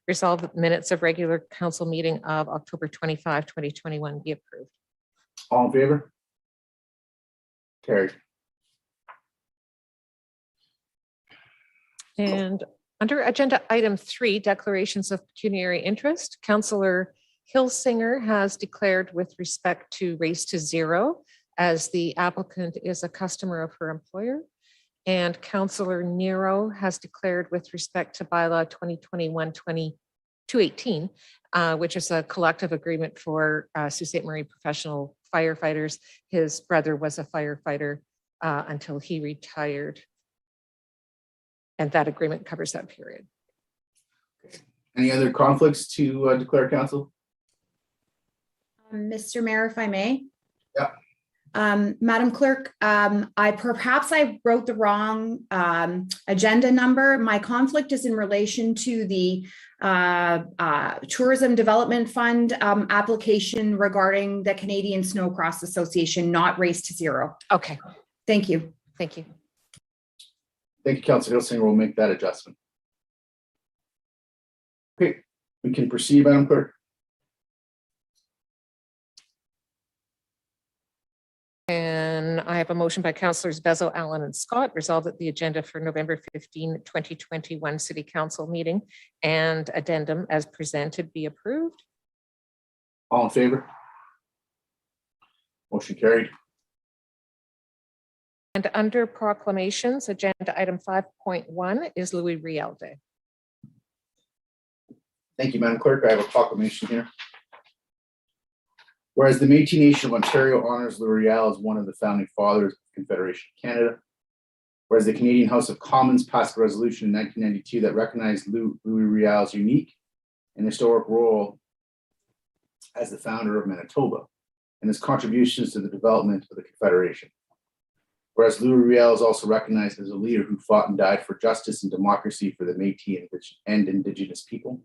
Resolved that minutes of regular council meeting of October 25, 2021 be approved. All in favor? Carried. And under agenda item 3, declarations of pecuniary interest, Councillor Hilsinger has declared with respect to Race to Zero as the applicant is a customer of her employer. And Councillor Nero has declared with respect to bylaw 2021-218, which is a collective agreement for Sault Ste. Marie professional firefighters. His brother was a firefighter until he retired. And that agreement covers that period. Any other conflicts to declare, council? Mr. Mayor, if I may. Yeah. Madam Clerk, perhaps I wrote the wrong agenda number. My conflict is in relation to the Tourism Development Fund application regarding the Canadian Snowcross Association, not Race to Zero. Okay. Thank you. Thank you. Thank you, Councillor Hilsinger. We'll make that adjustment. Okay, we can proceed, Madam Clerk. And I have a motion by Councillors Bezo, Allen, and Scott. Resolved that the agenda for November 15, 2021 City Council meeting and addendum as presented be approved. All in favor? Motion carried. And under proclamations, agenda item 5.1 is Louis Riel Day. Thank you, Madam Clerk. I have a proclamation here. Whereas the Métis Nation of Ontario honors Louis Riel as one of the founding fathers of the Confederation of Canada. Whereas the Canadian House of Commons passed a resolution in 1992 that recognized Louis Riel's unique and historic role as the founder of Manitoba and his contributions to the development of the Confederation. Whereas Louis Riel is also recognized as a leader who fought and died for justice and democracy for the Métis and Indigenous people.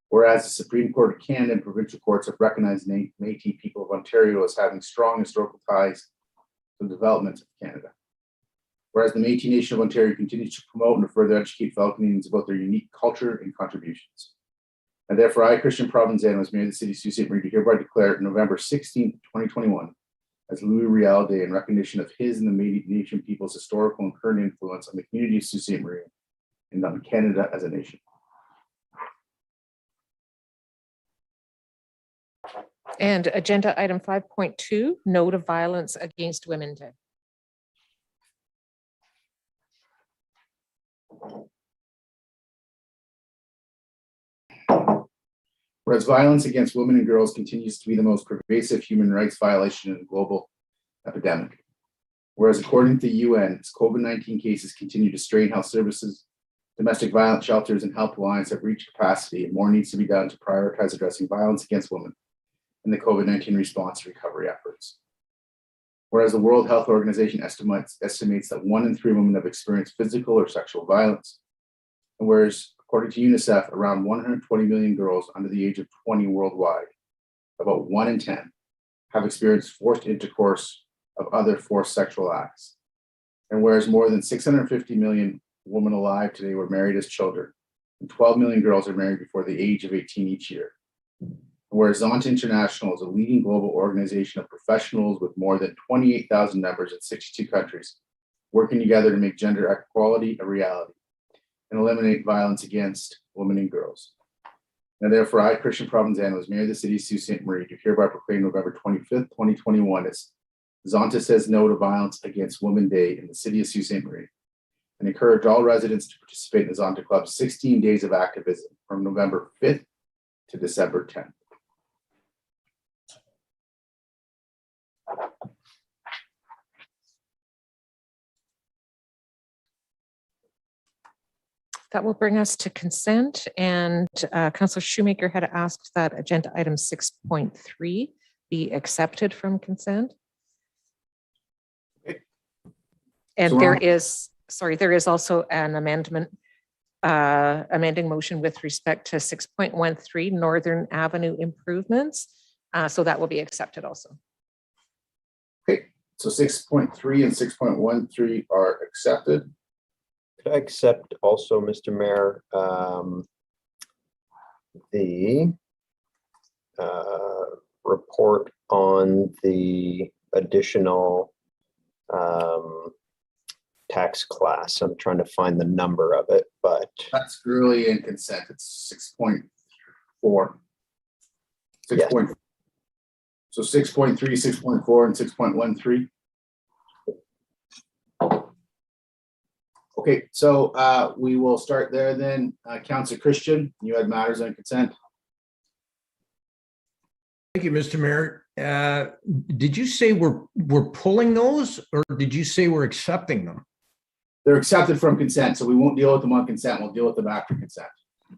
Whereas the Supreme Court of Canada and provincial courts have recognized the Métis people of Ontario as having strong historical ties to the development of Canada. Whereas the Métis Nation of Ontario continues to promote and to further educate fellow Canadians about their unique culture and contributions. And therefore, I, Christian Provenzano, as Mayor of the City of Sault Ste. Marie, do hereby declare November 16th, 2021 as Louis Riel Day in recognition of his and the Métis Nation people's historical and current influence on the community of Sault Ste. Marie and on Canada as a nation. And agenda item 5.2, No to Violence Against Women Day. Whereas violence against women and girls continues to be the most pervasive human rights violation in a global epidemic. Whereas according to the UN, COVID-19 cases continue to strain health services, domestic violence shelters and helplines have reached capacity, and more needs to be done to prioritize addressing violence against women in the COVID-19 response and recovery efforts. Whereas the World Health Organization estimates that 1 in 3 women have experienced physical or sexual violence. And whereas according to UNICEF, around 120 million girls under the age of 20 worldwide, about 1 in 10, have experienced forced intercourse of other forced sexual acts. And whereas more than 650 million women alive today were married as children, and 12 million girls are married before the age of 18 each year. Whereas Sault International is a leading global organization of professionals with more than 28,000 members in 62 countries, working together to make gender equality a reality and eliminate violence against women and girls. And therefore, I, Christian Provenzano, as Mayor of the City of Sault Ste. Marie, do hereby proclaim November 25th, 2021 as Zonta Says No to Violence Against Women Day in the City of Sault Ste. Marie, and encourage all residents to participate in the Zonta Club's 16 days of activism from November 5th to December 10th. That will bring us to consent, and Councillor Shoemaker had asked that agenda item 6.3 be accepted from consent. And So there is also an amendment, amending motion with respect to 6.13 Northern Avenue improvements. So that will be accepted also. Okay, so 6.3 and 6.13 are accepted. Could I accept also, Mr. Mayor, the report on the additional tax class. I'm trying to find the number of it, but That's early in consent. It's 6.4. 6. Yes. So 6.3, 6.4, and 6.13. Okay, so we will start there then. Councillor Christian, you had matters on consent. Thank you, Mr. Mayor. Did you say we're pulling those, or did you say we're accepting them? They're accepted from consent, so we won't deal with them on consent. We'll deal with them after consent.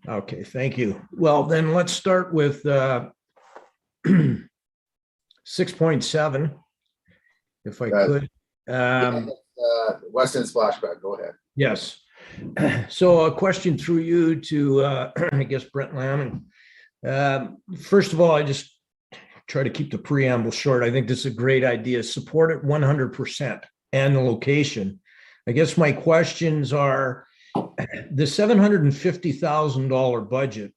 Okay, thank you. Well, then let's start with 6.7, if I could. West End splashback, go ahead. Yes. So a question through you to, I guess, Brent Laming. First of all, I just try to keep the preamble short. I think this is a great idea. Support it 100% and the location. I guess my questions are the $750,000 budget.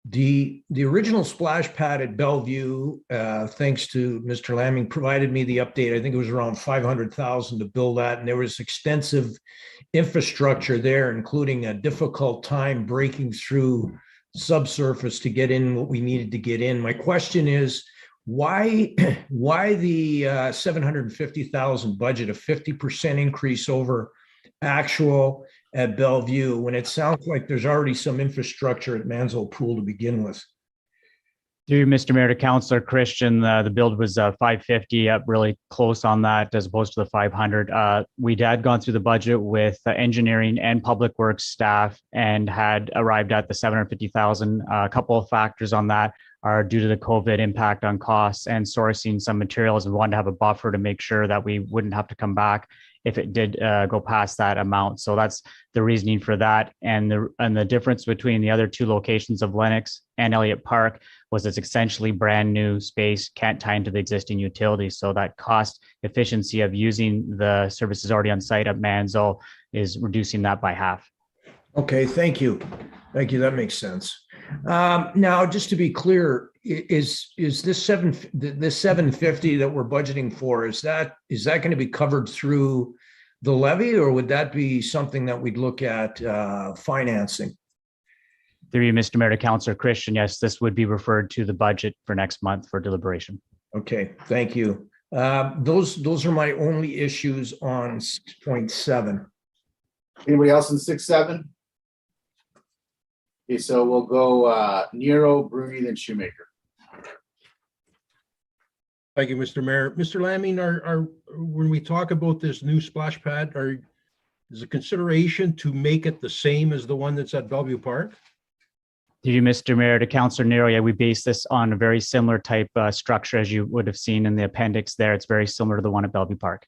The original splash pad at Bellevue, thanks to Mr. Laming, provided me the update. I think it was around $500,000 to build that, and there was extensive infrastructure there, including a difficult time breaking through subsurface to get in what we needed to get in. My question is, why the $750,000 budget, a 50% increase over actual at Bellevue, when it sounds like there's already some infrastructure at Mansell Pool to begin with? Through Mr. Mayor to Councillor Christian, the build was 550, up really close on that as opposed to the 500. We had gone through the budget with engineering and public works staff and had arrived at the 750,000. A couple of factors on that are due to the COVID impact on costs and sourcing some materials. We wanted to have a buffer to make sure that we wouldn't have to come back if it did go past that amount. So that's the reasoning for that. And the difference between the other two locations of Lennox and Elliott Park was it's essentially brand new space, can't tie into the existing utilities. So that cost efficiency of using the services already on site at Mansell is reducing that by half. Okay, thank you. Thank you. That makes sense. Now, just to be clear, is this 750 that we're budgeting for, is that going to be covered through the levy, or would that be something that we'd look at financing? Through you, Mr. Mayor to Councillor Christian, yes, this would be referred to the budget for next month for deliberation. Okay, thank you. Those are my only issues on 6.7. Anybody else in 6.7? Okay, so we'll go Nero, Bruni, then Shoemaker. Thank you, Mr. Mayor. Mr. Laming, when we talk about this new splash pad, is a consideration to make it the same as the one that's at Bellevue Park? Through you, Mr. Mayor to Councillor Nero, yeah, we base this on a very similar type structure as you would have seen in the appendix there. It's very similar to the one at Bellevue Park.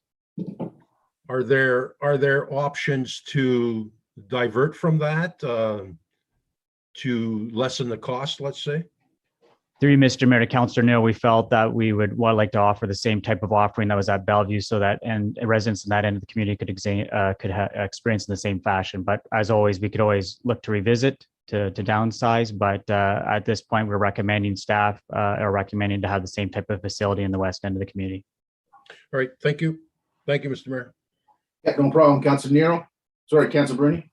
Are there options to divert from that to lessen the cost, let's say? Through you, Mr. Mayor to Councillor Nero, we felt that we would like to offer the same type of offering that was at Bellevue, so that and residents in that end of the community could experience in the same fashion. But as always, we could always look to revisit to downsize. But at this point, we're recommending staff are recommending to have the same type of facility in the west end of the community. All right, thank you. Thank you, Mr. Mayor. Yeah, no problem. Councillor Nero. Sorry, Councillor Bruni.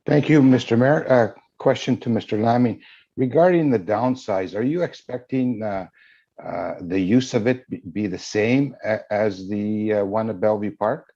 Thank you, Mr. Mayor. Question to Mr. Laming. Regarding the downsize, are you expecting the use of it be the same as the one at Bellevue Park?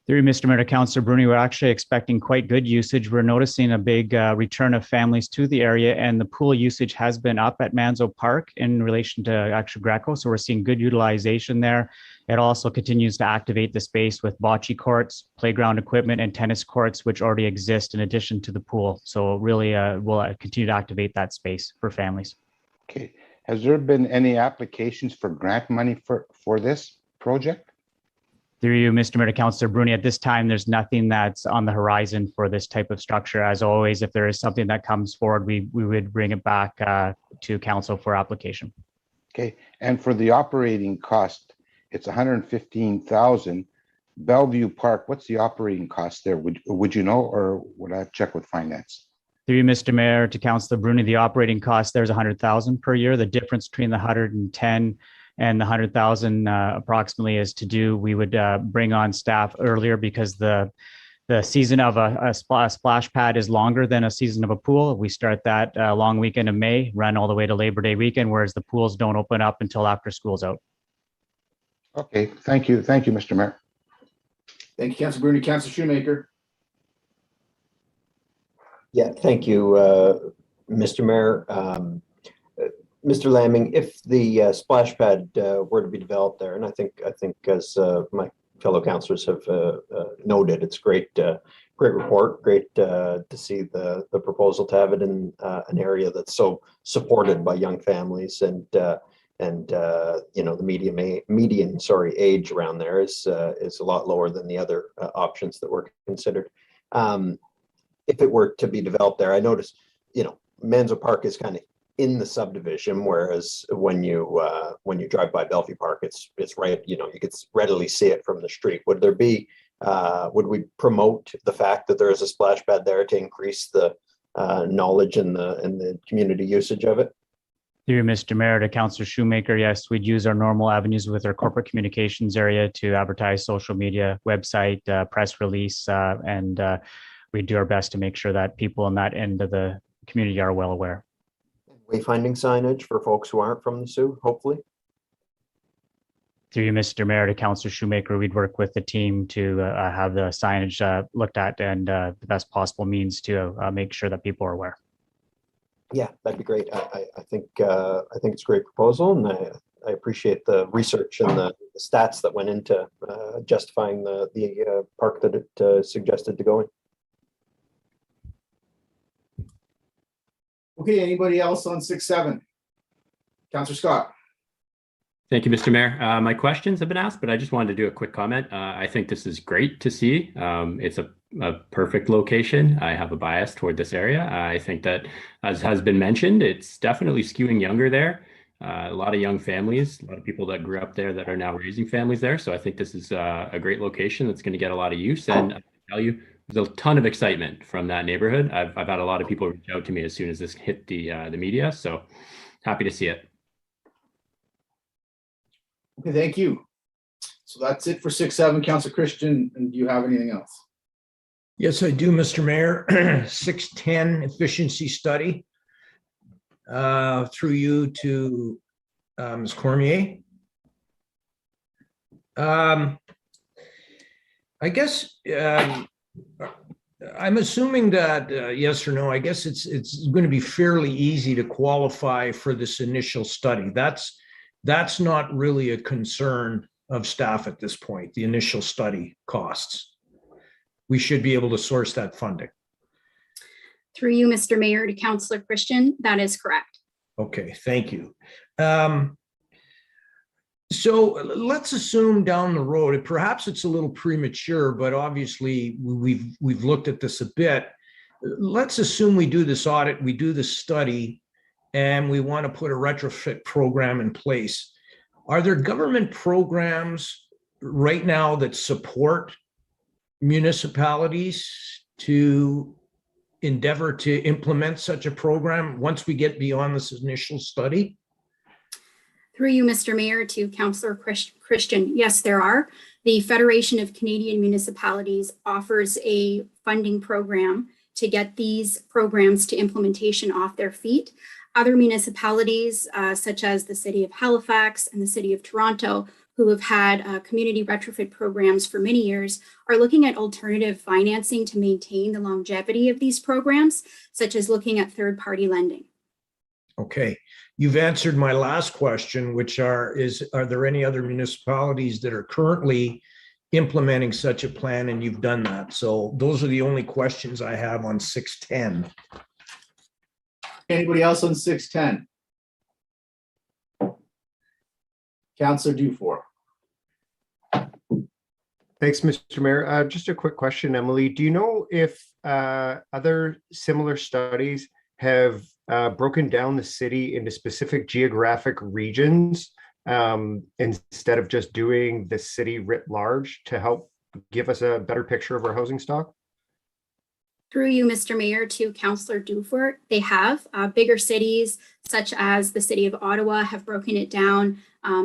Through Mr. Mayor to Councillor Bruni, we're actually expecting quite good usage. We're noticing a big return of families to the area, and the pool usage has been up at Mansell Park in relation to actual Greco. So we're seeing good utilization there. It also continues to activate the space with bocce courts, playground equipment, and tennis courts, which already exist in addition to the pool. So really we'll continue to activate that space for families. Okay. Has there been any applications for grant money for this project? Through you, Mr. Mayor to Councillor Bruni, at this time, there's nothing that's on the horizon for this type of structure. As always, if there is something that comes forward, we would bring it back to council for application. Okay. And for the operating cost, it's $115,000. Bellevue Park, what's the operating cost there? Would you know, or would I check with finance? Through you, Mr. Mayor, to Councillor Bruni, the operating cost there's 100,000 per year. The difference between the 110 and the 100,000 approximately is to do. We would bring on staff earlier because the season of a splash pad is longer than a season of a pool. We start that long weekend of May, run all the way to Labor Day weekend, whereas the pools don't open up until after school's out. Okay, thank you. Thank you, Mr. Mayor. Thank you, Councilor Bruni. Councilor Shoemaker. Yeah, thank you, Mr. Mayor. Mr. Lamming, if the splash pad were to be developed there, and I think as my fellow councillors have noted, it's great report, great to see the proposal to have it in an area that's so supported by young families, and you know, the median age around there is a lot lower than the other options that were considered. If it were to be developed there, I noticed, you know, Manzo Park is kind of in the subdivision, whereas when you drive by Bellevue Park, it's right, you know, you could readily see it from the street. Would there be, would we promote the fact that there is a splash pad there to increase the knowledge and the community usage of it? Through Mr. Mayor, to Councillor Shoemaker, yes, we'd use our normal avenues with our corporate communications area to advertise, social media, website, press release, and we do our best to make sure that people on that end of the community are well aware. Wayfinding signage for folks who aren't from the Sioux, hopefully. Through you, Mr. Mayor, to Councillor Shoemaker, we'd work with the team to have the signage looked at and the best possible means to make sure that people are aware. Yeah, that'd be great. I think it's a great proposal, and I appreciate the research and the stats that went into justifying the park that it suggested to go in. Okay, anybody else on 6-7? Councilor Scott. Thank you, Mr. Mayor. My questions have been asked, but I just wanted to do a quick comment. I think this is great to see. It's a perfect location. I have a bias toward this area. I think that, as has been mentioned, it's definitely skewing younger there. A lot of young families, a lot of people that grew up there that are now raising families there. So I think this is a great location that's going to get a lot of use. And I can tell you, there's a ton of excitement from that neighborhood. I've had a lot of people reach out to me as soon as this hit the media. So happy to see it. Okay, thank you. So that's it for 6-7. Councilor Christian, and do you have anything else? Yes, I do, Mr. Mayor. 6-10 efficiency study. Through you to Ms. Cormier. I guess I'm assuming that yes or no, I guess it's going to be fairly easy to qualify for this initial study. That's not really a concern of staff at this point, the initial study costs. We should be able to source that funding. Through you, Mr. Mayor, to Councillor Christian, that is correct. Okay, thank you. So let's assume down the road, perhaps it's a little premature, but obviously we've looked at this a bit. Let's assume we do this audit, we do this study, and we want to put a retrofit program in place. Are there government programs right now that support municipalities to endeavor to implement such a program once we get beyond this initial study? Through you, Mr. Mayor, to Councillor Christian, yes, there are. The Federation of Canadian Municipalities offers a funding program to get these programs to implementation off their feet. Other municipalities, such as the City of Halifax and the City of Toronto, who have had community retrofit programs for many years, are looking at alternative financing to maintain the longevity of these programs, such as looking at third-party lending. Okay, you've answered my last question, which are there any other municipalities that are currently implementing such a plan, and you've done that? So those are the only questions I have on 6-10. Anybody else on 6-10? Councilor Dufour. Thanks, Mr. Mayor. Just a quick question, Emily. Do you know if other similar studies have broken down the city into specific geographic regions instead of just doing the city writ large to help give us a better picture of our housing stock? Through you, Mr. Mayor, to Councillor Dufort, they have. Bigger cities, such as the city of Ottawa, have broken it down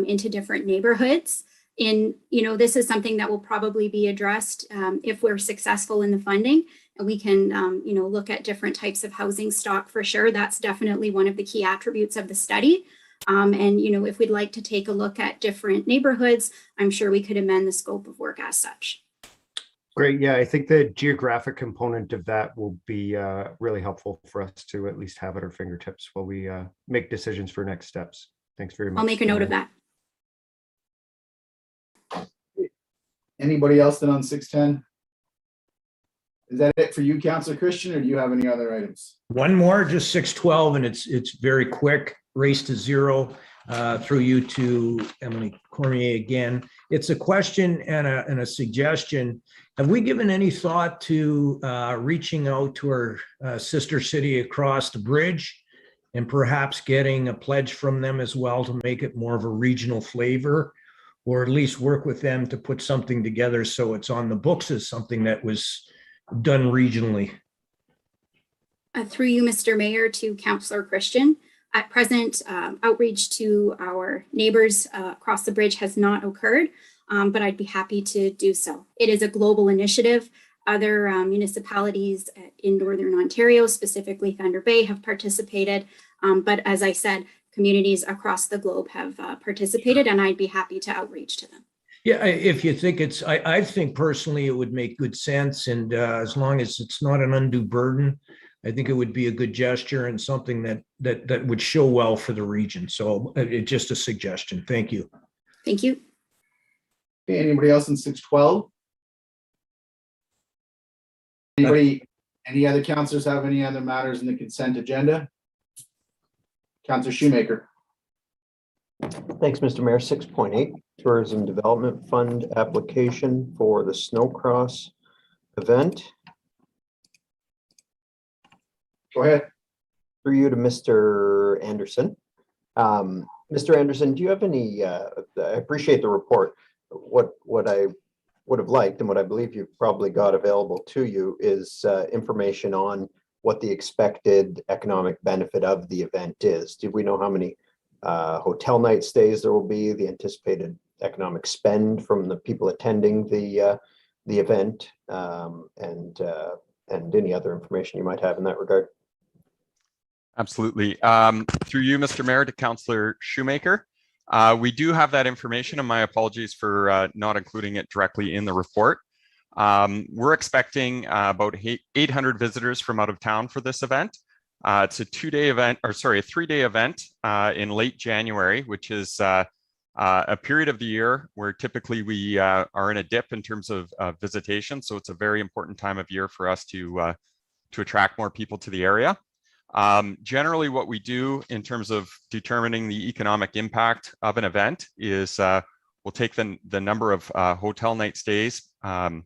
into different neighborhoods. This is something that will probably be addressed if we're successful in the funding. And we can, look at different types of housing stock for sure. That's definitely one of the key attributes of the study. If we'd like to take a look at different neighborhoods, I'm sure we could amend the scope of work as such. Great. Yeah, I think the geographic component of that will be really helpful for us to at least have at our fingertips while we make decisions for next steps. Thanks very much. I'll make a note of that. Anybody else then on 610? Is that it for you, Councillor Christian, or do you have any other items? One more, just 612, and it's very quick. Race to zero. Through you to Emily Cormier again. It's a question and a suggestion. Have we given any thought to reaching out to our sister city across the bridge and perhaps getting a pledge from them as well to make it more of a regional flavor, or at least work with them to put something together so it's on the books as something that was done regionally? Through you, Mr. Mayor, to Councillor Christian. At present, outreach to our neighbors across the bridge has not occurred, but I'd be happy to do so. It is a global initiative. Other municipalities in Northern Ontario, specifically Thunder Bay, have participated. But as I said, communities across the globe have participated, and I'd be happy to outreach to them. Yeah, if you think I think personally it would make good sense, and as long as it's not an undue burden, I think it would be a good gesture and something that would show well for the region. So it's just a suggestion. Thank you. Thank you. Okay, anybody else in 612? Any other councillors have any other matters in the consent agenda? Councillor Shoemaker. Thanks, Mr. Mayor. 6.8, Tourism Development Fund application for the Snowcross event. Go ahead. Through you to Mr. Anderson. Mr. Anderson, do you have any, I appreciate the report. What I would have liked, and what I believe you've probably got available to you, is information on what the expected economic benefit of the event is. Do we know how many hotel night stays there will be, the anticipated economic spend from the people attending the event, and any other information you might have in that regard? Absolutely. Through you, Mr. Mayor, to Councillor Shoemaker. We do have that information, and my apologies for not including it directly in the report. We're expecting about 800 visitors from out of town for this event. It's a 2-day event, or sorry, a 3-day event in late January, which is a period of the year where typically we are in a dip in terms of visitation. So it's a very important time of year for us to attract more people to the area. Generally, what we do in terms of determining the economic impact of an event is we'll take the number of hotel night stays and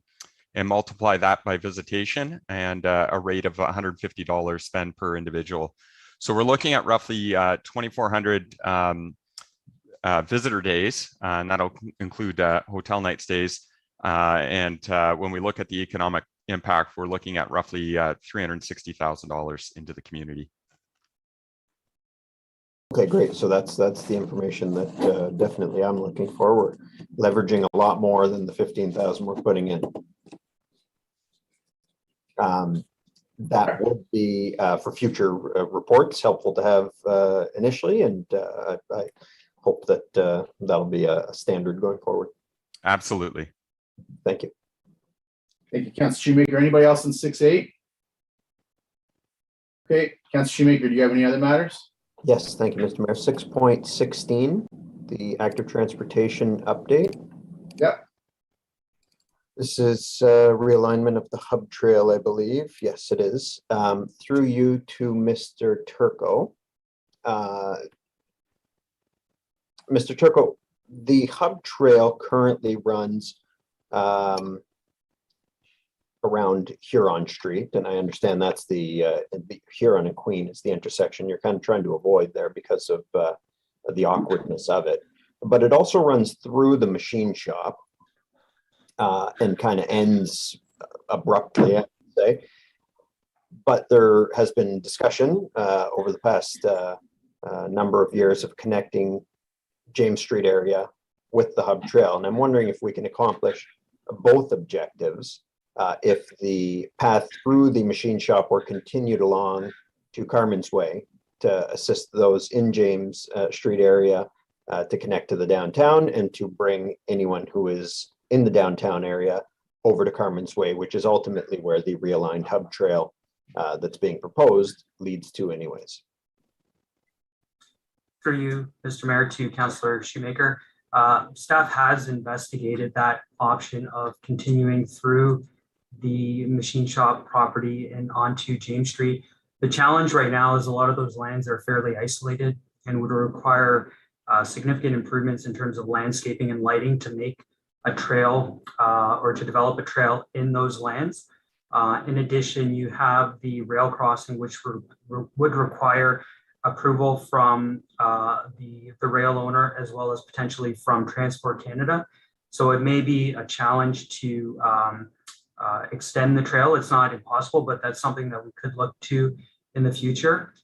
multiply that by visitation, and a rate of $150 spend per individual. So we're looking at roughly 2,400 visitor days, and that'll include hotel night stays. And when we look at the economic impact, we're looking at roughly $360,000 into the community. Okay, great. So that's the information that definitely I'm looking for. We're leveraging a lot more than the 15,000 we're putting in. That would be for future reports helpful to have initially, and I hope that that'll be a standard going forward. Absolutely. Thank you. Thank you, Councillor Shoemaker. Anybody else in 6.8? Okay, Councillor Shoemaker, do you have any other matters? Yes, thank you, Mr. Mayor. 6.16, the active transportation update. Yep. This is realignment of the hub trail, I believe. Yes, it is. Through you to Mr. Turco. Mr. Turco, the hub trail currently runs around Huron Street, and I understand that's the Huron and Queen is the intersection you're kind of trying to avoid there because of the awkwardness of it. But it also runs through the machine shop and kind of ends abruptly, I would say. But there has been discussion over the past number of years of connecting James Street area with the hub trail. And I'm wondering if we can accomplish both objectives if the path through the machine shop were continued along to Carmen's Way to assist those in James Street area to connect to the downtown and to bring anyone who is in the downtown area over to Carmen's Way, which is ultimately where the realigned hub trail that's being proposed leads to anyways. For you, Mr. Mayor, to Councillor Shoemaker, staff has investigated that option of continuing through the machine shop property and onto James Street. The challenge right now is a lot of those lands are fairly isolated and would require significant improvements in terms of landscaping and lighting to make a trail or to develop a trail in those lands. In addition, you have the rail crossing, which would require approval from the rail owner as well as potentially from Transport Canada. So it may be a challenge to extend the trail. It's not impossible, but that's something that we could look to in the future.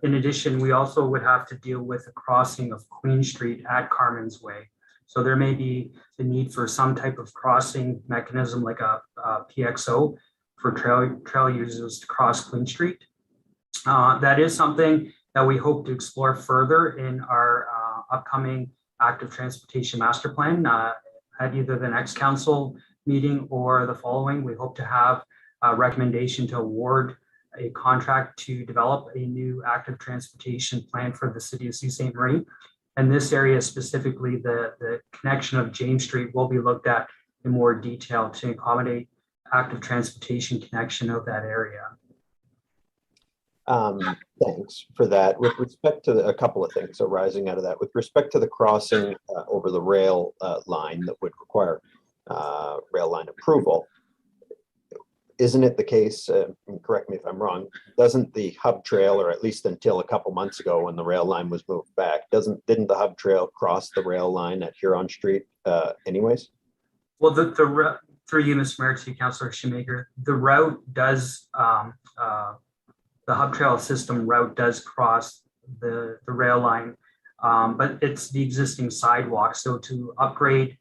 In addition, we also would have to deal with the crossing of Queen Street at Carmen's Way. So there may be the need for some type of crossing mechanism like a PXO for trail users to cross Queen Street. That is something that we hope to explore further in our upcoming active transportation master plan at either the next council meeting or the following. We hope to have a recommendation to award a contract to develop a new active transportation plan for the city of Sault Ste. Marie. And this area specifically, the connection of James Street will be looked at in more detail to accommodate active transportation connection of that area. Thanks for that. With respect to a couple of things arising out of that, with respect to the crossing over the rail line that would require rail line approval, isn't it the case, correct me if I'm wrong, doesn't the hub trail, or at least until a couple months ago when the rail line was moved back, didn't the hub trail cross the rail line at Huron Street anyways? Well, through you, Mr. Mayor, to Councillor Shoemaker, the route does, the hub trail system route does cross the rail line, but it's the existing sidewalk. So to upgrade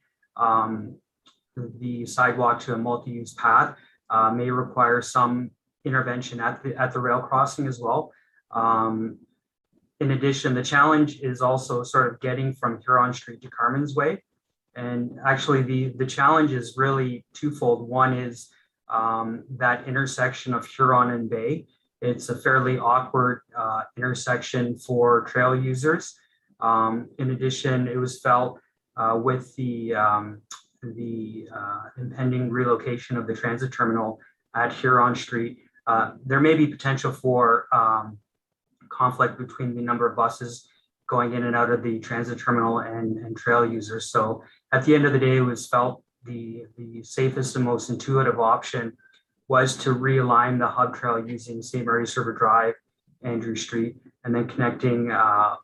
the sidewalk to a multi-use path may require some intervention at the rail crossing as well. In addition, the challenge is also sort of getting from Huron Street to Carmen's Way. And actually the challenge is really twofold. One is that intersection of Huron and Bay. It's a fairly awkward intersection for trail users. In addition, it was felt with the impending relocation of the transit terminal at Huron Street, there may be potential for conflict between the number of buses going in and out of the transit terminal and trail users. So at the end of the day, it was felt the safest and most intuitive option was to realign the hub trail using St. Mary's River Drive, Andrew Street, and then connecting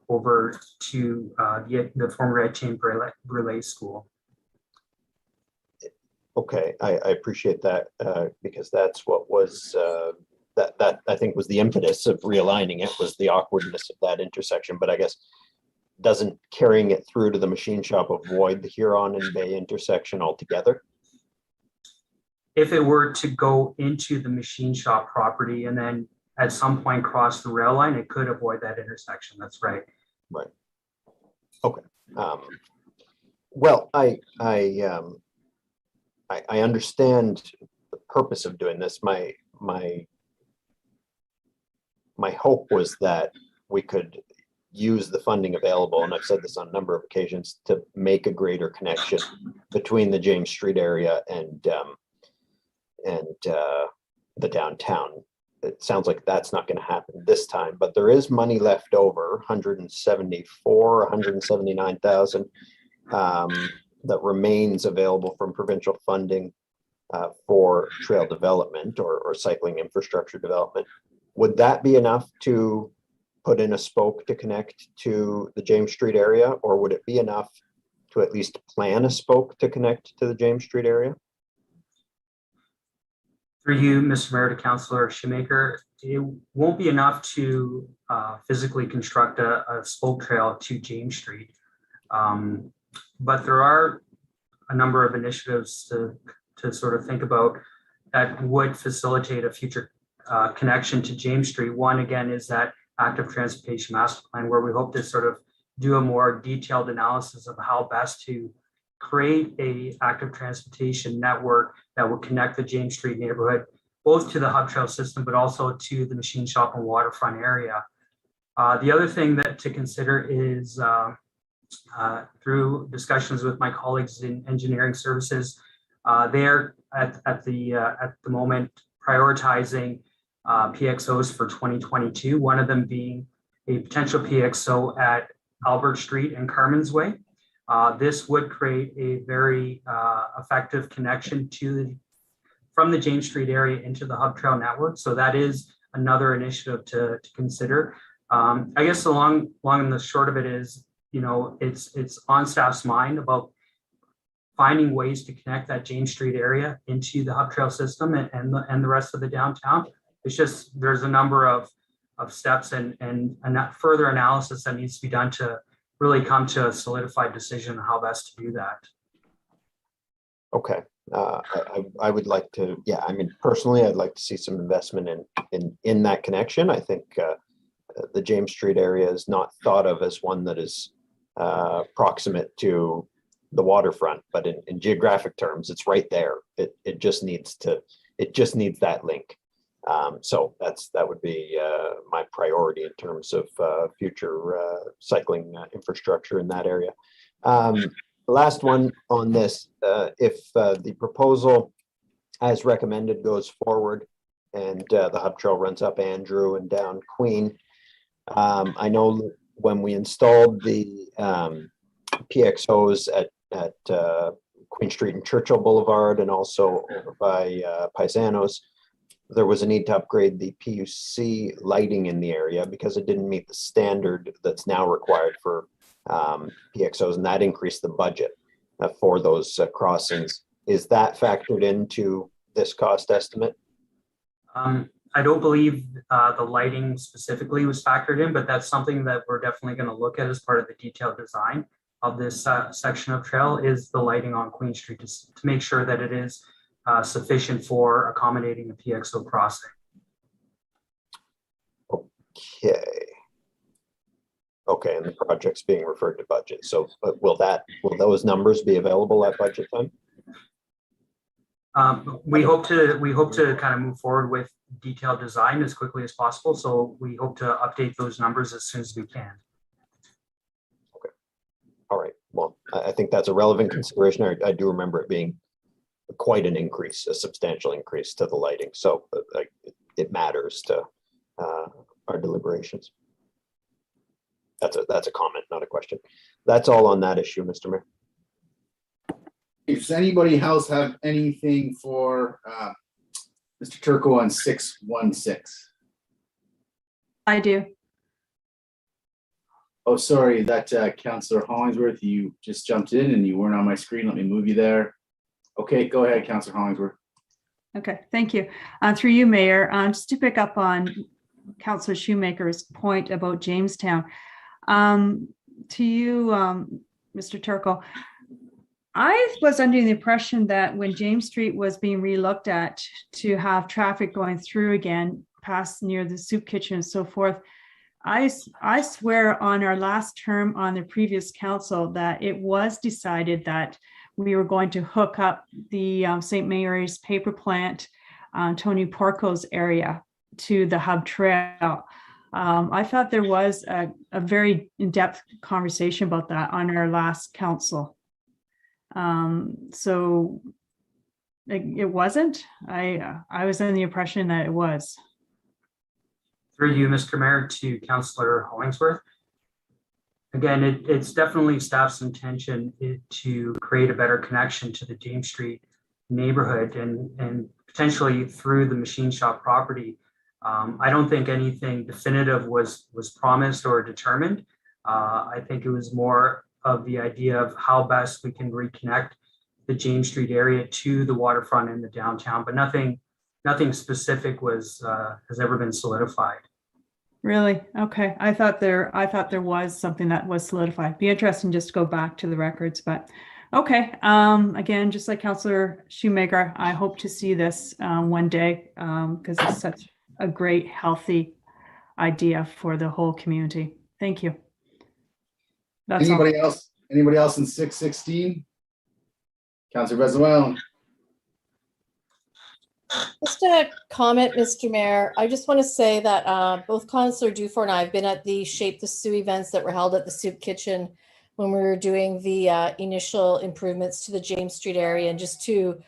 over to the former Etienne Brûlé School. Okay, I appreciate that because that's what was that I think was the impetus of realigning it, was the awkwardness of that intersection. But I guess doesn't carrying it through to the machine shop avoid the Huron and Bay intersection altogether? If it were to go into the machine shop property and then at some point cross the rail line, it could avoid that intersection. That's right. Right. Okay. Well, I understand the purpose of doing this. My hope was that we could use the funding available, and I've said this on a number of occasions, to make a greater connection between the James Street area and the downtown. It sounds like that's not going to happen this time, but there is money left over, 179,000 that remains available from provincial funding for trail development or cycling infrastructure development. Would that be enough to put in a spoke to connect to the James Street area, or would it be enough to at least plan a spoke to connect to the James Street area? Through you, Mr. Mayor, to Councillor Shoemaker, it won't be enough to physically construct a spoke trail to James Street. But there are a number of initiatives to sort of think about that would facilitate a future connection to James Street. One, again, is that active transportation master plan, where we hope to sort of do a more detailed analysis of how best to create a active transportation network that will connect the James Street neighborhood, both to the hub trail system, but also to the machine shop and waterfront area. The other thing that to consider is through discussions with my colleagues in engineering services, they're at the moment prioritizing PXOs for 2022, one of them being a potential PXO at Albert Street and Carmen's Way. This would create a very effective connection from the James Street area into the hub trail network. So that is another initiative to consider. I guess the long and the short of it is, it's on staff's mind about finding ways to connect that James Street area into the hub trail system and the rest of the downtown. It's just, there's a number of steps and further analysis that needs to be done to really come to a solidified decision on how best to do that. Okay. I would like to, personally, I'd like to see some investment in that connection. I think the James Street area is not thought of as one that is proximate to the waterfront, but in geographic terms, it's right there. It just needs that link. So that would be my priority in terms of future cycling infrastructure in that area. Last one on this, if the proposal as recommended goes forward and the hub trail runs up Andrew and down Queen, I know when we installed the PXOs at Queen Street and Churchill Boulevard and also over by Paisanos, there was a need to upgrade the PUC lighting in the area because it didn't meet the standard that's now required for PXOs, and that increased the budget for those crossings. Is that factored into this cost estimate? I don't believe the lighting specifically was factored in, but that's something that we're definitely going to look at as part of the detailed design of this section of trail, is the lighting on Queen Street to make sure that it is sufficient for accommodating a PXO crossing. Okay, and the project's being referred to budget. So will those numbers be available at budget time? We hope to kind of move forward with detailed design as quickly as possible. So we hope to update those numbers as soon as we can. Okay. All right. Well, I think that's a relevant consideration. I do remember it being quite an increase, a substantial increase to the lighting. So it matters to our deliberations. That's a comment, not a question. That's all on that issue, Mr. Mayor. Does anybody else have anything for Mr. Turco on 616? I do. Oh, sorry, that Councillor Hollingsworth, you just jumped in and you weren't on my screen. Let me move you there. Okay, go ahead, Councillor Hollingsworth. Okay, thank you. Through you, Mayor, just to pick up on Councillor Shoemaker's point about Jamestown. To you, Mr. Turco, I was under the impression that when James Street was being relooked at to have traffic going through again, past near the soup kitchen and so forth, I swear on our last term on the previous council that it was decided that we were going to hook up the St. Mary's paper plant, Tony Porco's area to the hub trail. I thought there was a very in-depth conversation about that on our last council. So it wasn't. I was under the impression that it was. Through you, Mr. Mayor, to Councillor Hollingsworth. Again, it's definitely staff's intention to create a better connection to the James Street neighborhood and potentially through the machine shop property. I don't think anything definitive was promised or determined. I think it was more of the idea of how best we can reconnect the James Street area to the waterfront and the downtown, but nothing nothing specific has ever been solidified. Really? Okay. I thought there was something that was solidified. Be interesting just to go back to the records, but okay. Again, just like Councillor Shoemaker, I hope to see this one day because it's such a great, healthy idea for the whole community. Thank you. That's all. Anybody else? Anybody else in 616? Councillor Bezuel. Just a comment, Mr. Mayor. I just want to say that both Councillor Dufour and I have been at the Shape the Sioux events that were held at the Soup Kitchen when we were doing the initial improvements to the James Street area. And just to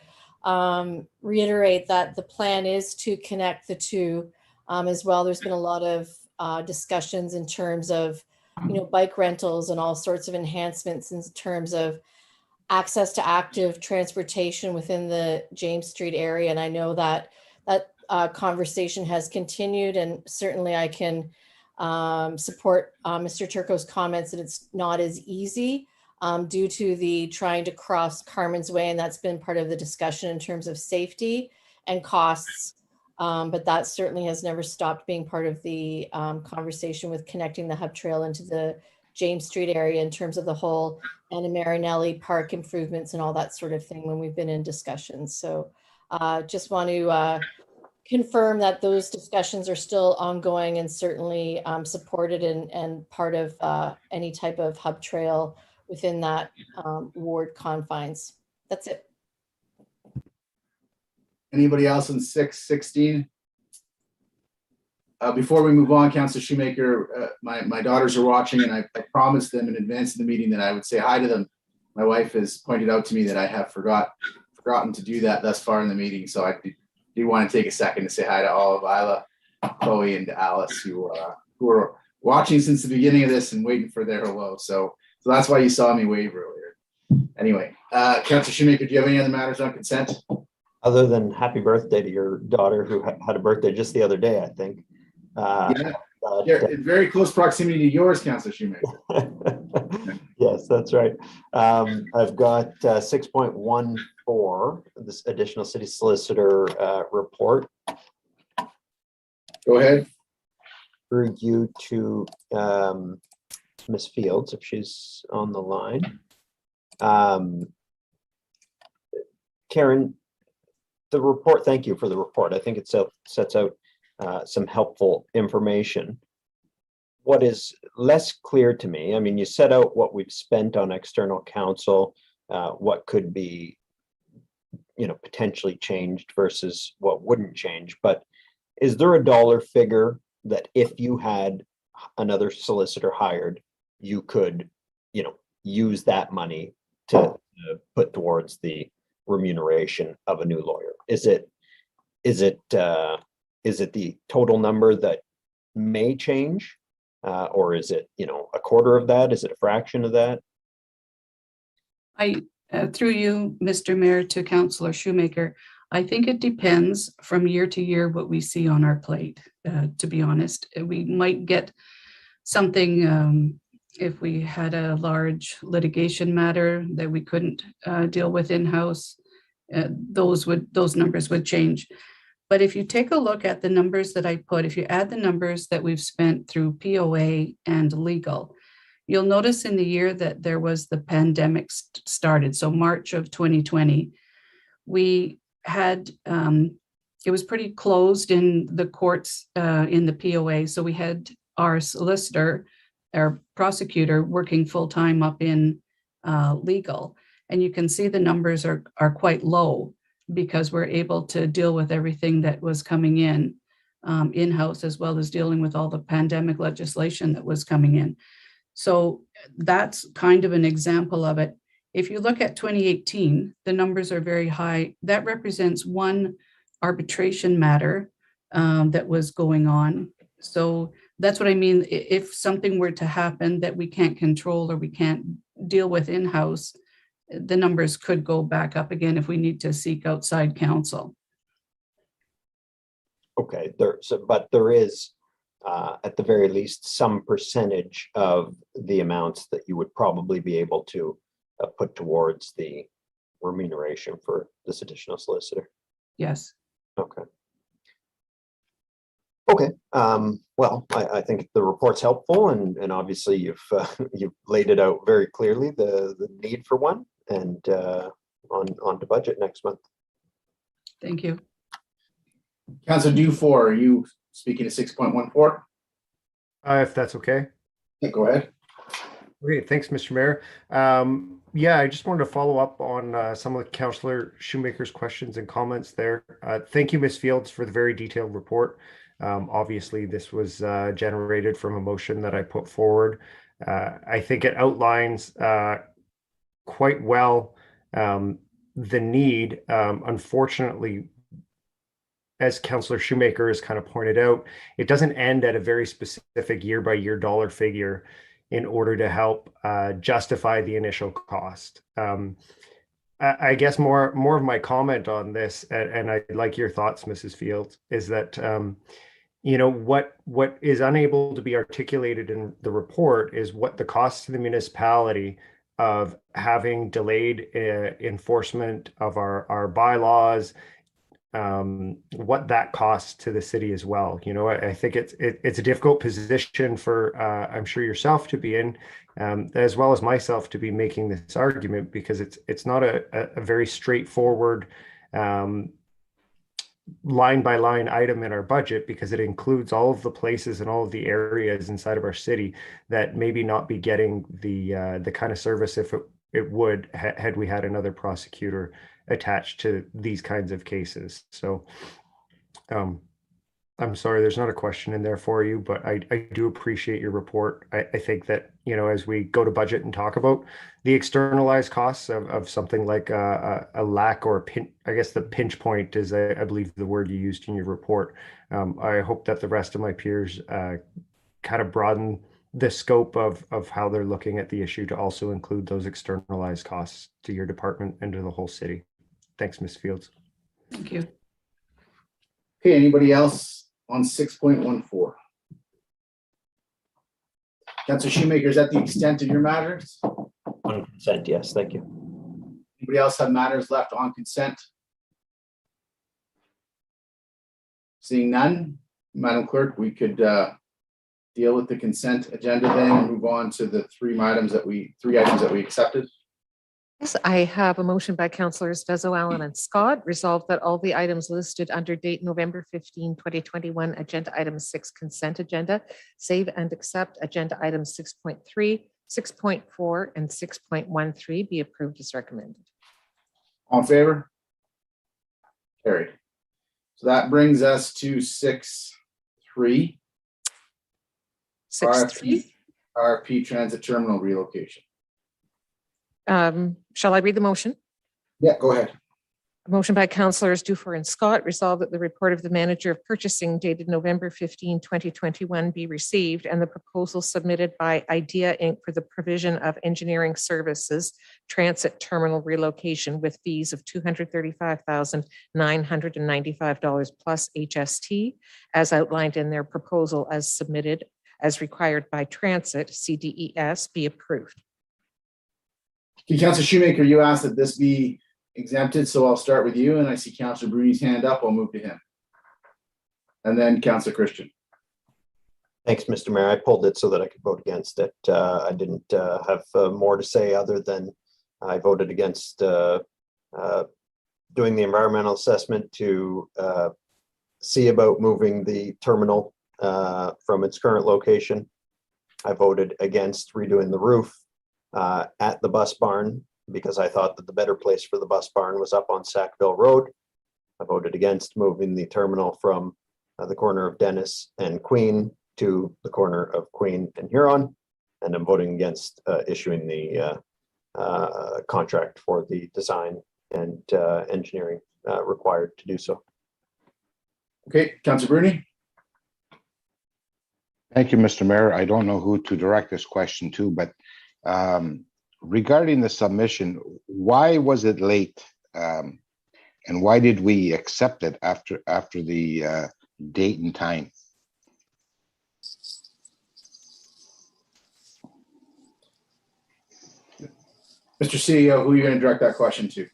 reiterate that the plan is to connect the two as well. There's been a lot of discussions in terms of, bike rentals and all sorts of enhancements in terms of access to active transportation within the James Street area. And I know that conversation has continued, and certainly I can support Mr. Turco's comments that it's not as easy due to the trying to cross Carmen's Way, and that's been part of the discussion in terms of safety and costs. But that certainly has never stopped being part of the conversation with connecting the hub trail into the James Street area in terms of the whole Anna Marinelli Park improvements and all that sort of thing when we've been in discussions. So just want to confirm that those discussions are still ongoing and certainly supported and part of any type of hub trail within that ward confines. That's it. Anybody else in 616? Before we move on, Councillor Shoemaker, my daughters are watching, and I promised them in advance of the meeting that I would say hi to them. My wife has pointed out to me that I have forgotten to do that thus far in the meeting, so I do want to take a second to say hi to all of Isla, Chloe, and Alice who are watching since the beginning of this and waiting for their hello. So that's why you saw me wave earlier. Anyway, Councillor Shoemaker, do you have any other matters on consent? Other than happy birthday to your daughter who had a birthday just the other day, I think. Yeah, in very close proximity to yours, Councillor Shoemaker. Yes, that's right. I've got 6.14, this additional city solicitor report. Go ahead. Through you to Ms. Fields, if she's on the line. Karen, the report, thank you for the report. I think it sets out some helpful information. What is less clear to me, I mean, you set out what we've spent on external counsel, what could be, potentially changed versus what wouldn't change. But is there a dollar figure that if you had another solicitor hired, you could, use that money to put towards the remuneration of a new lawyer? Is it the total number that may change, or is it a quarter of that? Is it a fraction of that? Through you, Mr. Mayor, to Councillor Shoemaker, I think it depends from year to year what we see on our plate. To be honest, we might get something if we had a large litigation matter that we couldn't deal with in-house. Those numbers would change. But if you take a look at the numbers that I put, if you add the numbers that we've spent through POA and legal, you'll notice in the year that there was the pandemic started, so March of 2020, we had, it was pretty closed in the courts in the POA. So we had our solicitor, our prosecutor working full-time up in legal. And you can see the numbers are quite low because we're able to deal with everything that was coming in in-house, as well as dealing with all the pandemic legislation that was coming in. So that's kind of an example of it. If you look at 2018, the numbers are very high. That represents one arbitration matter that was going on. So that's what I mean. If something were to happen that we can't control or we can't deal with in-house, the numbers could go back up again if we need to seek outside counsel. Okay, but there is, at the very least, some percentage of the amounts that you would probably be able to put towards the remuneration for this additional solicitor. Yes. Okay. Okay, well, I think the report's helpful and obviously you've laid it out very clearly, the need for one, and on to budget next month. Thank you. Councillor Dufour, are you speaking to 6.14? If that's okay. Yeah, go ahead. Great, thanks, Mr. Mayor. Yeah, I just wanted to follow up on some of Councillor Shoemaker's questions and comments there. Thank you, Ms. Fields, for the very detailed report. Obviously, this was generated from a motion that I put forward. I think it outlines quite well the need. Unfortunately, as Councillor Shoemaker has kind of pointed out, it doesn't end at a very specific year-by-year dollar figure in order to help justify the initial cost. I guess more of my comment on this, and I'd like your thoughts, Mrs. Fields, is that what is unable to be articulated in the report is what the cost to the municipality of having delayed enforcement of our bylaws, what that costs to the city as well. I think it's a difficult position for I'm sure yourself to be in, as well as myself to be making this argument, because it's not a very straightforward line by line item in our budget, because it includes all of the places and all of the areas inside of our city that maybe not be getting the kind of service if it would had we had another prosecutor attached to these kinds of cases. So I'm sorry, there's not a question in there for you, but I do appreciate your report. I think that, as we go to budget and talk about the externalized costs of something like a lack or I guess the pinch point is, I believe, the word you used in your report. I hope that the rest of my peers kind of broaden the scope of how they're looking at the issue to also include those externalized costs to your department and to the whole city. Thanks, Ms. Fields. Thank you. Okay, anybody else on 6.14? Councillor Shoemaker, is that the extent of your matters? On consent, yes, thank you. Anybody else have matters left on consent? Seeing none, Madam Clerk, we could deal with the consent agenda then and move on to the three items that we accepted. Yes, I have a motion by Councillors Vezo, Allen, and Scott. Resolved that all the items listed under date November 15, 2021, agenda item 6 consent agenda, save and accept agenda items 6.3, 6.4, and 6.13 be approved as recommended. All in favor? Carried. So that brings us to 6.3. 6.3. RFP transit terminal relocation. Shall I read the motion? Yeah, go ahead. A motion by Councillors Dufour and Scott. Resolved that the report of the manager of purchasing dated November 15, 2021 be received, and the proposal submitted by Idea Inc. for the provision of engineering services transit terminal relocation with fees of $235,995 plus HST, as outlined in their proposal as submitted as required by Transit CDES, be approved. Okay, Councillor Shoemaker, you asked that this be exempted, so I'll start with you, and I see Councillor Bruni's hand up. I'll move to him. And then Councillor Christian. Thanks, Mr. Mayor. I pulled it so that I could vote against it. I didn't have more to say other than I voted against doing the environmental assessment to see about moving the terminal from its current location. I voted against redoing the roof at the bus barn because I thought that the better place for the bus barn was up on Sackville Road. I voted against moving the terminal from the corner of Dennis and Queen to the corner of Queen and Huron, and I'm voting against issuing the contract for the design and engineering required to do so. Okay, Councillor Bruni. Thank you, Mr. Mayor. I don't know who to direct this question to, but regarding the submission, why was it late? And why did we accept it after the date and time? Mr. CEO, who are you going to direct that question to?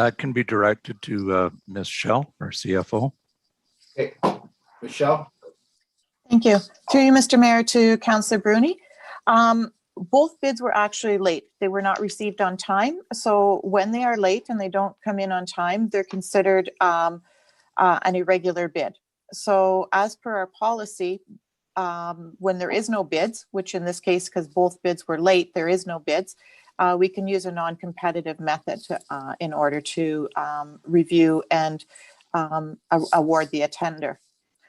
That can be directed to Ms. Shell, our CFO. Okay, Michelle? Thank you. Through you, Mr. Mayor, to Councillor Bruni. Both bids were actually late. They were not received on time. So when they are late and they don't come in on time, they're considered an irregular bid. So as per our policy, when there is no bids, which in this case, because both bids were late, there is no bids, we can use a non-competitive method in order to review and award the tender.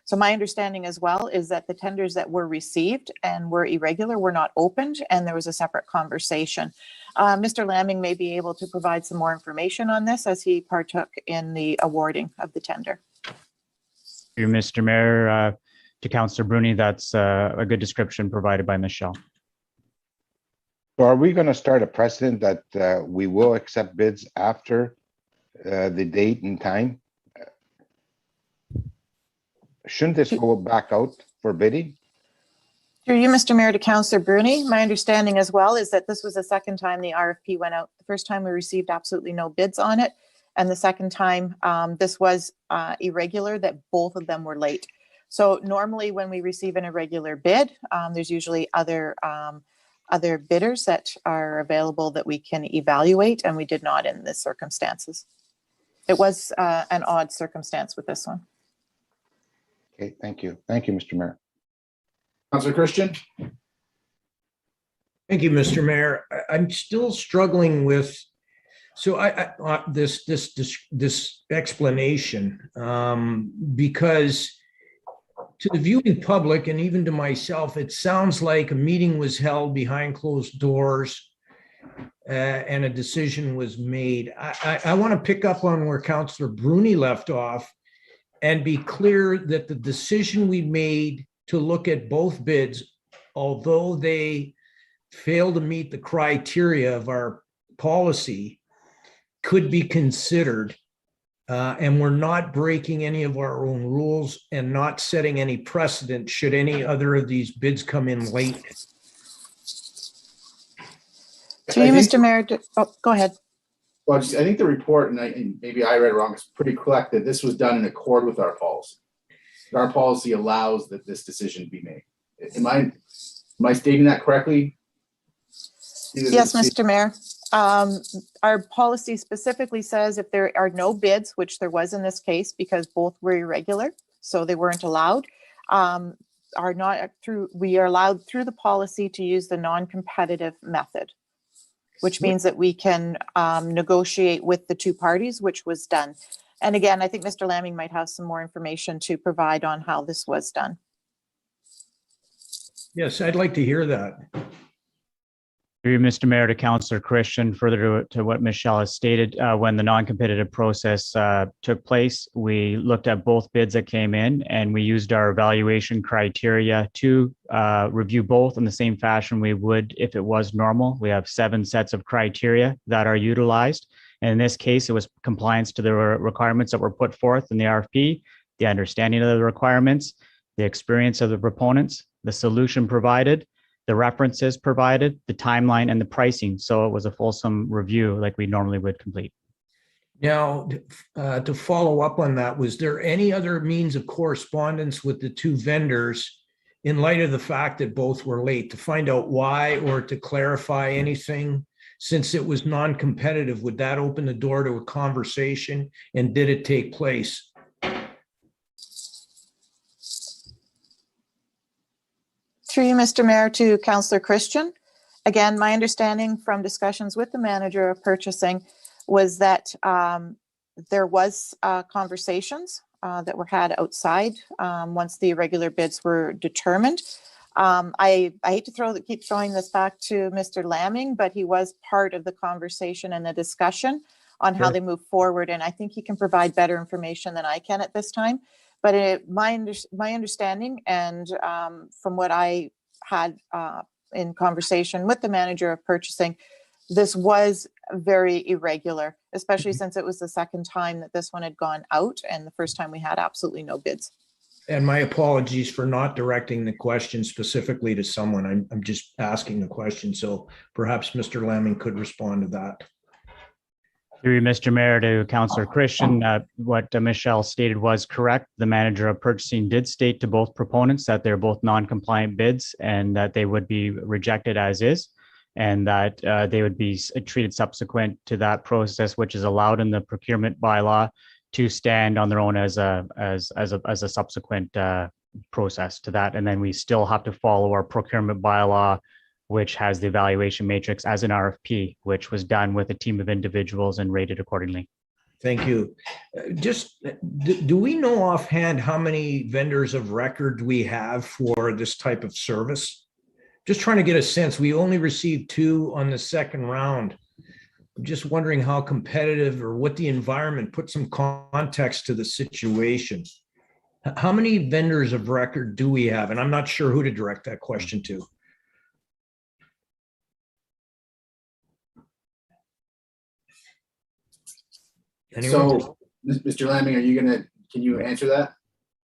So my understanding as well is that the tenders that were received and were irregular were not opened, and there was a separate conversation. Mr. Lamming may be able to provide some more information on this as he partook in the awarding of the tender. Through Mr. Mayor, to Councillor Bruni, that's a good description provided by Michelle. So are we going to start a precedent that we will accept bids after the date and time? Shouldn't this go back out for bidding? Through you, Mr. Mayor, to Councillor Bruni, my understanding as well is that this was the second time the RFP went out. The first time we received absolutely no bids on it. And the second time this was irregular, that both of them were late. So normally when we receive an irregular bid, there's usually other bidders that are available that we can evaluate, and we did not in this circumstances. It was an odd circumstance with this one. Okay, thank you. Thank you, Mr. Mayor. Councillor Christian? Thank you, Mr. Mayor. I'm still struggling with, so this explanation, because to the viewing public and even to myself, it sounds like a meeting was held behind closed doors and a decision was made. I want to pick up on where Councillor Bruni left off and be clear that the decision we made to look at both bids, although they fail to meet the criteria of our policy, could be considered. And we're not breaking any of our own rules and not setting any precedent should any other of these bids come in late. To you, Mr. Mayor, go ahead. Well, I think the report, and maybe I read it wrong, is pretty clear that this was done in accord with our policy. Our policy allows that this decision be made. Am I stating that correctly? Yes, Mr. Mayor. Our policy specifically says if there are no bids, which there was in this case because both were irregular, so they weren't allowed, we are allowed through the policy to use the non-competitive method, which means that we can negotiate with the two parties, which was done. And again, I think Mr. Lamming might have some more information to provide on how this was done. Yes, I'd like to hear that. Through Mr. Mayor, to Councillor Christian, further to what Michelle has stated, when the non-competitive process took place, we looked at both bids that came in and we used our evaluation criteria to review both in the same fashion we would if it was normal. We have 7 sets of criteria that are utilized. And in this case, it was compliance to the requirements that were put forth in the RFP, the understanding of the requirements, the experience of the proponents, the solution provided, the references provided, the timeline, and the pricing. So it was a fulsome review like we normally would complete. Now, to follow up on that, was there any other means of correspondence with the two vendors in light of the fact that both were late to find out why or to clarify anything? Since it was non-competitive, would that open the door to a conversation, and did it take place? Through you, Mr. Mayor, to Councillor Christian. Again, my understanding from discussions with the manager of purchasing was that there was conversations that were had outside once the irregular bids were determined. I hate to keep throwing this back to Mr. Lamming, but he was part of the conversation and the discussion on how they move forward. And I think he can provide better information than I can at this time. But my understanding and from what I had in conversation with the manager of purchasing, this was very irregular, especially since it was the second time that this one had gone out and the first time we had absolutely no bids. And my apologies for not directing the question specifically to someone. I'm just asking the question. So perhaps Mr. Lamming could respond to that. Through you, Mr. Mayor, to Councillor Christian, what Michelle stated was correct. The manager of purchasing did state to both proponents that they're both non-compliant bids and that they would be rejected as is, and that they would be treated subsequent to that process, which is allowed in the procurement bylaw, to stand on their own as a subsequent process to that. And then we still have to follow our procurement bylaw, which has the evaluation matrix as an RFP, which was done with a team of individuals and rated accordingly. Thank you. Just, do we know offhand how many vendors of record we have for this type of service? Just trying to get a sense. We only received 2 on the second round. I'm just wondering how competitive or what the environment, put some context to the situation. How many vendors of record do we have? And I'm not sure who to direct that question to. Anyone? So, Mr. Lamming, can you answer that?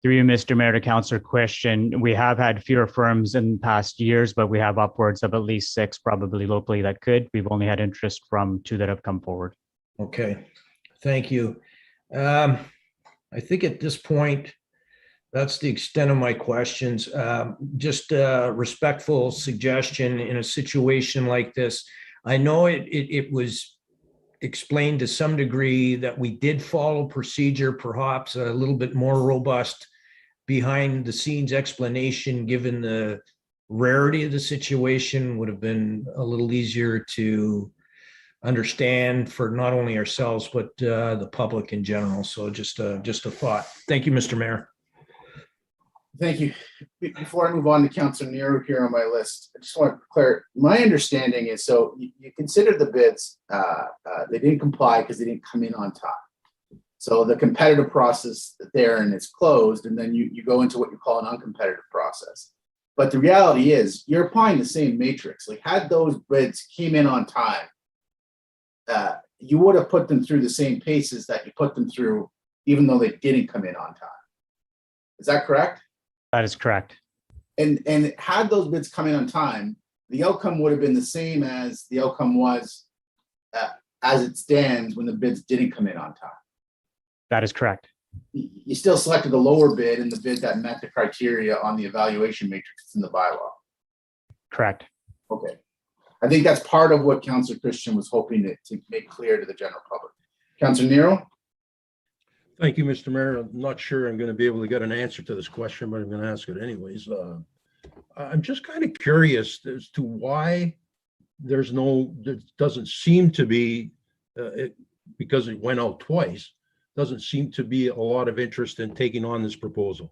Through you, Mr. Mayor, to Councillor Christian, we have had fewer firms in past years, but we have upwards of at least 6 probably locally that could. We've only had interest from 2 that have come forward. Okay, thank you. I think at this point, that's the extent of my questions. Just a respectful suggestion in a situation like this. I know it was explained to some degree that we did follow procedure, perhaps a little bit more robust behind the scenes explanation, given the rarity of the situation, would have been a little easier to understand for not only ourselves, but the public in general. So just a thought. Thank you, Mr. Mayor. Thank you. Before I move on to Councillor Nero here on my list, I just want to clear. My understanding is, so you consider the bids, they didn't comply because they didn't come in on time. So the competitive process there and it's closed, and then you go into what you call an uncompetitive process. But the reality is you're applying the same matrix. Like, had those bids came in on time, you would have put them through the same paces that you put them through, even though they didn't come in on time. Is that correct? That is correct. And had those bids come in on time, the outcome would have been the same as the outcome was as it stands when the bids didn't come in on time. That is correct. You still selected the lower bid and the bid that met the criteria on the evaluation matrix in the bylaw. Correct. Okay. I think that's part of what Councillor Christian was hoping to make clear to the general public. Councillor Nero? Thank you, Mr. Mayor. I'm not sure I'm going to be able to get an answer to this question, but I'm going to ask it anyways. I'm just kind of curious as to why there doesn't seem to be, because it went out twice, doesn't seem to be a lot of interest in taking on this proposal.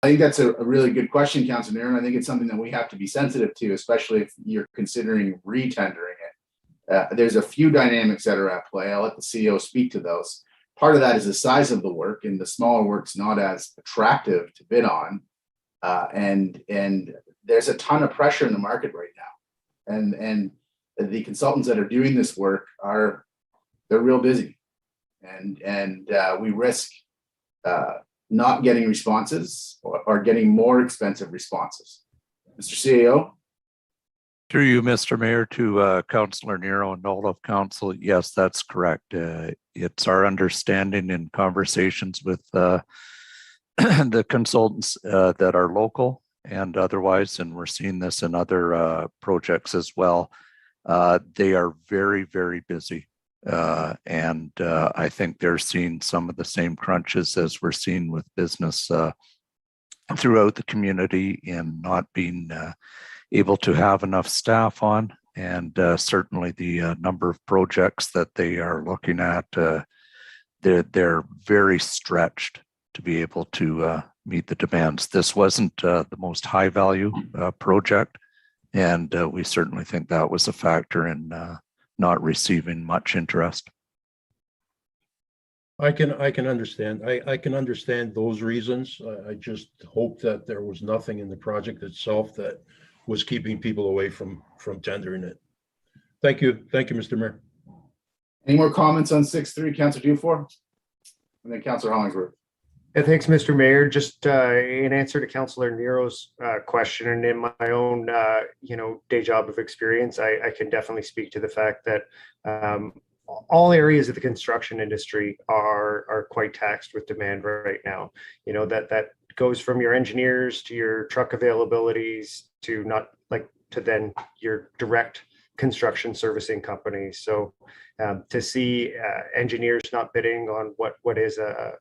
I think that's a really good question, Councillor Nero, and I think it's something that we have to be sensitive to, especially if you're considering re-tendering it. There's a few dynamics that are at play. I'll let the CEO speak to those. Part of that is the size of the work, and the smaller work's not as attractive to bid on. And there's a ton of pressure in the market right now. And the consultants that are doing this work they're real busy. And we risk not getting responses or getting more expensive responses. Mr. CEO? Through you, Mr. Mayor, to Councillor Nero and all of council. Yes, that's correct. It's our understanding in conversations with the consultants that are local and otherwise, and we're seeing this in other projects as well. They are very, very busy. And I think they're seeing some of the same crunches as we're seeing with business throughout the community in not being able to have enough staff on, and certainly the number of projects that they are looking at, they're very stretched to be able to meet the demands. This wasn't the most high value project, and we certainly think that was a factor in not receiving much interest. I can understand. I can understand those reasons. I just hope that there was nothing in the project itself that was keeping people away from tendering it. Thank you, Mr. Mayor. Any more comments on 6.3, Councillor Dufour? And then Councillor Hollingsworth. Thanks, Mr. Mayor. Just in answer to Councillor Nero's question, and in my own, day job of experience, I can definitely speak to the fact that all areas of the construction industry are quite taxed with demand right now. That goes from your engineers to your truck availabilities to then your direct construction servicing companies. So to see engineers not bidding on what is a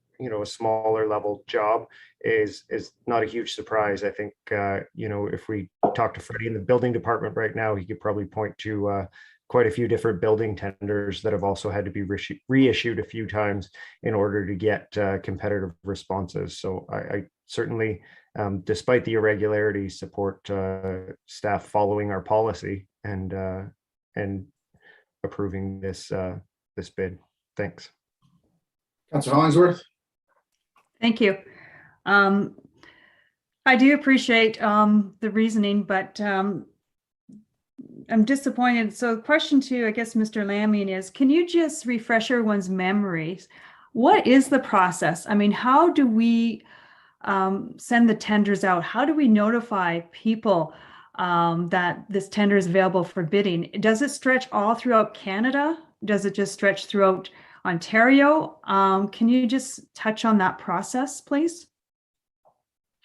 smaller level job is not a huge surprise. I think if we talk to Freddie in the building department right now, he could probably point to quite a few different building tenders that have also had to be reissued a few times in order to get competitive responses. So I certainly, despite the irregularities, support staff following our policy and approving this bid. Thanks. Councillor Hollingsworth. Thank you. I do appreciate the reasoning, but I'm disappointed. So question two, I guess, Mr. Laming, is can you just refresh everyone's memories? What is the process? I mean, how do we send the tenders out? How do we notify people that this tender is available for bidding? Does it stretch all throughout Canada? Does it just stretch throughout Ontario? Can you just touch on that process, please?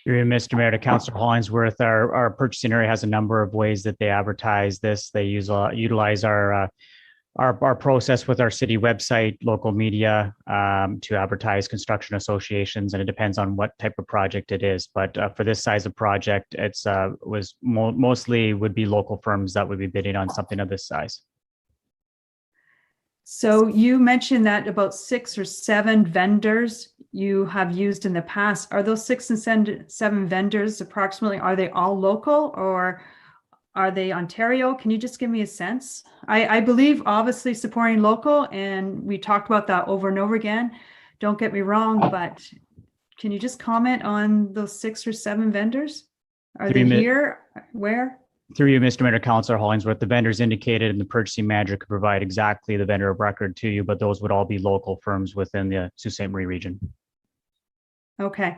Through Mr. Mayor, to Councillor Hollingsworth, our purchasing area has a number of ways that they advertise this. They utilize our process with our city website, local media, to advertise construction associations, and it depends on what type of project it is. But for this size of project, it's mostly would be local firms that would be bidding on something of this size. So you mentioned that about 6 or 7 vendors you have used in the past. Are those 6 and 7 vendors approximately, are they all local or are they Ontario? Can you just give me a sense? I believe obviously supporting local, and we talked about that over and over again. Don't get me wrong, but can you just comment on those 6 or 7 vendors? Are they here? Where? Through you, Mr. Mayor, Councillor Hollingsworth, the vendors indicated and the purchasing manager could provide exactly the vendor of record to you, but those would all be local firms within the Sault Ste. Marie region. Okay.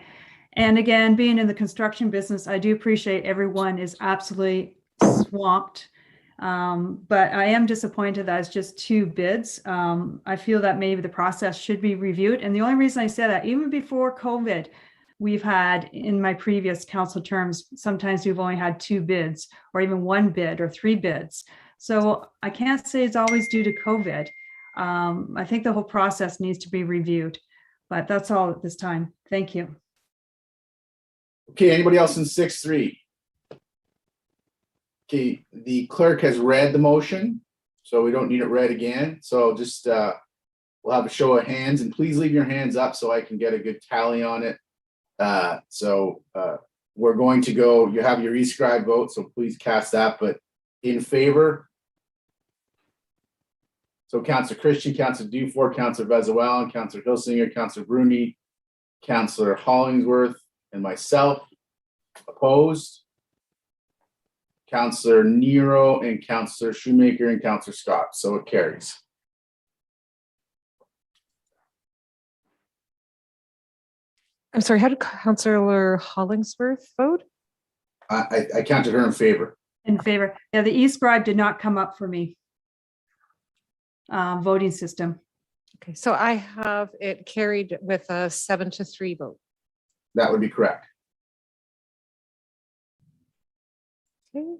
And again, being in the construction business, I do appreciate everyone is absolutely swamped. But I am disappointed that it's just 2 bids. I feel that maybe the process should be reviewed. And the only reason I say that, even before COVID, we've had in my previous council terms, sometimes we've only had 2 bids or even 1 bid or 3 bids. So I can't say it's always due to COVID. I think the whole process needs to be reviewed, but that's all at this time. Thank you. Okay, anybody else in 6-3? Okay, the clerk has read the motion, so we don't need it read again. So just we'll have a show of hands, and please leave your hands up so I can get a good tally on it. We're going to go, you have your e-scribe vote, so please cast that, but in favor. So Councillor Christian, Councillor Dufour, Councillor Venezuelan, Councillor Hilsinger, Councillor Bruni, Councillor Hollingsworth, and myself. Opposed. Councillor Nero and Councillor Shoemaker and Councillor Scott, so it carries. I'm sorry, how did Councillor Hollingsworth vote? I counted her in favor. In favor. Yeah, the e-scribe did not come up for me. Voting system. Okay, so I have it carried with a 7-3 vote. That would be correct. Okay.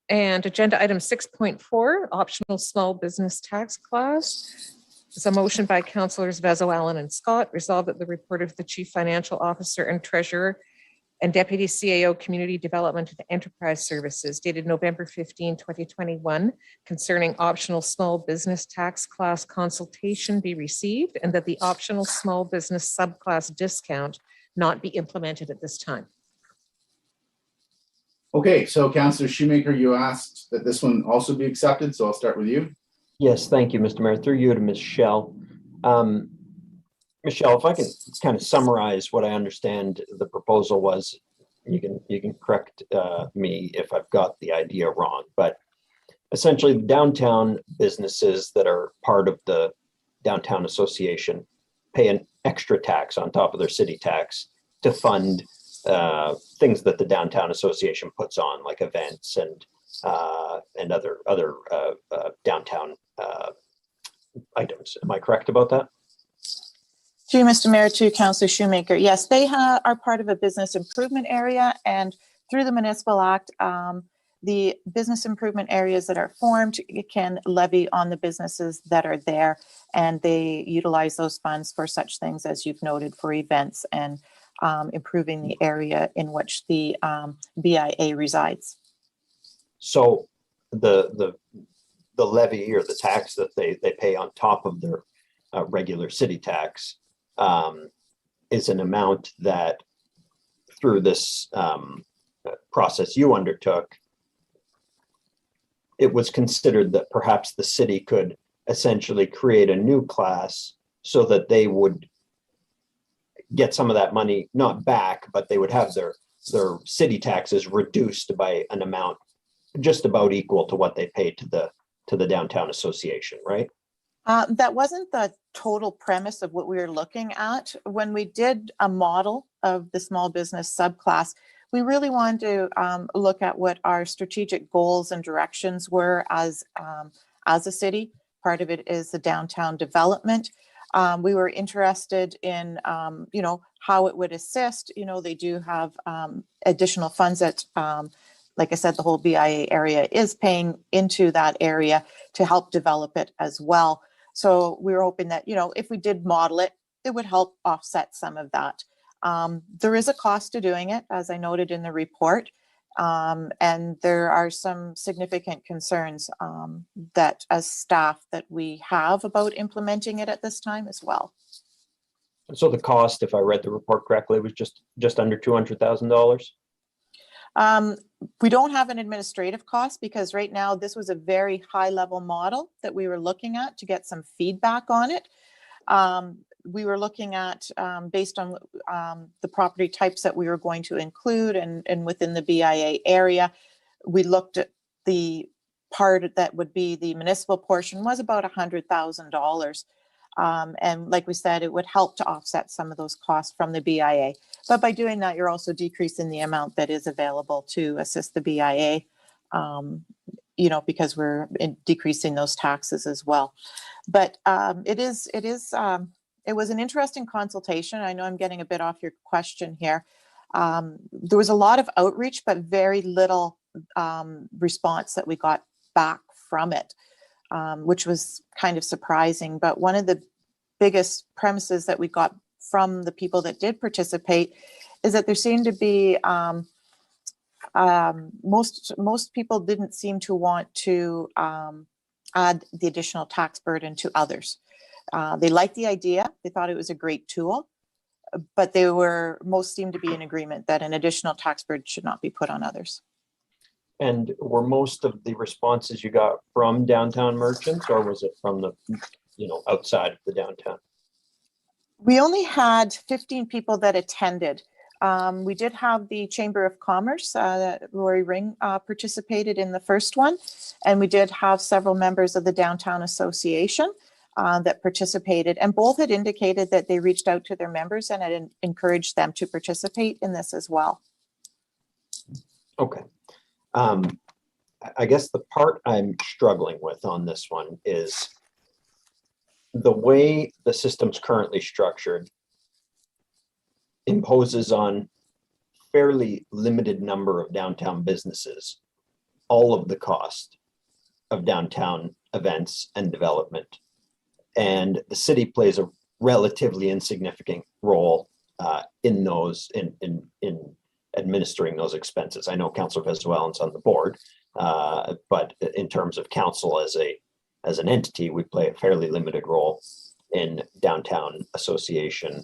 And agenda item 6.4, optional small business tax class. It's a motion by Councillors Venezuelan and Scott, resolved that the report of the Chief Financial Officer and Treasurer and Deputy CAO Community Development and Enterprise Services dated November 15, 2021, concerning optional small business tax class consultation be received, and that the optional small business subclass discount not be implemented at this time. Okay, so Councillor Shoemaker, you asked that this one also be accepted, so I'll start with you. Yes, thank you, Mr. Mayor. Through you to Michelle. Michelle, if I can kind of summarize what I understand the proposal was, you can correct me if I've got the idea wrong, but essentially downtown businesses that are part of the downtown association pay extra tax on top of their city tax to fund things that the downtown association puts on, like events and other downtown items. Am I correct about that? To you, Mr. Mayor, to Councillor Shoemaker. Yes, they are part of a business improvement area, and through the Municipal Act, the business improvement areas that are formed can levy on the businesses that are there, and they utilize those funds for such things as you've noted, for events and improving the area in which the BIA resides. So the levy or the tax that they pay on top of their regular city tax is an amount that, through this process you undertook, it was considered that perhaps the city could essentially create a new class so that they would get some of that money, not back, but they would have their city taxes reduced by an amount just about equal to what they paid to the downtown association, right? That wasn't the total premise of what we were looking at. When we did a model of the small business subclass, we really wanted to look at what our strategic goals and directions were as a city. Part of it is the downtown development. We were interested in, how it would assist. They do have additional funds that, like I said, the whole BIA area is paying into that area to help develop it as well. So we were hoping that, if we did model it, it would help offset some of that. There is a cost to doing it, as I noted in the report. And there are some significant concerns that as staff that we have about implementing it at this time as well. So the cost, if I read the report correctly, was just under $200,000. We don't have an administrative cost because right now this was a very high level model that we were looking at to get some feedback on it. We were looking at, based on the property types that we were going to include and within the BIA area, we looked at the part that would be the municipal portion was about $100,000. And like we said, it would help to offset some of those costs from the BIA. But by doing that, you're also decreasing the amount that is available to assist the BIA, because we're decreasing those taxes as well. But it was an interesting consultation. I know I'm getting a bit off your question here. There was a lot of outreach, but very little response that we got back from it. Which was kind of surprising. But one of the biggest premises that we got from the people that did participate is that there seemed to be most people didn't seem to want to add the additional tax burden to others. They liked the idea. They thought it was a great tool, but most seemed to be in agreement that an additional tax burden should not be put on others. And were most of the responses you got from downtown merchants, or was it from the, outside of the downtown? We only had 15 people that attended. We did have the Chamber of Commerce, Rory Ring participated in the first one, and we did have several members of the Downtown Association that participated, and both had indicated that they reached out to their members and had encouraged them to participate in this as well. Okay. I guess the part I'm struggling with on this one is the way the system's currently structured imposes on fairly limited number of downtown businesses all of the cost of downtown events and development. And the city plays a relatively insignificant role in those, in administering those expenses. I know Councillor Venezuelan's on the board, but in terms of council as an entity, we play a fairly limited role in downtown association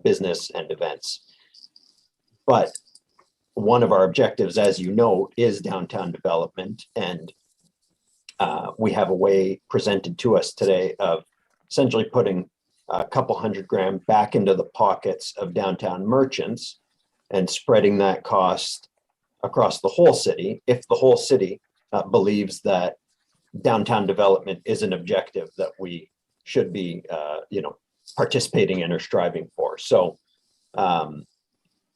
business and events. But one of our objectives, as you know, is downtown development, and we have a way presented to us today of essentially putting a couple $100,000 back into the pockets of downtown merchants and spreading that cost across the whole city, if the whole city believes that downtown development is an objective that we should be, participating in or striving for. So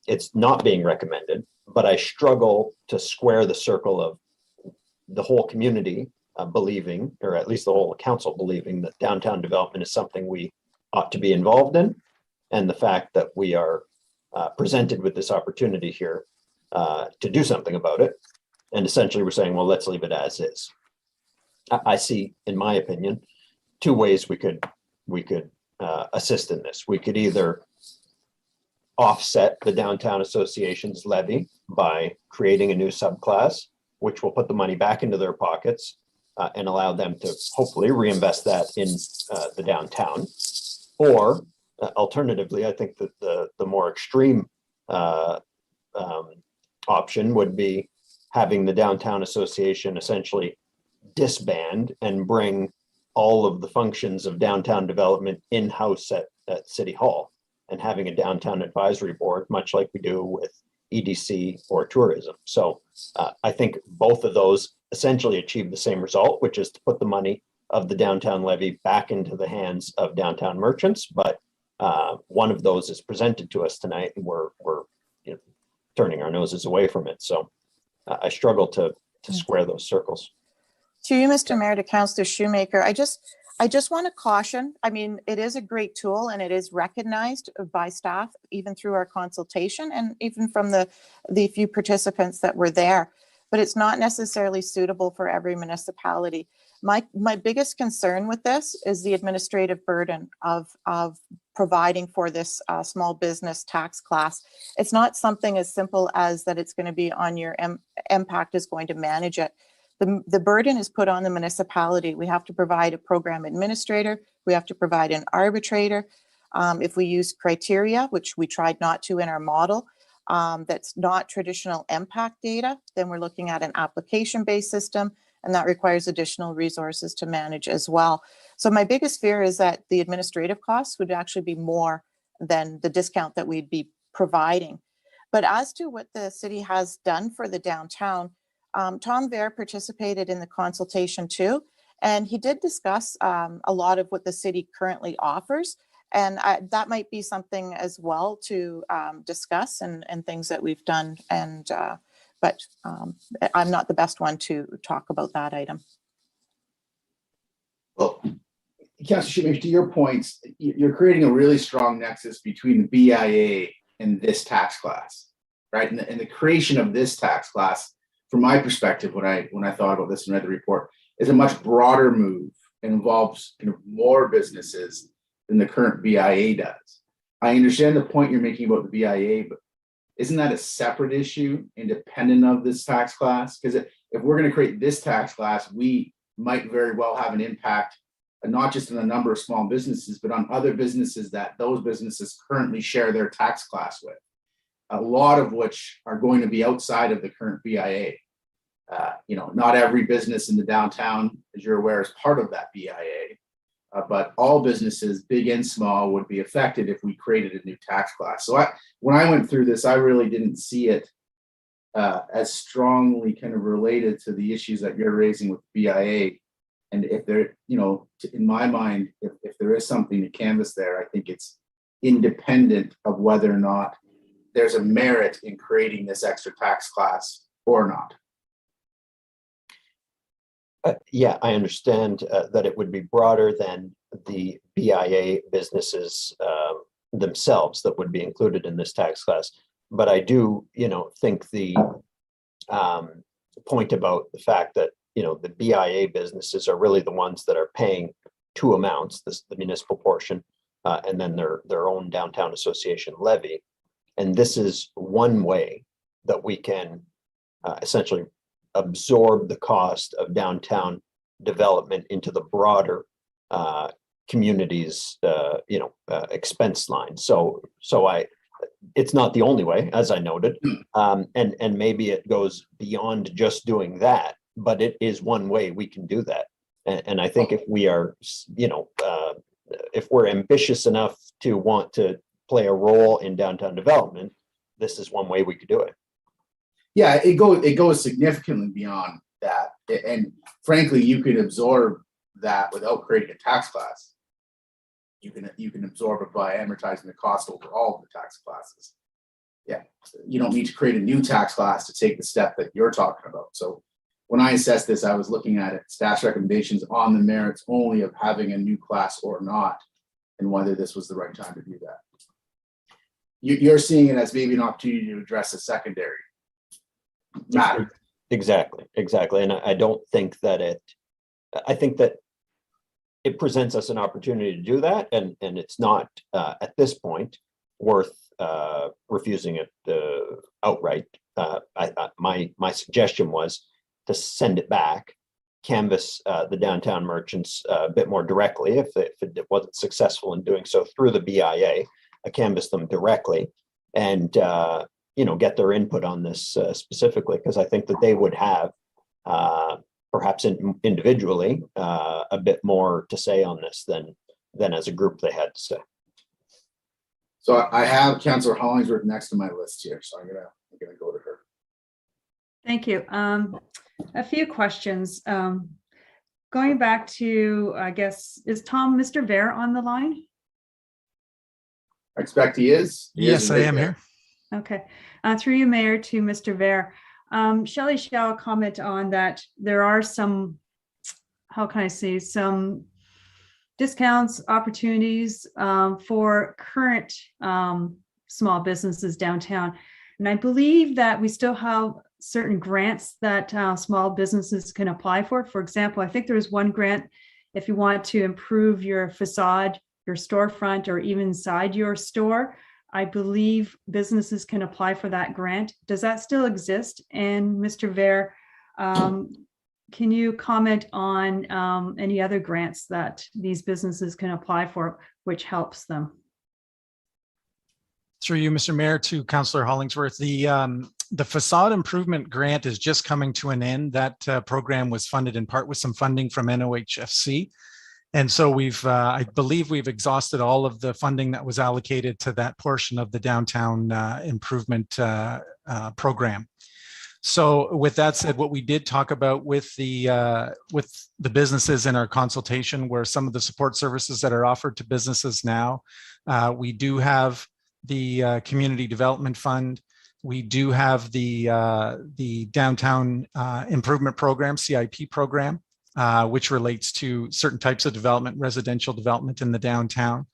it's not being recommended, but I struggle to square the circle of the whole community believing, or at least the whole council believing, that downtown development is something we ought to be involved in, and the fact that we are presented with this opportunity here to do something about it. And essentially we're saying, well, let's leave it as is. I see, in my opinion, two ways we could assist in this. We could either offset the downtown association's levy by creating a new subclass, which will put the money back into their pockets and allow them to hopefully reinvest that in the downtown. Or alternatively, I think that the more extreme option would be having the downtown association essentially disband and bring all of the functions of downtown development in-house at City Hall, and having a downtown advisory board, much like we do with EDC or tourism. So I think both of those essentially achieve the same result, which is to put the money of the downtown levy back into the hands of downtown merchants. But one of those is presented to us tonight, and we're turning our noses away from it. So I struggle to square those circles. To you, Mr. Mayor, to Councillor Shoemaker, I just want to caution. I mean, it is a great tool and it is recognized by staff, even through our consultation and even from the few participants that were there, but it's not necessarily suitable for every municipality. My biggest concern with this is the administrative burden of providing for this small business tax class. It's not something as simple as that it's going to be on your impact is going to manage it. The burden is put on the municipality. We have to provide a program administrator. We have to provide an arbitrator. If we use criteria, which we tried not to in our model, that's not traditional impact data, then we're looking at an application-based system, and that requires additional resources to manage as well. So my biggest fear is that the administrative costs would actually be more than the discount that we'd be providing. But as to what the city has done for the downtown, Tom Vare participated in the consultation too, and he did discuss a lot of what the city currently offers, and that might be something as well to discuss and things that we've done. And but I'm not the best one to talk about that item. Well, Councillor Shoemaker, to your points, you're creating a really strong nexus between the BIA and this tax class, right? And the creation of this tax class, from my perspective, when I thought about this and read the report, is a much broader move and involves more businesses than the current BIA does. I understand the point you're making about the BIA, but isn't that a separate issue independent of this tax class? Because if we're going to create this tax class, we might very well have an impact, not just on a number of small businesses, but on other businesses that those businesses currently share their tax class with, a lot of which are going to be outside of the current BIA. Not every business in the downtown, as you're aware, is part of that BIA, but all businesses, big and small, would be affected if we created a new tax class. So when I went through this, I really didn't see it as strongly kind of related to the issues that you're raising with BIA. And if there, in my mind, if there is something to canvas there, I think it's independent of whether or not there's a merit in creating this extra tax class or not. Yeah, I understand that it would be broader than the BIA businesses themselves that would be included in this tax class. But I do, think the point about the fact that, the BIA businesses are really the ones that are paying two amounts, the municipal portion, and then their own downtown association levy. And this is one way that we can essentially absorb the cost of downtown development into the broader community's expense line. So it's not the only way, as I noted, and maybe it goes beyond just doing that, but it is one way we can do that. And I think if we are, if we're ambitious enough to want to play a role in downtown development, this is one way we could do it. Yeah, it goes significantly beyond that. And frankly, you could absorb that without creating a tax class. you can absorb it by amortizing the cost over all of the tax classes. Yeah, you don't need to create a new tax class to take the step that you're talking about. So when I assessed this, I was looking at it, staff's recommendations on the merits only of having a new class or not, and whether this was the right time to do that. You're seeing it as maybe an opportunity to address a secondary matter. Exactly. And I don't think that I think that it presents us an opportunity to do that, and it's not at this point worth refusing it outright. My suggestion was to send it back, canvass the downtown merchants a bit more directly if it wasn't successful in doing so through the BIA, canvass them directly, and get their input on this specifically, because I think that they would have perhaps individually a bit more to say on this than as a group they had to say. So I have Councillor Hollingsworth next to my list here, so I'm gonna go to her. Thank you. A few questions. Going back to, I guess, is Mr. Vare on the line? I expect he is. Yes, I am here. Okay. Through you, Mayor, to Mr. Vare. Shelley shall comment on that. There are some, how can I say, some discounts, opportunities for current small businesses downtown. And I believe that we still have certain grants that small businesses can apply for. For example, I think there's one grant if you want to improve your facade, your storefront, or even inside your store. I believe businesses can apply for that grant. Does that still exist? And Mr. Vare, can you comment on any other grants that these businesses can apply for, which helps them? Through you, Mr. Mayor, to Councillor Hollingsworth. The facade improvement grant is just coming to an end. That program was funded in part with some funding from NOHFC. And so I believe we've exhausted all of the funding that was allocated to that portion of the downtown improvement program. So with that said, what we did talk about with the businesses in our consultation were some of the support services that are offered to businesses now. We do have the Community Development Fund. We do have the Downtown Improvement Program, CIP program, which relates to certain types of development, residential development in the downtown.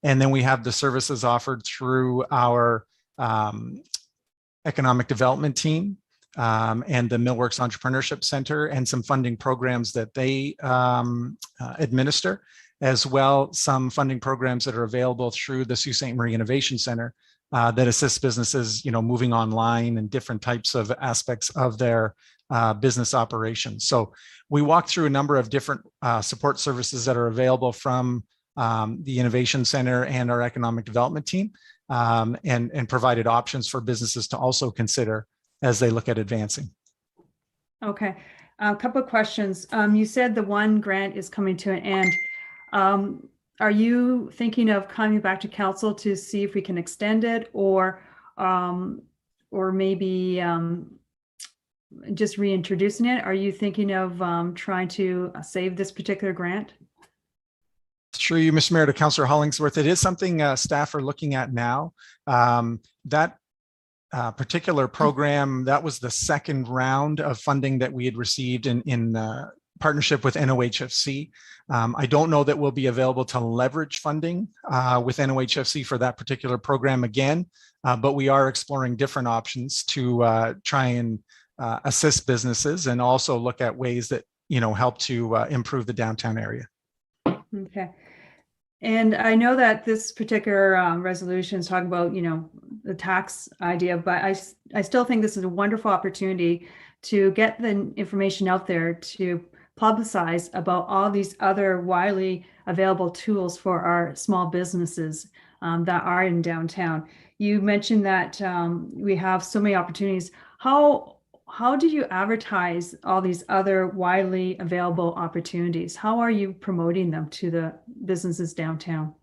And then we have the services offered through our economic development team and the Millworks Entrepreneurship Center, and some funding programs that they administer, as well some funding programs that are available through the Sault Ste. Marie Innovation Center that assists businesses, moving online and different types of aspects of their business operations. So we walked through a number of different support services that are available from the Innovation Center and our economic development team, and provided options for businesses to also consider as they look at advancing. Okay, a couple of questions. You said the one grant is coming to an end. Are you thinking of coming back to council to see if we can extend it, or maybe just reintroducing it? Are you thinking of trying to save this particular grant? Through you, Mr. Mayor, to Councillor Hollingsworth, it is something staff are looking at now. That particular program, that was the second round of funding that we had received in partnership with NOHFC. I don't know that we'll be available to leverage funding with NOHFC for that particular program again, but we are exploring different options to try and assist businesses and also look at ways that help to improve the downtown area. Okay. And I know that this particular resolution is talking about, the tax idea, but I still think this is a wonderful opportunity to get the information out there, to publicize about all these other widely available tools for our small businesses that are in downtown. You mentioned that we have so many opportunities. How do you advertise all these other widely available opportunities? How are you promoting them to the businesses downtown?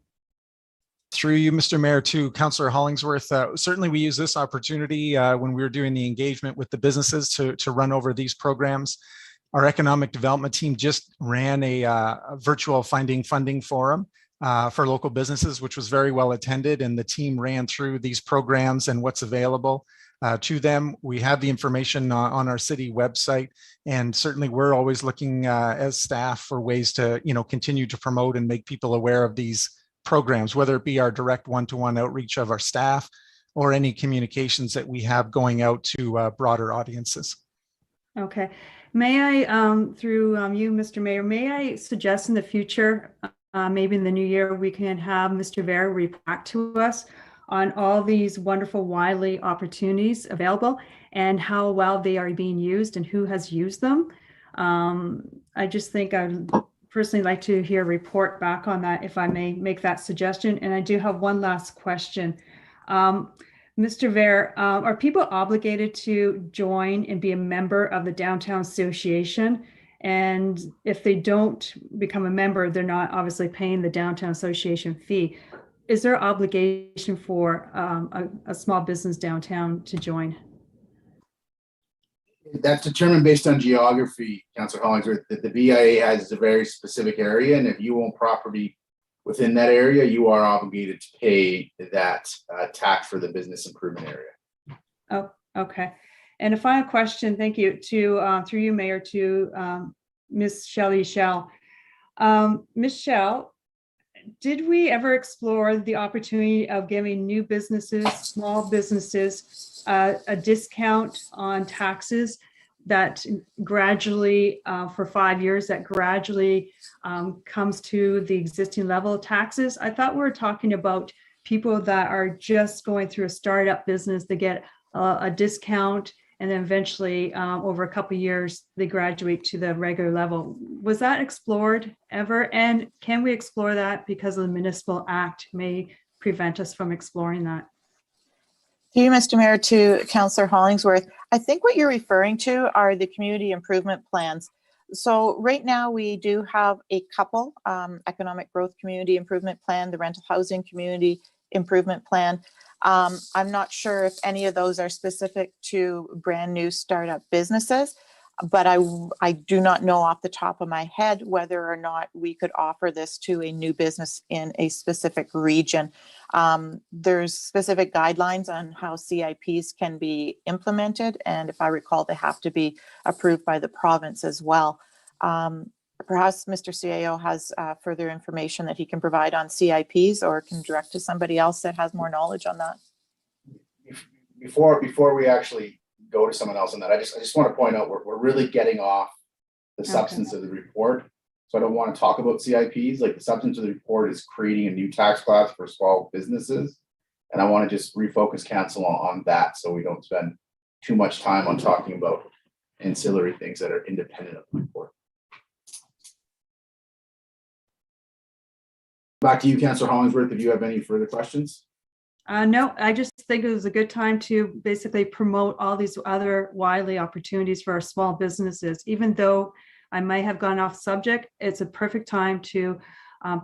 Through you, Mr. Mayor, to Councillor Hollingsworth, certainly we use this opportunity when we were doing the engagement with the businesses to run over these programs. Our economic development team just ran a virtual funding forum for local businesses, which was very well attended, and the team ran through these programs and what's available to them. We have the information on our city website, and certainly we're always looking as staff for ways to, continue to promote and make people aware of these programs, whether it be our direct one-to-one outreach of our staff or any communications that we have going out to broader audiences. Okay. May I, through you, Mr. Mayor, may I suggest in the future, maybe in the new year, we can have Mr. Vera report back to us on all these wonderful Wiley opportunities available and how well they are being used and who has used them. I just think I'd personally like to hear a report back on that, if I may make that suggestion. And I do have one last question. Mr. Vera, are people obligated to join and be a member of the Downtown Association? And if they don't become a member, they're not obviously paying the Downtown Association fee. Is there obligation for a small business downtown to join? That's determined based on geography, Councillor Hollingsworth. The BIA has a very specific area, and if you own property within that area, you are obligated to pay that tax for the business improvement area. Oh, okay. And a final question, thank you, to through you, Mayor, to Ms. Shelley Shell. Ms. Shell, did we ever explore the opportunity of giving new businesses, small businesses, a discount on taxes that gradually, for 5 years, that gradually comes to the existing level of taxes? I thought we were talking about people that are just going through a startup business, they get a discount, and then eventually over a couple of years, they graduate to the regular level. Was that explored ever? And can we explore that because of the Municipal Act may prevent us from exploring that? Through you, Mr. Mayor, to Councillor Hollingsworth, I think what you're referring to are the community improvement plans. So right now we do have a couple, economic growth community improvement plan, the rental housing community improvement plan. I'm not sure if any of those are specific to brand new startup businesses, but I do not know off the top of my head whether or not we could offer this to a new business in a specific region. There's specific guidelines on how CIPs can be implemented, and if I recall, they have to be approved by the province as well. Perhaps Mr. CAO has further information that he can provide on CIPs, or can direct to somebody else that has more knowledge on that. Before we actually go to someone else on that, I just want to point out we're really getting off the substance of the report. So I don't want to talk about CIPs. Like, the substance of the report is creating a new tax class for small businesses. And I want to just refocus council on that, so we don't spend too much time on talking about ancillary things that are independent of the report. Back to you, Councillor Hollingsworth, if you have any further questions. No, I just think it was a good time to basically promote all these other Wiley opportunities for our small businesses. Even though I might have gone off subject, it's a perfect time to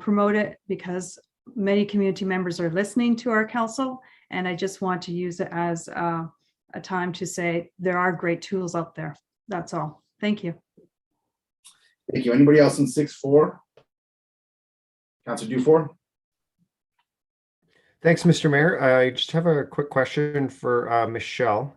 promote it, because many community members are listening to our council, and I just want to use it as a time to say there are great tools out there. That's all. Thank you. Thank you. Anybody else in 6-4? Councillor Dufour. Thanks, Mr. Mayor. I just have a quick question for Michelle.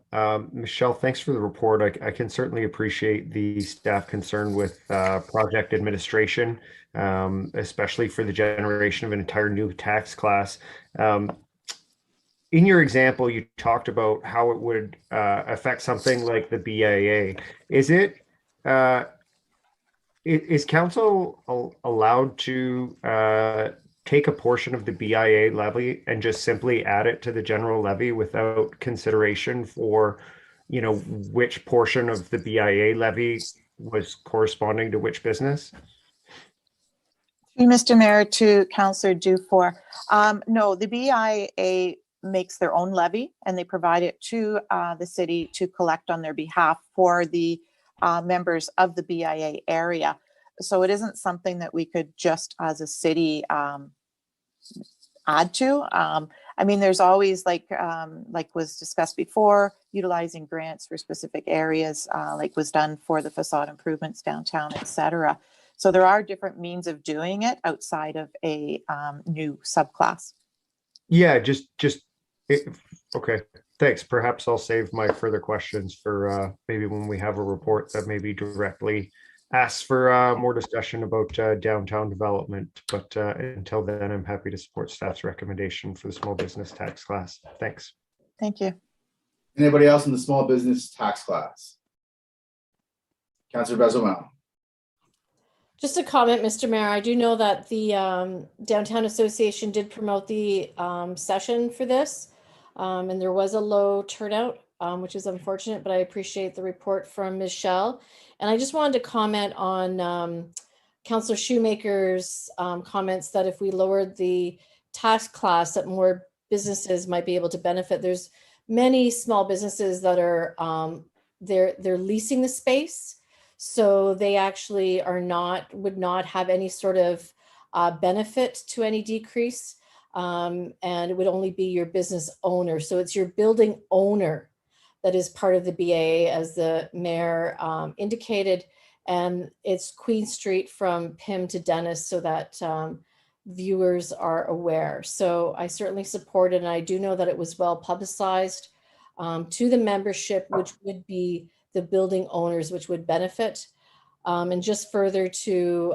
Michelle, thanks for the report. I can certainly appreciate the staff concern with project administration, especially for the generation of an entire new tax class. In your example, you talked about how it would affect something like the BIA. Is council allowed to take a portion of the BIA levy and just simply add it to the general levy without consideration for, which portion of the BIA levy was corresponding to which business? Mr. Mayor, to Councillor Dufour. No, the BIA makes their own levy, and they provide it to the city to collect on their behalf for the members of the BIA area. So it isn't something that we could just as a city add to. I mean, there's always like was discussed before, utilizing grants for specific areas, like was done for the facade improvements downtown, etc. So there are different means of doing it outside of a new subclass. Yeah, okay. Thanks. Perhaps I'll save my further questions for maybe when we have a report that maybe directly asks for more discussion about downtown development. But until then, I'm happy to support staff's recommendation for the small business tax class. Thanks. Thank you. Anybody else in the small business tax class? Councillor Bezo-Malin. Just a comment, Mr. Mayor. I do know that the Downtown Association did promote the session for this, and there was a low turnout, which is unfortunate, but I appreciate the report from Ms. Schell. And I just wanted to comment on Councillor Shoemaker's comments that if we lowered the tax class, that more businesses might be able to benefit. There's many small businesses that are they're leasing the space. So they actually would not have any sort of benefit to any decrease. And it would only be your business owner. So it's your building owner that is part of the BAA, as the mayor indicated. And it's Queen Street from Pym to Dennis, so that viewers are aware. So I certainly support it. And I do know that it was well publicized to the membership, which would be the building owners, which would benefit. And just further to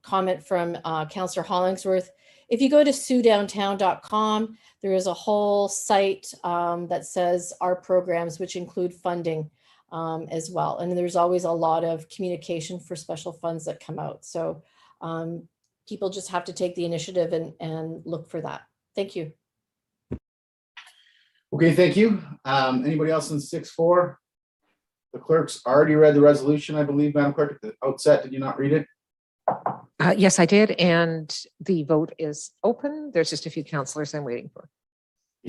comment from Councillor Hollingsworth, if you go to suedowntown.com, there is a whole site that says our programs, which include funding as well. And there's always a lot of communication for special funds that come out. So people just have to take the initiative and look for that. Thank you. Okay, thank you. Anybody else in 6-4? The clerk's already read the resolution, I believe, Madam Clerk, at the outset. Did you not read it? Yes, I did. And the vote is open. There's just a few councillors I'm waiting for.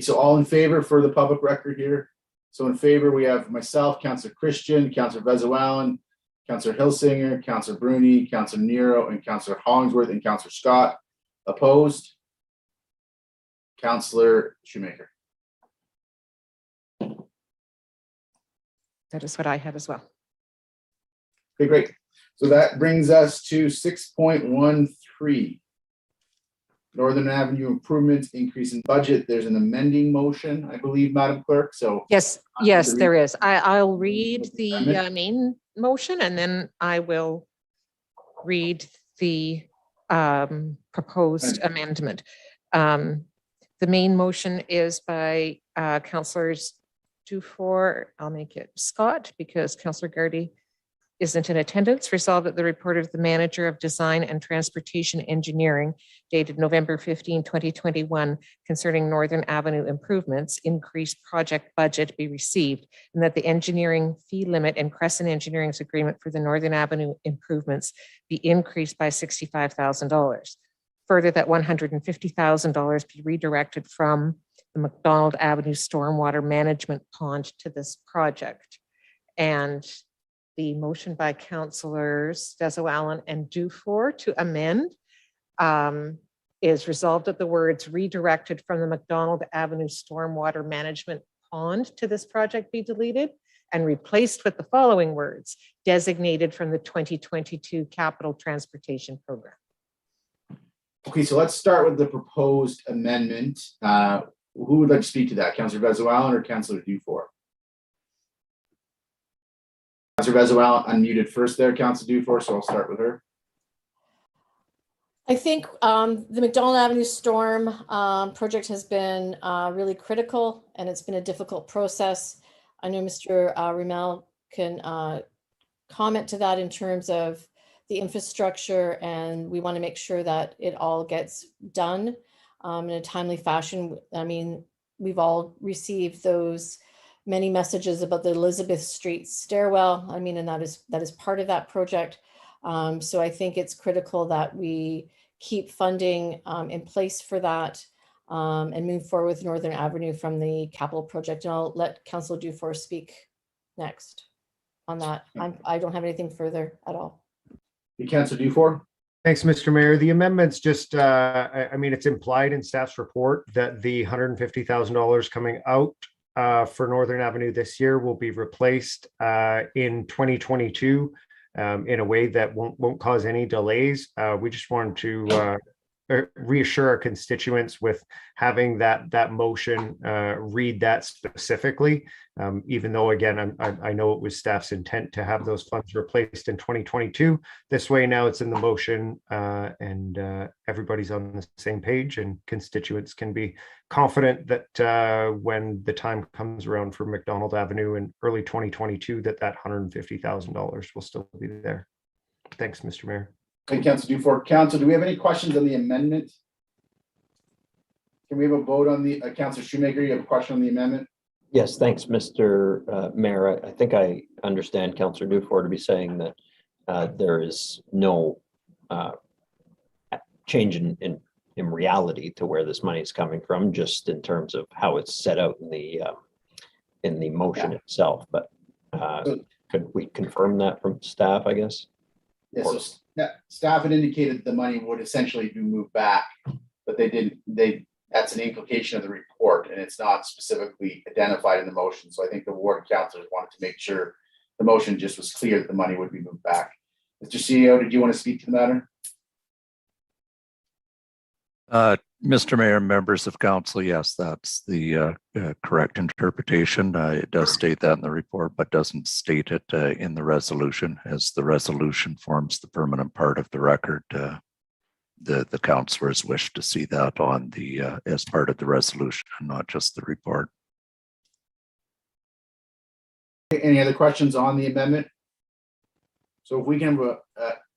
So all in favor for the public record here? So in favor, we have myself, Councillor Christian, Councillor Bezo-Malin, Councillor Hilsinger, Councillor Bruni, Councillor Nero, and Councillor Hollingsworth, and Councillor Scott. Opposed? Councillor Shoemaker. That is what I had as well. Okay, great. So that brings us to 6.13. Northern Avenue improvements, increase in budget. There's an amending motion, I believe, Madam Clerk. So yes, there is. I'll read the main motion, and then I will read the proposed amendment. The main motion is by councillors Dufour, I'll make it Scott, because Councillor Gardy isn't in attendance. Resolved that the report of the Manager of Design and Transportation Engineering dated November 15, 2021 concerning Northern Avenue improvements, increased project budget be received, and that the engineering fee limit and Crescent Engineering's agreement for the Northern Avenue improvements be increased by $65,000. Further, that $150,000 be redirected from the McDonald Avenue Stormwater Management Pond to this project. And the motion by councillors Bezo-Malin and Dufour to amend is resolved that the words redirected from the McDonald Avenue Stormwater Management Pond to this project be deleted and replaced with the following words: designated from the 2022 Capital Transportation Program. Okay, so let's start with the proposed amendment. Who would like to speak to that? Councillor Bezo-Malin or Councillor Dufour? Councillor Bezo-Malin unmuted first there, Councillor Dufour, so I'll start with her. I think the McDonald Avenue Storm project has been really critical, and it's been a difficult process. I know Mr. Rimmel can comment to that in terms of the infrastructure, and we want to make sure that it all gets done in a timely fashion. I mean, we've all received those many messages about the Elizabeth Street stairwell. I mean, and that is part of that project. So I think it's critical that we keep funding in place for that and move forward with Northern Avenue from the capital project. And I'll let Councillor Dufour speak next on that. I don't have anything further at all. Councillor Dufour. Thanks, Mr. Mayor. The amendments just, I mean, it's implied in staff's report that the $150,000 coming out for Northern Avenue this year will be replaced in 2022 in a way that won't cause any delays. We just wanted to reassure our constituents with having that motion read that specifically, even though, again, I know it was staff's intent to have those funds replaced in 2022. This way now it's in the motion, and everybody's on the same page, and constituents can be confident that when the time comes around for McDonald Avenue in early 2022, that $150,000 will still be there. Thanks, Mr. Mayor. Thank you, Councilor Dufour. Council, do we have any questions on the amendment? Can we have a vote on the, Councilor Shoemaker, you have a question on the amendment? Yes, thanks, Mr. Mayor. I think I understand Councilor Dufour to be saying that there is no change in reality to where this money is coming from, just in terms of how it's set out in the motion itself. But could we confirm that from staff, I guess? Yeah, so staff had indicated the money would essentially be moved back, but they didn't, that's an implication of the report, and it's not specifically identified in the motion. So I think the ward councilors wanted to make sure the motion just was clear that the money would be moved back. Mr. CEO, did you want to speak to the matter? Mr. Mayor, members of council, yes, that's the correct interpretation. It does state that in the report, but doesn't state it in the resolution, as the resolution forms the permanent part of the record. The councilors wish to see that on the as part of the resolution, not just the report. Any other questions on the amendment? So if we can have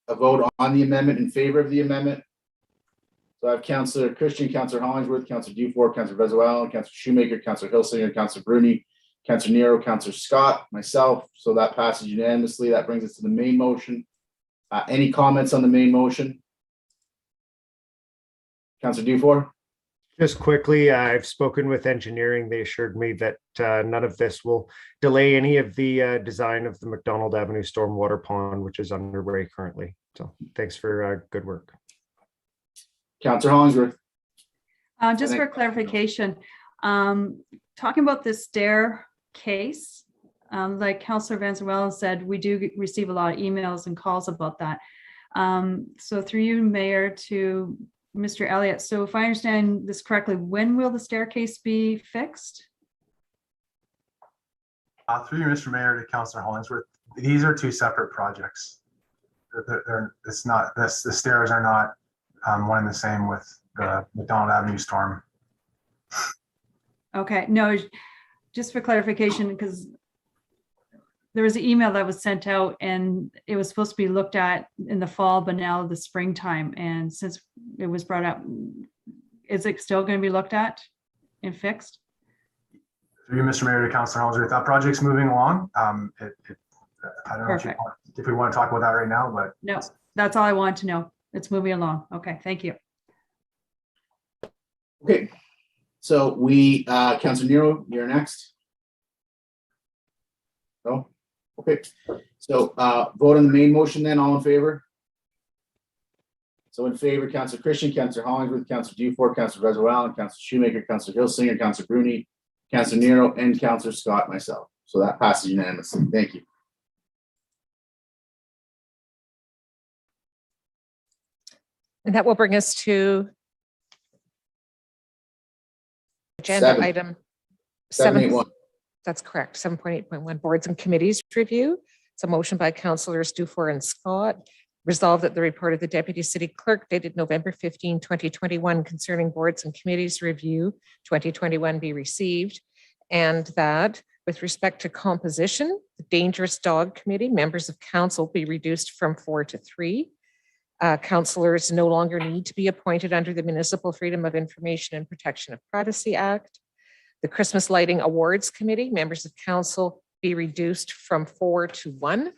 a vote on the amendment, in favor of the amendment. So I have Councillor Christian, Councillor Hollingsworth, Councillor Dufour, Councillor Vezoel, Councillor Shoemaker, Councillor Hilsinger, Councillor Bruni, Councillor Nero, Councillor Scott, myself. So that passes unanimously. That brings us to the main motion. Any comments on the main motion? Councillor Dufour? Just quickly, I've spoken with engineering. They assured me that none of this will delay any of the design of the McDonald Avenue stormwater pond, which is underway currently. So thanks for good work. Councillor Hollingsworth. Just for clarification, talking about the stair case, like Councillor Van Zerwellen said, we do receive a lot of emails and calls about that. So through you, Mayor, to Mr. Elliott. So if I understand this correctly, when will the staircase be fixed? Through you, Mr. Mayor, to Councillor Hollingsworth, these are two separate projects. It's not, the stairs are not one and the same with the McDonald Avenue storm. Okay, no, just for clarification, because there was an email that was sent out and it was supposed to be looked at in the fall, but now the springtime. And since it was brought up, is it still going to be looked at and fixed? Through you, Mr. Mayor, to Councillor Hollingsworth, that project's moving along. I don't know if we want to talk about that right now, but no, that's all I want to know. It's moving along. Okay, thank you. Okay, so we, Councillor Nero, you're next. No? Okay, so vote on the main motion then, all in favor? So in favor, Councillor Christian, Councillor Hollingsworth, Councillor Dufour, Councillor Vezoel, Councillor Shoemaker, Councillor Hilsinger, Councillor Bruni, Councillor Nero, and Councillor Scott, myself. So that passes unanimously. Thank you. And that will bring us to agenda item 7. That's correct. 7.8.1 boards and committees review. It's a motion by Councillors Dufour and Scott. Resolved that the report of the Deputy City Clerk dated November 15, 2021 concerning boards and committees review 2021 be received, and that with respect to composition, the Dangerous Dog Committee, members of council be reduced from 4 to 3. Councillors no longer need to be appointed under the Municipal Freedom of Information and Protection of Privacy Act. The Christmas Lighting Awards Committee, members of council be reduced from 4 to 1.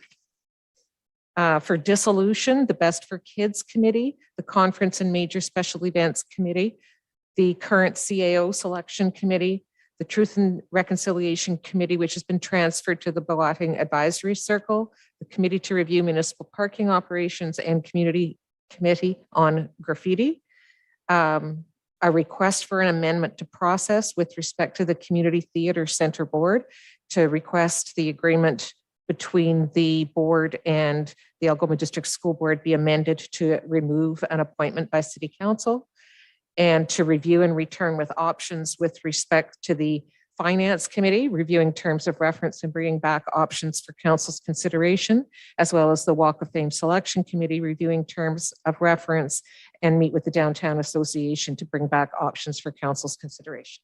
For dissolution, the Best for Kids Committee, the Conference and Major Special Events Committee, the current CAO Selection Committee, the Truth and Reconciliation Committee, which has been transferred to the Belating Advisory Circle, the Committee to Review Municipal Parking Operations, and Community Committee on Graffiti. A request for an amendment to process with respect to the Community Theatre Center Board to request the agreement between the board and the Algoma District School Board be amended to remove an appointment by City Council, and to review and return with options with respect to the Finance Committee, reviewing terms of reference and bringing back options for Council's consideration, as well as the Walk of Fame Selection Committee, reviewing terms of reference and meet with the Downtown Association to bring back options for Council's consideration.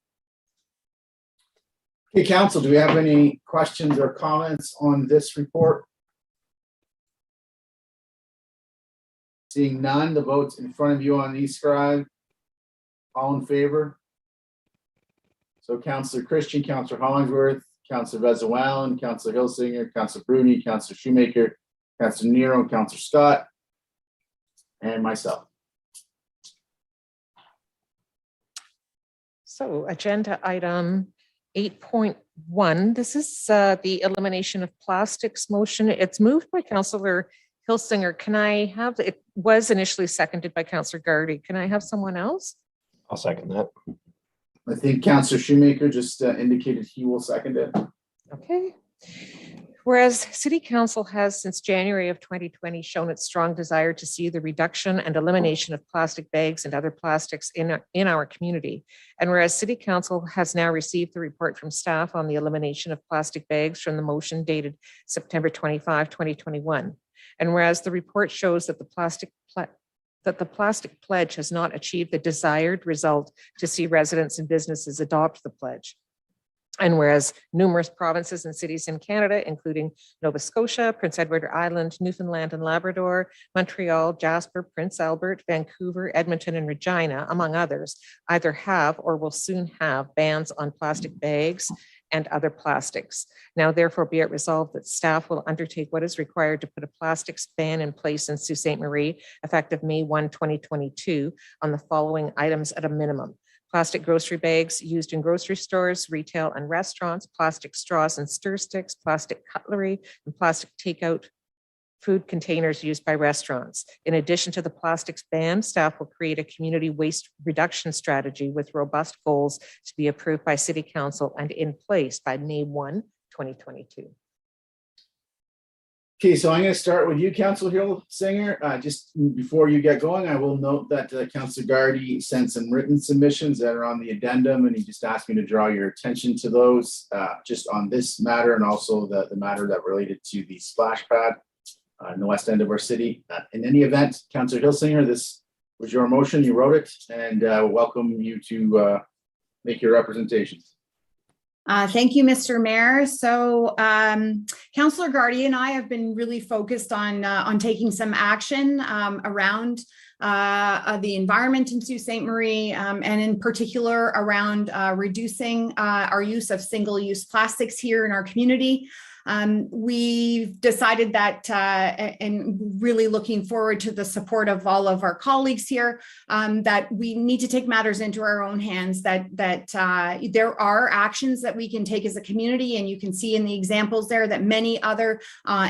Okay, Council, do we have any questions or comments on this report? Seeing none, the vote's in front of you on e-scribe. All in favor? So Councillor Christian, Councillor Hollingsworth, Councillor Vezawalan, Councillor Hilsinger, Councillor Bruni, Councillor Shoemaker, Councillor Nero, and Councillor Scott, and myself. So agenda item 8.1, this is the elimination of plastics motion. It's moved by Councillor Hilsinger. Can I have, it was initially seconded by Councillor Gardy. Can I have someone else? I'll second that. I think Councillor Shoemaker just indicated he will second it. Okay. Whereas City Council has since January of 2020 shown its strong desire to see the reduction and elimination of plastic bags and other plastics in our community. And whereas City Council has now received the report from staff on the elimination of plastic bags from the motion dated September 25, 2021. And whereas the report shows that the plastic pledge has not achieved the desired result to see residents and businesses adopt the pledge. And whereas numerous provinces and cities in Canada, including Nova Scotia, Prince Edward Island, Newfoundland and Labrador, Montreal, Jasper, Prince Albert, Vancouver, Edmonton, and Regina, among others, either have or will soon have bans on plastic bags and other plastics. Now, therefore, be it resolved that staff will undertake what is required to put a plastics ban in place in Sault Ste. Marie, effective May 1, 2022, on the following items at a minimum: plastic grocery bags used in grocery stores, retail, and restaurants, plastic straws and stir sticks, plastic cutlery, and plastic takeout food containers used by restaurants. In addition to the plastics ban, staff will create a community waste reduction strategy with robust goals to be approved by City Council and in place by May 1, 2022. Okay, so I'm going to start with you, Councillor Hilsinger. Just before you get going, I will note that Councillor Gardy sent some written submissions that are on the addendum, and he just asked me to draw your attention to those just on this matter, and also the matter that related to the splash pad in the west end of our city. In any event, Councillor Hilsinger, this was your motion, you wrote it, and welcome you to make your representations. Thank you, Mr. Mayor. So Councillor Gardy and I have been really focused on taking some action around the environment in Sault Ste. Marie, and in particular around reducing our use of single-use plastics here in our community. We've decided that, and really looking forward to the support of all of our colleagues here, that we need to take matters into our own hands, that there are actions that we can take as a community, and you can see in the examples there that many other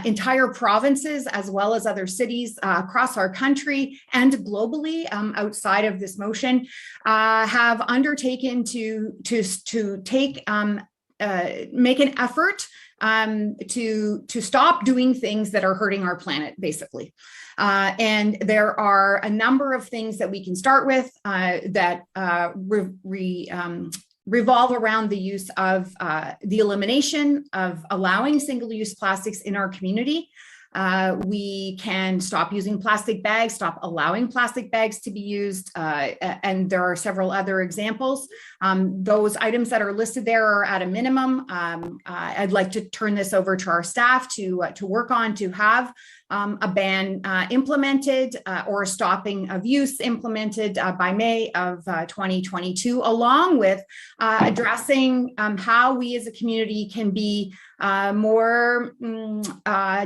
entire provinces, as well as other cities across our country and globally outside of this motion, have undertaken to take make an effort to stop doing things that are hurting our planet, basically. And there are a number of things that we can start with that revolve around the use of the elimination of allowing single-use plastics in our community. We can stop using plastic bags, stop allowing plastic bags to be used, and there are several other examples. Those items that are listed there are at a minimum. I'd like to turn this over to our staff to work on to have a ban implemented or a stopping of use implemented by May of 2022, along with addressing how we as a community can be more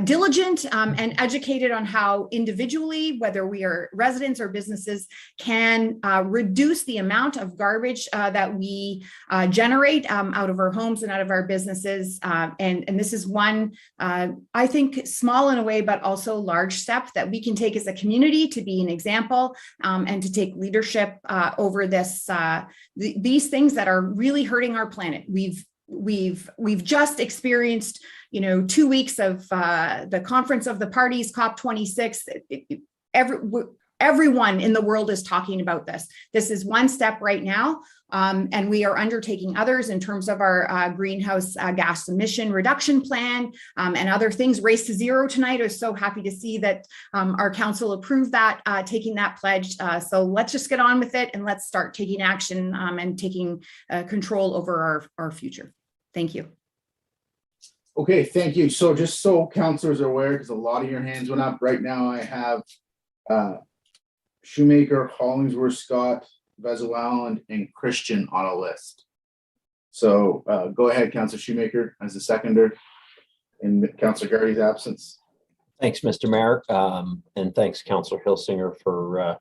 diligent and educated on how individually, whether we are residents or businesses, can reduce the amount of garbage that we generate out of our homes and out of our businesses. And this is one, I think, small in a way, but also large step that we can take as a community to be an example and to take leadership over this, these things that are really hurting our planet. we've just experienced, 2 weeks of the Conference of the Parties, COP26. Everyone in the world is talking about this. This is one step right now, and we are undertaking others in terms of our greenhouse gas emission reduction plan and other things. Race to Zero tonight. I was so happy to see that our council approved that, taking that pledge. So let's just get on with it and let's start taking action and taking control over our future. Thank you. Okay, thank you. So just so councilors are aware, because a lot of your hands went up right now, I have Shoemaker, Hollingsworth, Scott, Vezo and Christian on a list. So go ahead, Councillor Shoemaker, as the seconder in Councillor Gardy's absence. Thanks, Mr. Mayor, and thanks, Councillor Hilsinger, for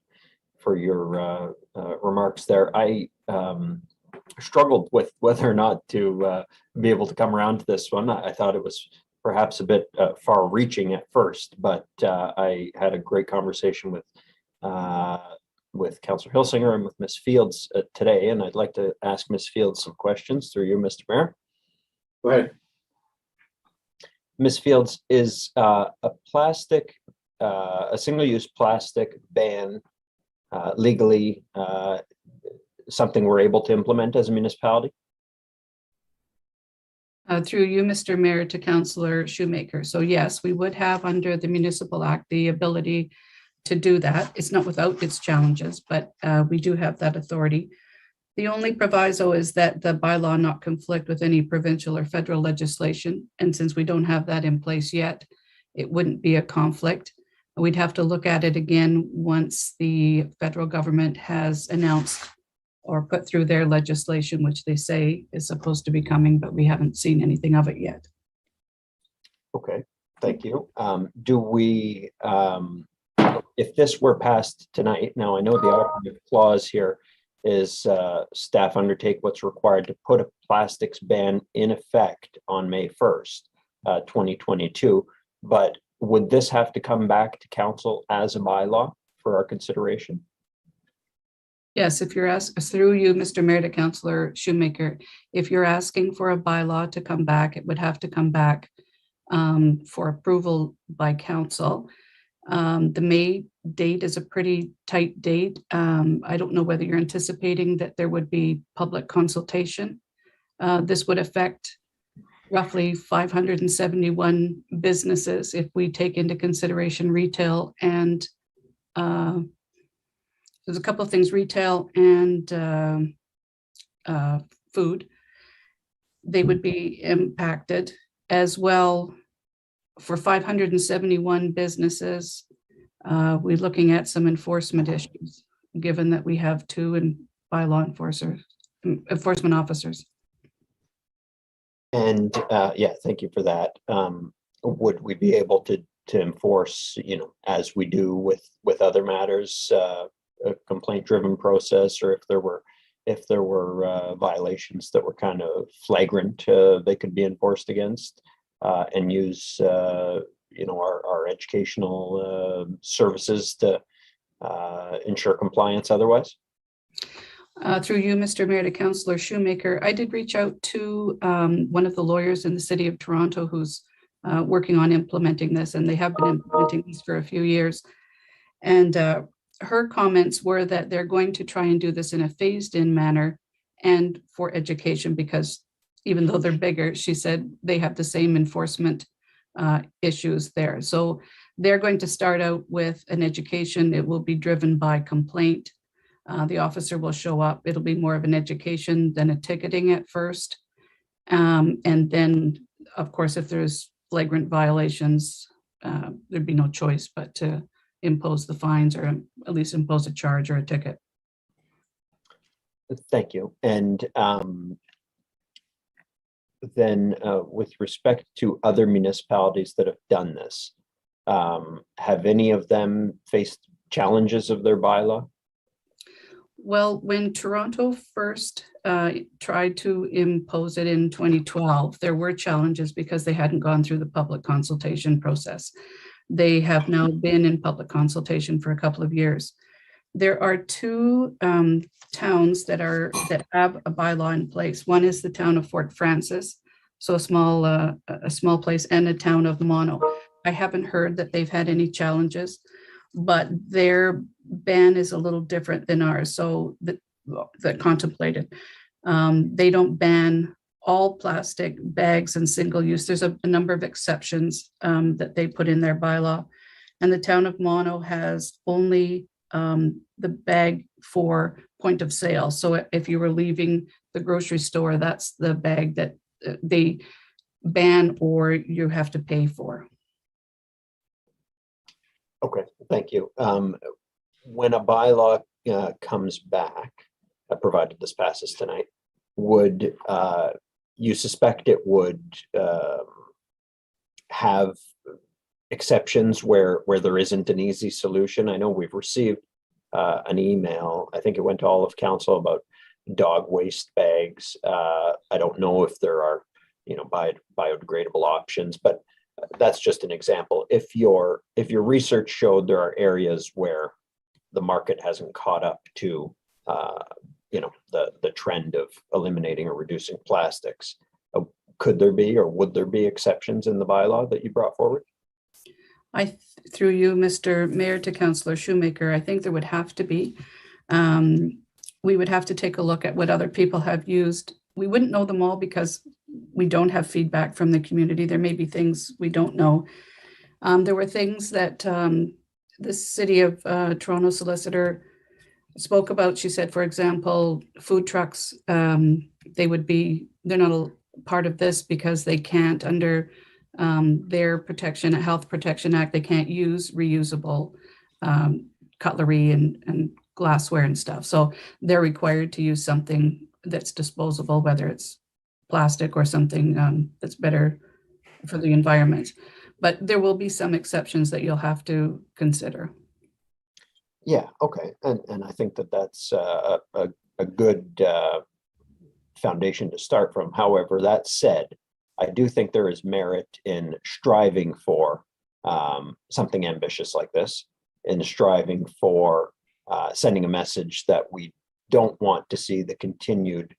your remarks there. I struggled with whether or not to be able to come around to this one. I thought it was perhaps a bit far-reaching at first, but I had a great conversation with Councillor Hilsinger and with Ms. Fields today, and I'd like to ask Ms. Fields some questions through you, Mr. Mayor. Go ahead. Ms. Fields, is a single-use plastic ban legally something we're able to implement as a municipality? Through you, Mr. Mayor, to Councillor Shoemaker. So yes, we would have under the Municipal Act the ability to do that. It's not without its challenges, but we do have that authority. The only proviso is that the bylaw not conflict with any provincial or federal legislation. And since we don't have that in place yet, it wouldn't be a conflict. We'd have to look at it again once the federal government has announced or put through their legislation, which they say is supposed to be coming, but we haven't seen anything of it yet. Okay, thank you. Do we, if this were passed tonight, now I know the operative clause here is staff undertake what's required to put a plastics ban in effect on May 1st, 2022, but would this have to come back to council as a bylaw for our consideration? Yes, if you're asking through you, Mr. Mayor, to Councillor Shoemaker, if you're asking for a bylaw to come back, it would have to come back for approval by council. The May date is a pretty tight date. I don't know whether you're anticipating that there would be public consultation. This would affect roughly 571 businesses if we take into consideration retail and there's a couple of things, retail and food. They would be impacted as well. For 571 businesses, we're looking at some enforcement issues, given that we have 2 enforcement officers. And yeah, thank you for that. Would we be able to enforce, as we do with other matters, a complaint-driven process, or if there were violations that were kind of flagrant, they could be enforced against, and use our educational services to ensure compliance otherwise? Through you, Mr. Mayor, to Councillor Shoemaker, I did reach out to one of the lawyers in the City of Toronto who's working on implementing this, and they have been implementing this for a few years. And her comments were that they're going to try and do this in a phased-in manner and for education, because even though they're bigger, she said they have the same enforcement issues there. So they're going to start out with an education. It will be driven by complaint. The officer will show up. It'll be more of an education than a ticketing at first. And then, of course, if there's flagrant violations, there'd be no choice but to impose the fines, or at least impose a charge or a ticket. Thank you. And then with respect to other municipalities that have done this, have any of them faced challenges of their bylaw? Well, when Toronto first tried to impose it in 2012, there were challenges because they hadn't gone through the public consultation process. They have now been in public consultation for a couple of years. There are two towns that have a bylaw in place. One is the town of Fort Francis, so a small place, and the town of Mono. I haven't heard that they've had any challenges, but their ban is a little different than ours. So that contemplated. They don't ban all plastic bags and single use. There's a number of exceptions that they put in their bylaw. And the town of Mono has only the bag for point of sale. So if you were leaving the grocery store, that's the bag that they ban or you have to pay for. Okay, thank you. When a bylaw comes back, provided this passes tonight, would you suspect it would have exceptions where there isn't an easy solution? I know we've received an email, I think it went to all of council, about dog waste bags. I don't know if there are, biodegradable options, but that's just an example. If your research showed there are areas where the market hasn't caught up to the trend of eliminating or reducing plastics, could there be or would there be exceptions in the bylaw that you brought forward? Through you, Mr. Mayor, to Councillor Shoemaker, I think there would have to be. We would have to take a look at what other people have used. We wouldn't know them all because we don't have feedback from the community. There may be things we don't know. There were things that the City of Toronto solicitor spoke about. She said, for example, food trucks, they're not a part of this because they can't, under their Health Protection Act, they can't use reusable cutlery and glassware and stuff. So they're required to use something that's disposable, whether it's plastic or something that's better for the environment. But there will be some exceptions that you'll have to consider. Yeah, okay. And I think that's a good foundation to start from. However, that said, I do think there is merit in striving for something ambitious like this, in striving for sending a message that we don't want to see the continued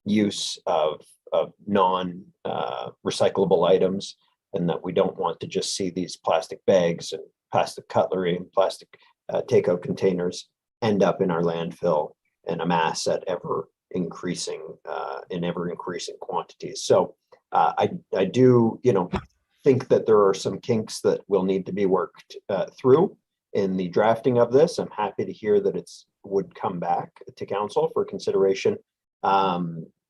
use of non-recyclable items, and that we don't want to just see these plastic bags and plastic cutlery and plastic takeout containers end up in our landfill and amass at ever increasing quantities. So I do, think that there are some kinks that will need to be worked through in the drafting of this. I'm happy to hear that would come back to council for consideration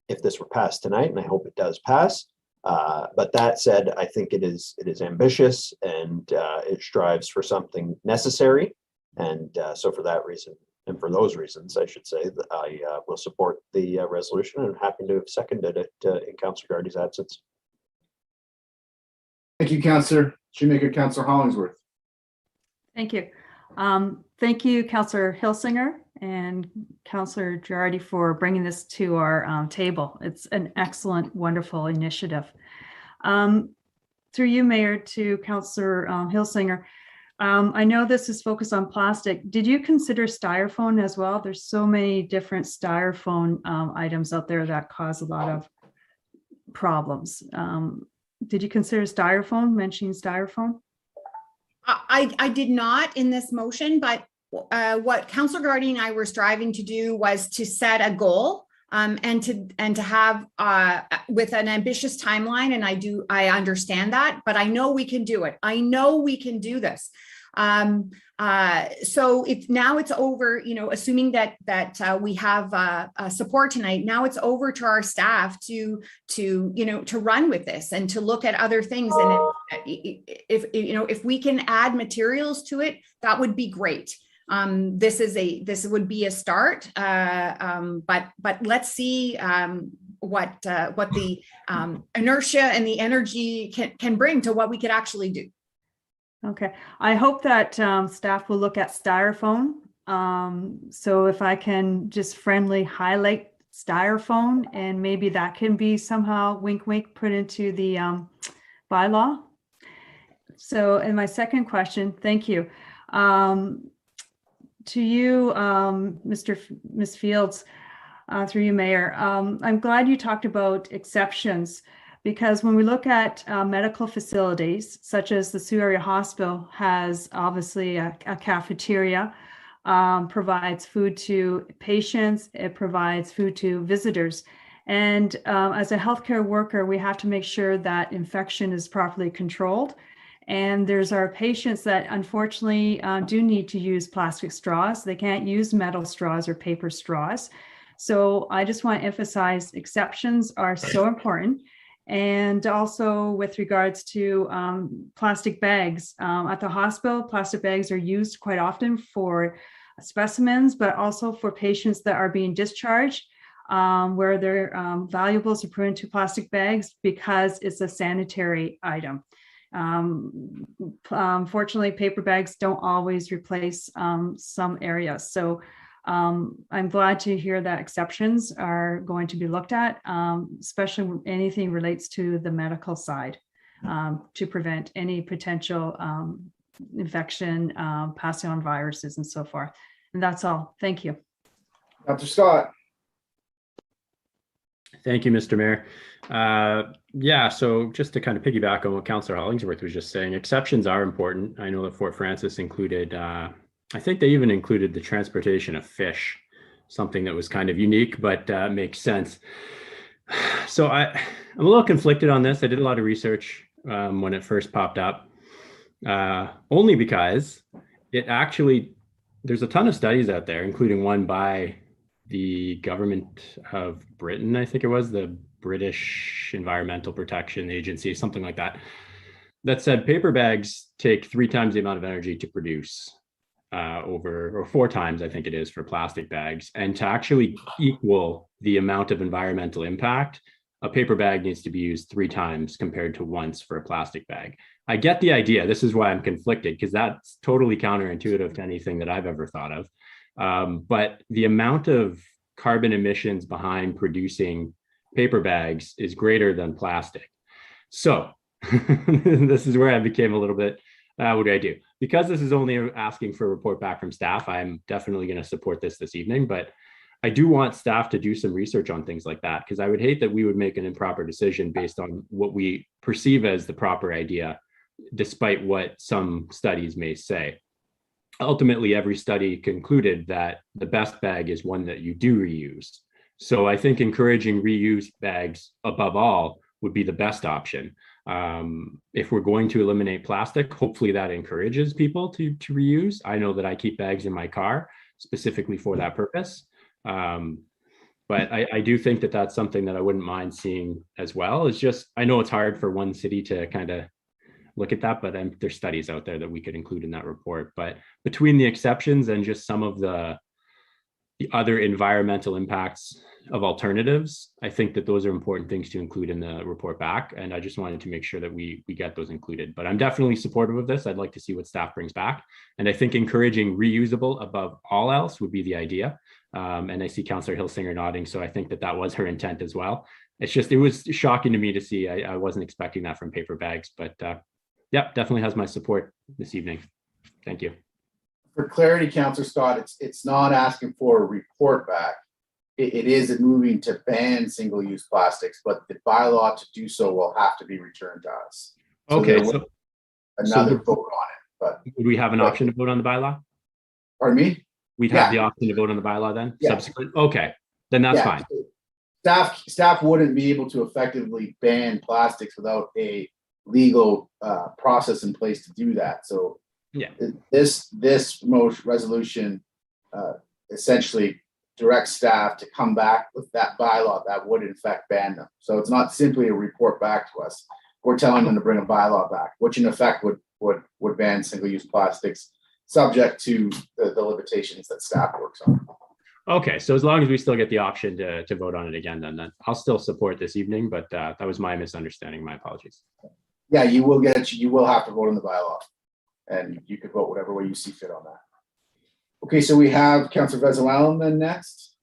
if this were passed tonight, and I hope it does pass. But that said, I think it is ambitious, and it strives for something necessary. And so for that reason, and for those reasons, I should say, that I will support the resolution, and I'm happy to have seconded it in Councillor Gardy's absence. Thank you, Councillor Shoemaker. Councillor Hollingsworth. Thank you. Thank you, Councillor Hilsinger and Councillor Girardi, for bringing this to our table. It's an excellent, wonderful initiative. Through you, Mayor, to Councillor Hilsinger, I know this is focused on plastic. Did you consider styrofoam as well? There's so many different styrofoam items out there that cause a lot of problems. Did you consider styrofoam, mentioning styrofoam? I did not in this motion, but what Councillor Gardy and I were striving to do was to set a goal and to have with an ambitious timeline. And I understand that, but I know we can do it. I know we can do this. So it's over, assuming that we have support tonight. Now it's over to our staff to run with this and to look at other things. And if we can add materials to it, that would be great. This would be a start, but let's see what the inertia and the energy can bring to what we could actually do. Okay, I hope that staff will look at styrofoam. So if I can just friendly highlight styrofoam, and maybe that can be somehow wink, wink put into the bylaw. So, and my second question, thank you. To you, Ms. Fields, through you, Mayor. I'm glad you talked about exceptions, because when we look at medical facilities, such as the Sioux Area Hospital has obviously a cafeteria, provides food to patients, it provides food to visitors. And as a healthcare worker, we have to make sure that infection is properly controlled. And there's our patients that unfortunately do need to use plastic straws. They can't use metal straws or paper straws. So I just want to emphasize exceptions are so important. And also with regards to plastic bags, at the hospital, plastic bags are used quite often for specimens, but also for patients that are being discharged, where their valuables are put into plastic bags because it's a sanitary item. Fortunately, paper bags don't always replace some areas. So I'm glad to hear that exceptions are going to be looked at, especially when anything relates to the medical side, to prevent any potential infection, passing on viruses and so forth. And that's all. Thank you. Dr. Scott. Thank you, Mr. Mayor. Yeah, so just to kind of piggyback on what Councillor Hollingsworth was just saying, exceptions are important. I know that Fort Frances included, I think they even included the transportation of fish, something that was kind of unique, but makes sense. So I'm a little conflicted on this. I did a lot of research when it first popped up, only because it actually, there's a ton of studies out there, including one by the government of Britain, I think it was, the British Environmental Protection Agency, something like that, that said paper bags take 3 times the amount of energy to produce or 4 times, I think it is, for plastic bags. And to actually equal the amount of environmental impact, a paper bag needs to be used 3 times compared to once for a plastic bag. I get the idea. This is why I'm conflicted, because that's totally counterintuitive to anything that I've ever thought of. But the amount of carbon emissions behind producing paper bags is greater than plastic. So this is where I became a little bit, what do I do? Because this is only asking for a report back from staff, I'm definitely going to support this evening, but I do want staff to do some research on things like that, because I would hate that we would make an improper decision based on what we perceive as the proper idea, despite what some studies may say. Ultimately, every study concluded that the best bag is one that you do reuse. So I think encouraging reuse bags above all would be the best option. If we're going to eliminate plastic, hopefully that encourages people to reuse. I know that I keep bags in my car specifically for that purpose. But I do think that that's something that I wouldn't mind seeing as well. It's just, I know it's hard for one city to kind of look at that, but there's studies out there that we could include in that report. But between the exceptions and just some of the other environmental impacts of alternatives, I think that those are important things to include in the report back. And I just wanted to make sure that we get those included. But I'm definitely supportive of this. I'd like to see what staff brings back. And I think encouraging reusable above all else would be the idea. And I see Councillor Hilsinger nodding, so I think that was her intent as well. It's just, it was shocking to me to see. I wasn't expecting that from paper bags, but yeah, definitely has my support this evening. Thank you. For clarity, Councillor Scott, it's not asking for a report back. It is moving to ban single-use plastics, but the bylaw to do so will have to be returned to us. So okay, so another vote on it. But would we have an option to vote on the bylaw? Pardon me? We'd have the option to vote on the bylaw then? Yeah. Subsequent? Okay, then that's fine. Staff wouldn't be able to effectively ban plastics without a legal process in place to do that. So yeah, this resolution essentially directs staff to come back with that bylaw that would in fact ban them. So it's not simply a report back to us. We're telling them to bring a bylaw back, which in effect would ban single-use plastics, subject to the limitations that staff works on. Okay, so as long as we still get the option to vote on it again, then I'll still support this evening, but that was my misunderstanding. My apologies. Yeah, you will have to vote on the bylaw, and you could vote whatever way you see fit on that. Okay, so we have Councillor Venezuelan then next.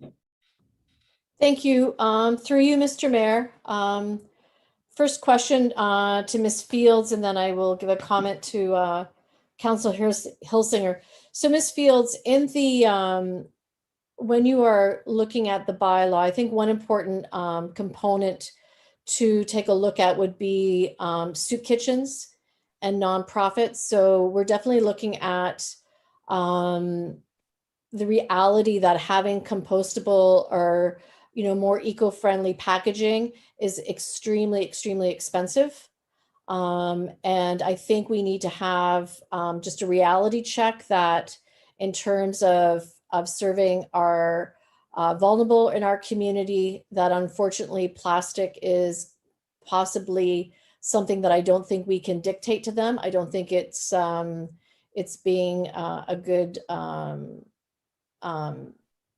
Thank you. Through you, Mr. Mayor. First question to Ms. Fields, and then I will give a comment to Councillor Hilsinger. So Ms. Fields, in the when you are looking at the bylaw, I think one important component to take a look at would be soup kitchens and nonprofits. So we're definitely looking at the reality that having compostable or more eco-friendly packaging is extremely, extremely expensive. And I think we need to have just a reality check that in terms of serving our vulnerable in our community, that unfortunately plastic is possibly something that I don't think we can dictate to them. I don't think it's being a good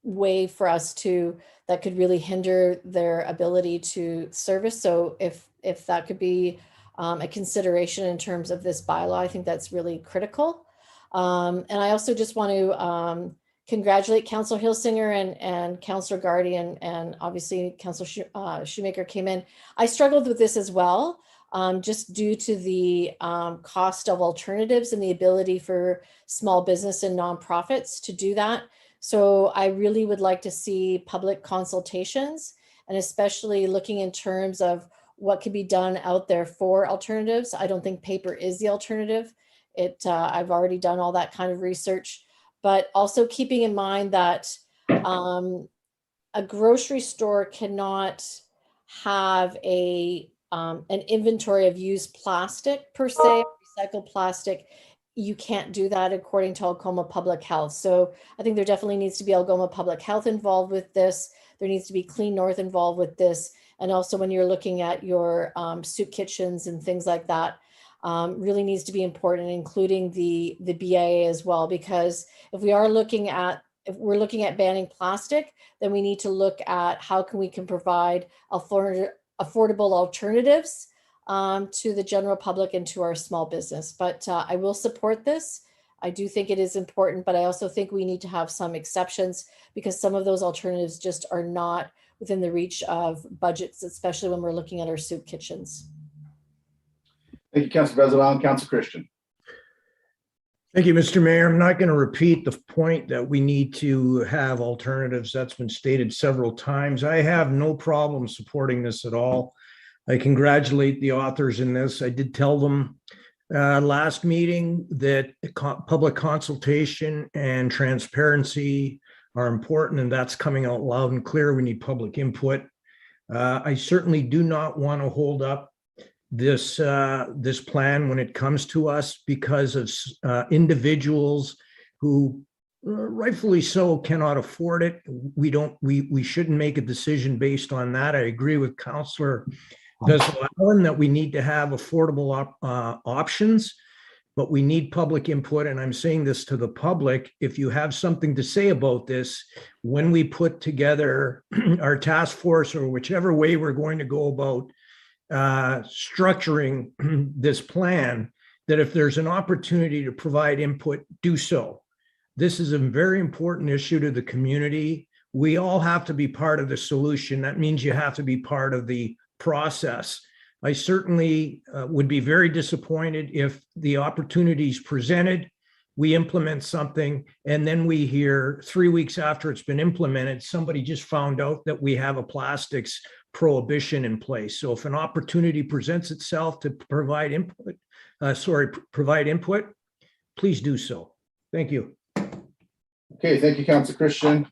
way for us that could really hinder their ability to service. So if that could be a consideration in terms of this bylaw, I think that's really critical. And I also just want to congratulate Councillor Hilsinger and Councillor Gardy, and obviously Councillor Shoemaker came in. I struggled with this as well, just due to the cost of alternatives and the ability for small business and nonprofits to do that. So I really would like to see public consultations, and especially looking in terms of what could be done out there for alternatives. I don't think paper is the alternative. I've already done all that kind of research, but also keeping in mind that a grocery store cannot have an inventory of used plastic per se, recycled plastic. You can't do that according to Algoma Public Health. So I think there definitely needs to be Algoma Public Health involved with this. There needs to be Clean North involved with this. And also when you're looking at your soup kitchens and things like that, really needs to be important, including the BIA as well, because if we're looking at banning plastic, then we need to look at how we can provide affordable alternatives to the general public and to our small business. But I will support this. I do think it is important, but I also think we need to have some exceptions because some of those alternatives just are not within the reach of budgets, especially when we're looking at our soup kitchens. Thank you, Councillor Bezelwell. Councillor Christian. Thank you, Mr. Mayor. I'm not going to repeat the point that we need to have alternatives. That's been stated several times. I have no problem supporting this at all. I congratulate the authors in this. I did tell them last meeting that public consultation and transparency are important, and that's coming out loud and clear. We need public input. I certainly do not want to hold up this plan when it comes to us because of individuals who rightfully so cannot afford it. We shouldn't make a decision based on that. I agree with Councillor Bezelwell that we need to have affordable options, but we need public input. And I'm saying this to the public. If you have something to say about this, when we put together our task force or whichever way we're going to go about structuring this plan, that if there's an opportunity to provide input, do so. This is a very important issue to the community. We all have to be part of the solution. That means you have to be part of the process. I certainly would be very disappointed if the opportunities presented, we implement something, and then we hear 3 weeks after it's been implemented, somebody just found out that we have a plastics prohibition in place. So if an opportunity presents itself to provide input, please do so. Thank you. Okay, thank you, Councillor Christian.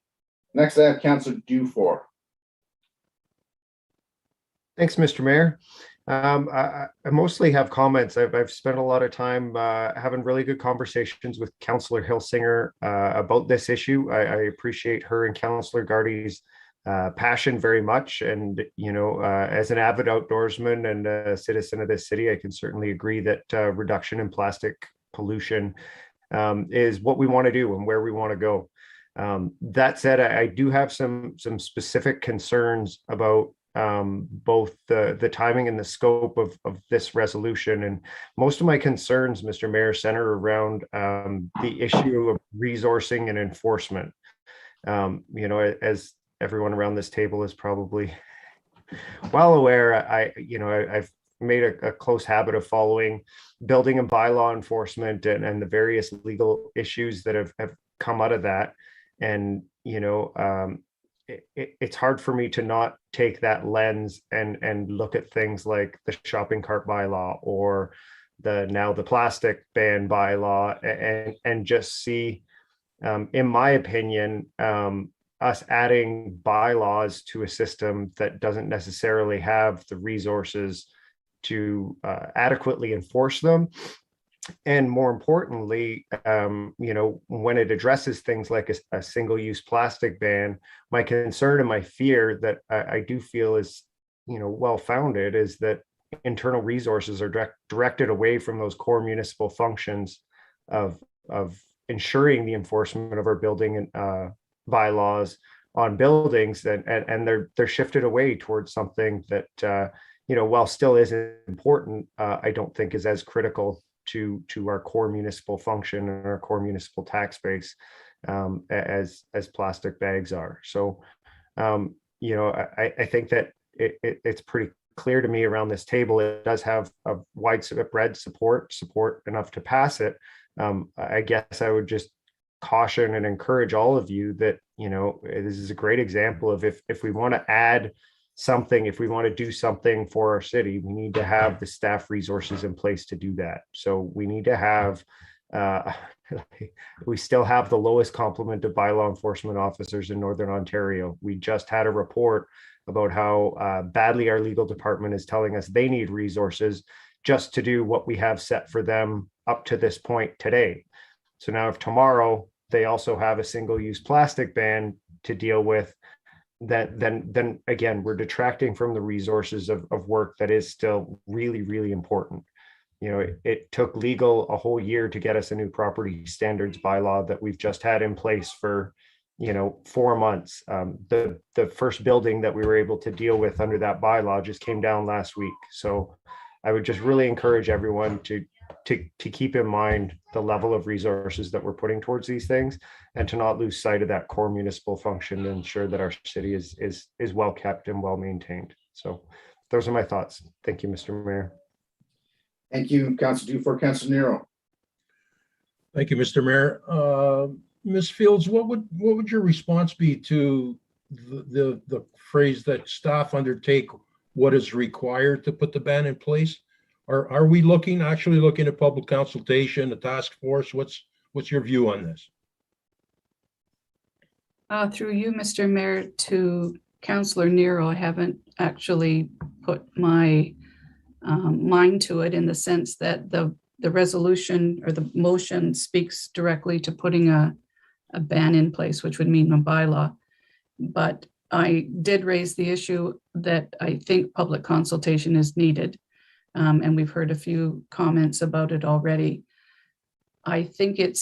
Next, I have Councillor Dufour. Thanks, Mr. Mayor. I mostly have comments. I've spent a lot of time having really good conversations with Councillor Hilsinger about this issue. I appreciate her and Councillor Gardy's passion very much. And, you know, as an avid outdoorsman and a citizen of this city, I can certainly agree that reduction in plastic pollution is what we want to do and where we want to go. That said, I do have some specific concerns about both the timing and the scope of this resolution. And most of my concerns, Mr. Mayor, center around the issue of resourcing and enforcement. You know, as everyone around this table is probably well aware, I've made a close habit of following building and bylaw enforcement and the various legal issues that have come out of that. And, you know, it's hard for me to not take that lens and look at things like the shopping cart bylaw or the plastic ban bylaw and just see, in my opinion, us adding bylaws to a system that doesn't necessarily have the resources to adequately enforce them. And more importantly, you know, when it addresses things like a single-use plastic ban, my concern and my fear that I do feel is, you know, well-founded is that internal resources are directed away from those core municipal functions of ensuring the enforcement of our building and bylaws on buildings, and they're shifted away towards something that you know, while still is important, I don't think is as critical to our core municipal function and our core municipal tax base as plastic bags are. So you know, I think that it's pretty clear to me around this table it does have a widespread support enough to pass it. I guess I would just caution and encourage all of you that, you know, this is a great example of if we want to add something, if we want to do something for our city, we need to have the staff resources in place to do that. So we need to have, we still have the lowest complement of bylaw enforcement officers in Northern Ontario. We just had a report about how badly our legal department is telling us they need resources just to do what we have set for them up to this point today. So now if tomorrow they also have a single-use plastic ban to deal with, then again, we're detracting from the resources of work that is still really, really important. You know, it took legal a whole year to get us a new property standards bylaw that we've just had in place for, you know, 4 months. The first building that we were able to deal with under that bylaw just came down last week. So I would just really encourage everyone to keep in mind the level of resources that we're putting towards these things and to not lose sight of that core municipal function to ensure that our city is well kept and well maintained. So those are my thoughts. Thank you, Mr. Mayor. Thank you, Councilor Dufour. Councilor Nero. Thank you, Mr. Mayor. Ms. Fields, what would your response be to the phrase that staff undertake what is required to put the ban in place? Are we actually looking at public consultation, a task force? What's your view on this? Through you, Mr. Mayor, to Councillor Nero, I haven't actually put my mind to it in the sense that the resolution or the motion speaks directly to putting a ban in place, which would mean a bylaw. But I did raise the issue that I think public consultation is needed. And we've heard a few comments about it already. I think it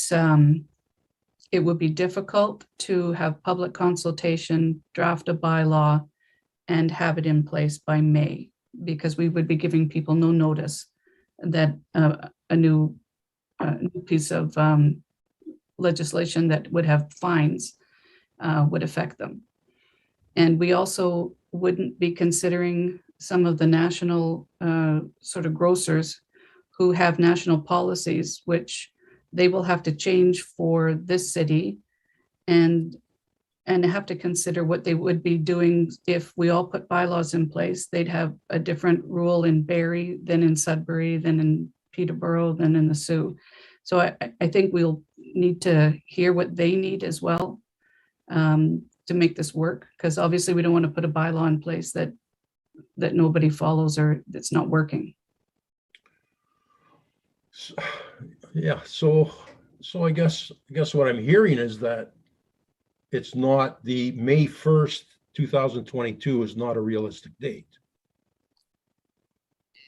would be difficult to have public consultation, draft a bylaw, and have it in place by May, because we would be giving people no notice that a new piece of legislation that would have fines would affect them. And we also wouldn't be considering some of the national sort of grocers who have national policies, which they will have to change for this city and have to consider what they would be doing if we all put bylaws in place. They'd have a different rule in Barrie than in Sudbury, than in Peterborough, than in the Sioux. So I think we'll need to hear what they need as well to make this work, because obviously we don't want to put a bylaw in place that nobody follows or that's not working. Yeah, so I guess what I'm hearing is that it's not the May 1st, 2022 is not a realistic date.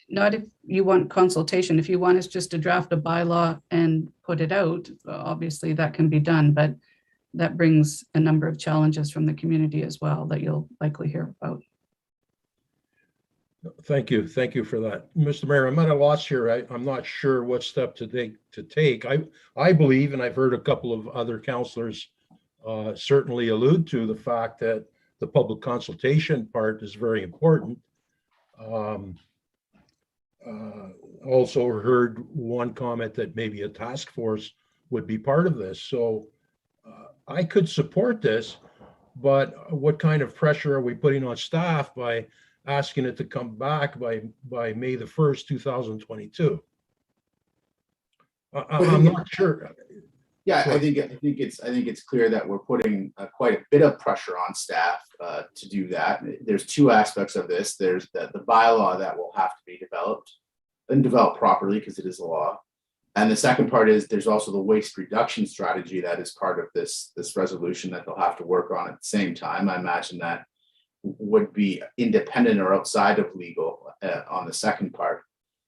Not if you want consultation. If you want us just to draft a bylaw and put it out, obviously that can be done, but that brings a number of challenges from the community as well that you'll likely hear about. Thank you for that, Mr. Mayor. I'm at a loss here. I'm not sure what step to take. I believe, and I've heard a couple of other councillors certainly allude to the fact that the public consultation part is very important. also heard one comment that maybe a task force would be part of this. So I could support this, but what kind of pressure are we putting on staff by asking it to come back by May the 1st, 2022? I'm not sure. Yeah, I think it's clear that we're putting quite a bit of pressure on staff to do that. There's two aspects of this. There's the bylaw that will have to be developed and developed properly because it is a law. And the second part is there's also the waste reduction strategy that is part of this resolution that they'll have to work on at the same time. I imagine that would be independent or outside of legal on the second part.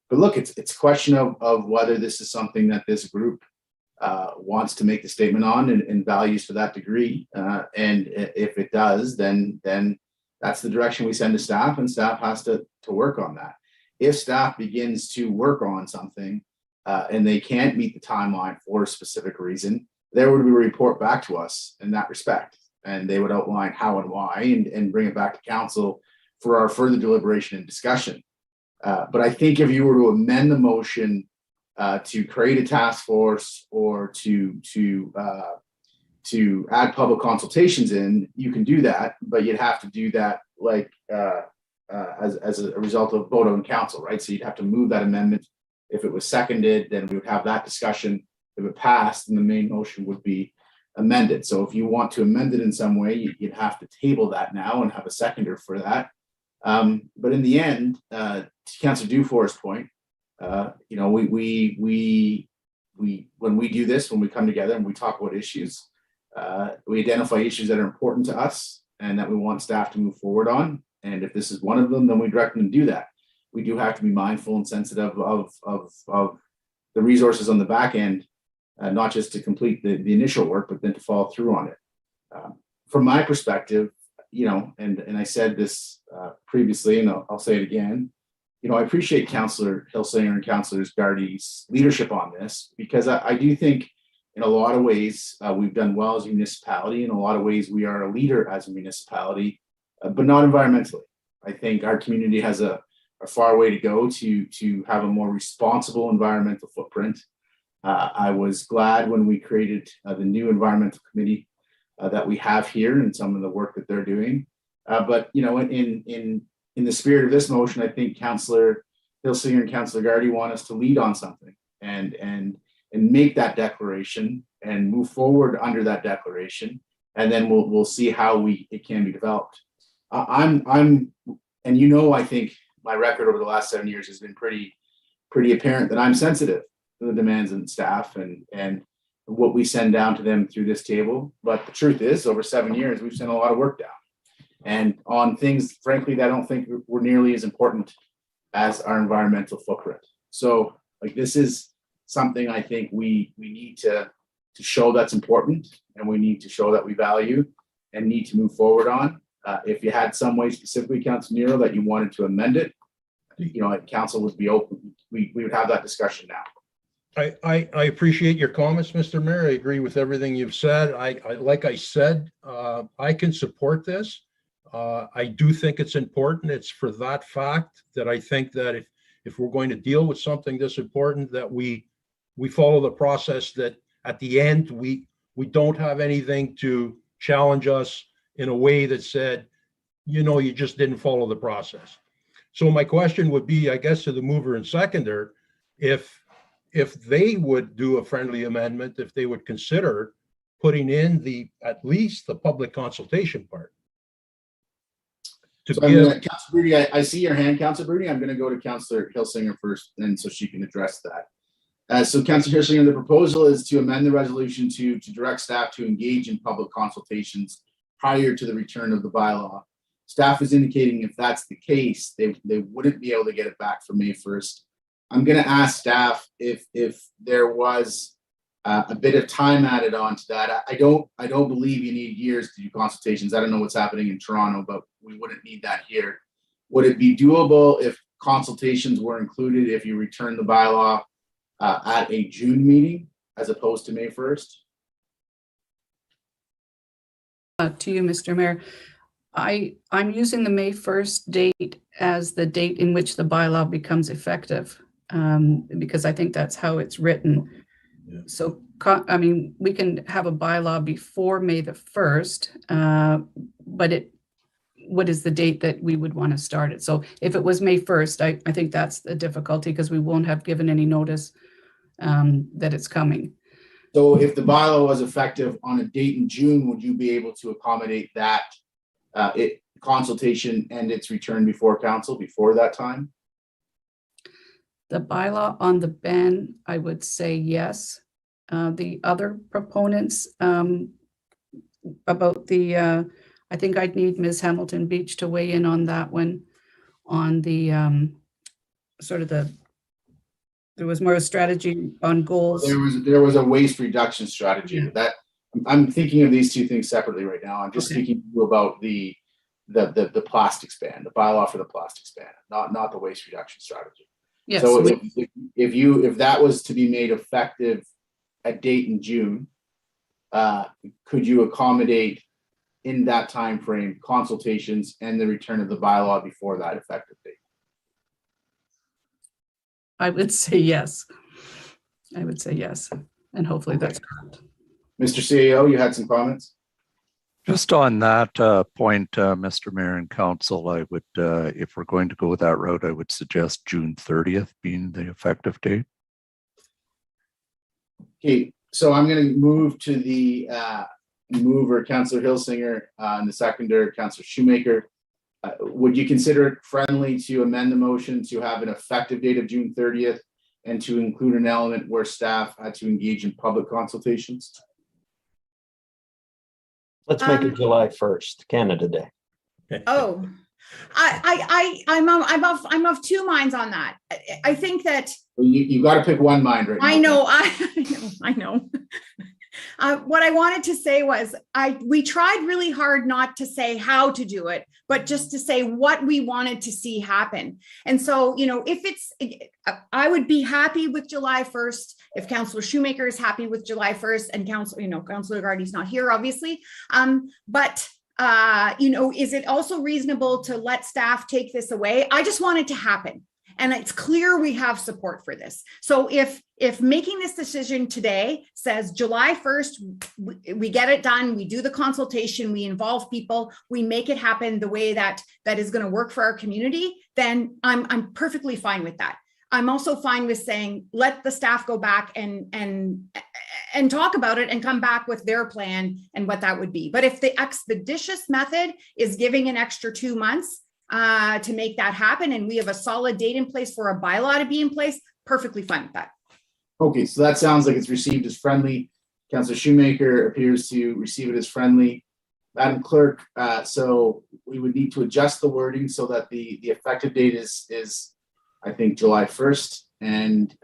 But look, it's a question of whether this is something that this group wants to make the statement on and values to that degree. And if it does, then that's the direction we send to staff, and staff has to work on that. If staff begins to work on something and they can't meet the timeline for a specific reason, there would be a report back to us in that respect. And they would outline how and why and bring it back to council for our further deliberation and discussion. But I think if you were to amend the motion to create a task force or to add public consultations in, you can do that, but you'd have to do that like as a result of vote on council, right? So you'd have to move that amendment. If it was seconded, then we would have that discussion. If it passed, then the main motion would be amended. So if you want to amend it in some way, you'd have to table that now and have a seconder for that. But in the end, to Councillor Dufour's point, you know, we when we do this, when we come together and we talk about issues, we identify issues that are important to us and that we want staff to move forward on. And if this is one of them, then we direct them to do that. We do have to be mindful and sensitive of the resources on the back end, not just to complete the initial work, but then to follow through on it. From my perspective, you know, and I said this previously, and I'll say it again, you know, I appreciate Councillor Hilsinger and Councillor Gardy's leadership on this, because I do think in a lot of ways we've done well as a municipality. In a lot of ways we are a leader as a municipality, but not environmentally. I think our community has a far way to go to have a more responsible environmental footprint. I was glad when we created the new environmental committee that we have here and some of the work that they're doing. But you know, in the spirit of this motion, I think Councillor Hilsinger and Councillor Gardy want us to lead on something and make that declaration and move forward under that declaration, and then we'll see how it can be developed. And you know, I think my record over the last 7 years has been pretty apparent that I'm sensitive to the demands of staff and what we send down to them through this table. But the truth is, over 7 years, we've sent a lot of work down, and on things, frankly, that I don't think were nearly as important as our environmental footprint. So, like, this is something I think we need to show that's important, and we need to show that we value and need to move forward on. If you had some way specifically, Councillor Nero, that you wanted to amend it, you know, council would be open. We would have that discussion now. I appreciate your comments, Mr. Mayor. I agree with everything you've said. Like I said, I can support this. I do think it's important. It's for that fact that I think that if we're going to deal with something this important, that we follow the process, that at the end we don't have anything to challenge us in a way that said, you know, you just didn't follow the process. So my question would be, I guess, to the mover and seconder, if they would do a friendly amendment, if they would consider putting in at least the public consultation part. So Councillor Bruni, I see your hand, Councillor Bruni. I'm going to go to Councillor Hilsinger first, and so she can address that. So Councillor Hilsinger, the proposal is to amend the resolution to direct staff to engage in public consultations prior to the return of the bylaw. Staff is indicating if that's the case, they wouldn't be able to get it back for May 1st. I'm going to ask staff if there was a bit of time added on to that. I don't believe you need years to do consultations. I don't know what's happening in Toronto, but we wouldn't need that here. Would it be doable if consultations were included if you return the bylaw at a June meeting as opposed to May 1st? To you, Mr. Mayor. I'm using the May 1st date as the date in which the bylaw becomes effective. because I think that's how it's written. Yeah. So, I mean, we can have a bylaw before May the 1st, but what is the date that we would want to start it? So if it was May 1st, I think that's the difficulty because we won't have given any notice that it's coming. So if the bylaw was effective on a date in June, would you be able to accommodate that consultation and its return before council before that time? The bylaw on the ban, I would say yes. The other proponents about the, I think I'd need Ms. Hamilton Beach to weigh in on that one, on the sort of there was more a strategy on goals. There was a waste reduction strategy. Yeah. That I'm thinking of these two things separately right now. I'm just Okay. speaking to you about the plastics ban, the bylaw for the plastics ban, not the waste reduction strategy. Yes. So if that was to be made effective at date in June, could you accommodate in that time frame consultations and the return of the bylaw before that effective date? I would say yes. I would say yes. And hopefully that's correct. Mr. CEO, you had some comments? Just on that point, Mr. Mayor and Council, I would, if we're going to go that route, I would suggest June 30th being the effective date. Okay, so I'm going to move to the mover, Councillor Hilsinger, and the seconder, Councillor Shoemaker. Would you consider it friendly to amend the motion to have an effective date of June 30th and to include an element where staff had to engage in public consultations? Let's make it July 1st, Canada Day. Oh, I'm of two minds on that. I think that You got to pick one mind right now. I know. What I wanted to say was we tried really hard not to say how to do it, but just to say what we wanted to see happen. And so, I would be happy with July 1st if Councillor Shoemaker is happy with July 1st and Councillor Gardy's not here, obviously. But is it also reasonable to let staff take this away? I just want it to happen. And it's clear we have support for this. So if making this decision today says July 1st, we get it done, we do the consultation, we involve people, we make it happen the way that is going to work for our community, then I'm perfectly fine with that. I'm also fine with saying, let the staff go back and talk about it and come back with their plan and what that would be. But if the expeditious method is giving an extra 2 months, to make that happen, and we have a solid date in place for a bylaw to be in place, perfectly fine with that. Okay, so that sounds like it's received as friendly. Councillor Shoemaker appears to receive it as friendly. Madam Clerk, so we would need to adjust the wording so that the effective date is I think July 1st. And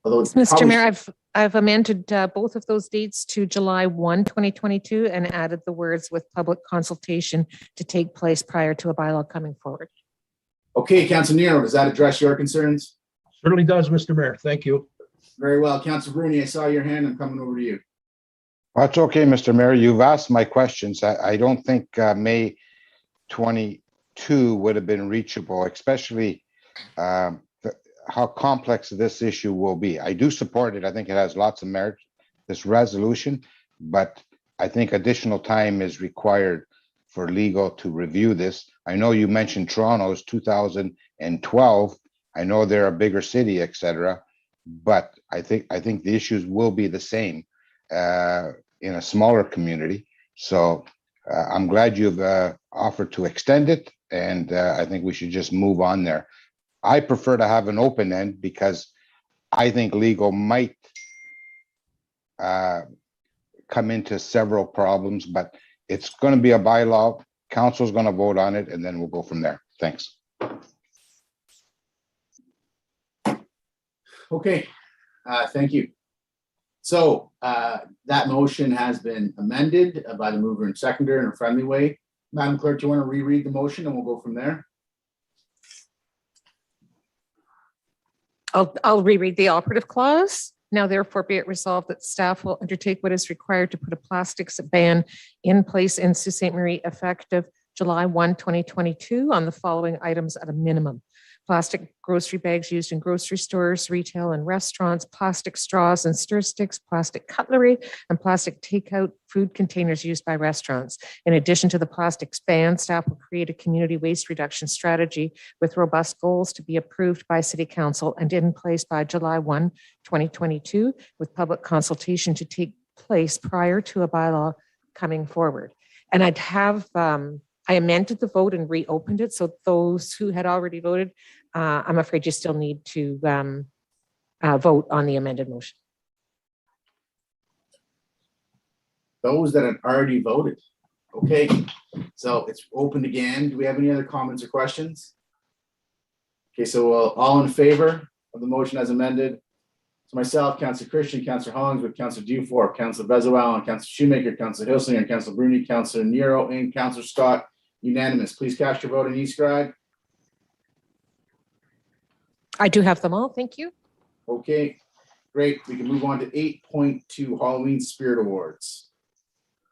although it's Mr. Mayor, I've amended both of those dates to July 1, 2022 and added the words with public consultation to take place prior to a bylaw coming forward. Okay, Councillor Nero, does that address your concerns? Certainly does, Mr. Mayor. Thank you. Very well. Councillor Bruni, I saw your hand. I'm coming over to you. That's okay, Mr. Mayor. You've asked my questions. I don't think May 22 would have been reachable, especially how complex this issue will be. I do support it. I think it has lots of merit, this resolution, but I think additional time is required for legal to review this. I know you mentioned Toronto's 2012. I know they're a bigger city, etc. But I think the issues will be the same in a smaller community. So I'm glad you've offered to extend it, and I think we should just move on there. I prefer to have an open end because I think legal might come into several problems, but it's going to be a bylaw. Council's going to vote on it, and then we'll go from there. Thanks. Okay, thank you. So that motion has been amended by the mover and seconder in a friendly way. Madam Clerk, do you want to reread the motion and we'll go from there? I'll reread the operative clause. Now therefore be it resolved that staff will undertake what is required to put a plastics ban in place in Sault Ste. Marie effective July 1, 2022 on the following items at a minimum. plastic grocery bags used in grocery stores, retail and restaurants, plastic straws and stir sticks, plastic cutlery, and plastic takeout food containers used by restaurants. In addition to the plastics ban, staff will create a community waste reduction strategy with robust goals to be approved by City Council and in place by July 1, 2022, with public consultation to take place prior to a bylaw coming forward. And I amended the vote and reopened it. So those who had already voted, I'm afraid you still need to vote on the amended motion. Those that have already voted. Okay, so it's opened again. Do we have any other comments or questions? Okay, so all in favor of the motion as amended? So myself, Councillor Christian, Councillor Hollingsworth, Councillor Dufour, Councillor Bezoal, Councillor Shoemaker, Councillor Hilsinger, Councillor Bruni, Councillor Nero, and Councillor Scott. Unanimous. Please cast your vote in e-scribe. I do have them all. Thank you. Okay, great. We can move on to 8.2 Halloween Spirit Awards.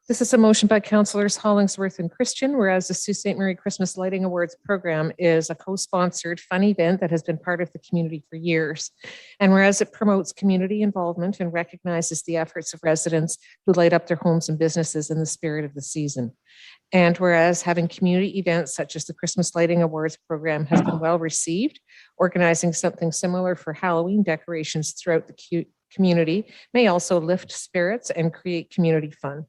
This is a motion by Councillors Hollingsworth and Christian, whereas the Sault Ste. Marie Christmas Lighting Awards program is a co-sponsored fun event that has been part of the community for years. And whereas it promotes community involvement and recognizes the efforts of residents who light up their homes and businesses in the spirit of the season. And whereas having community events such as the Christmas Lighting Awards program has been well received, organizing something similar for Halloween decorations throughout the community may also lift spirits and create community fun.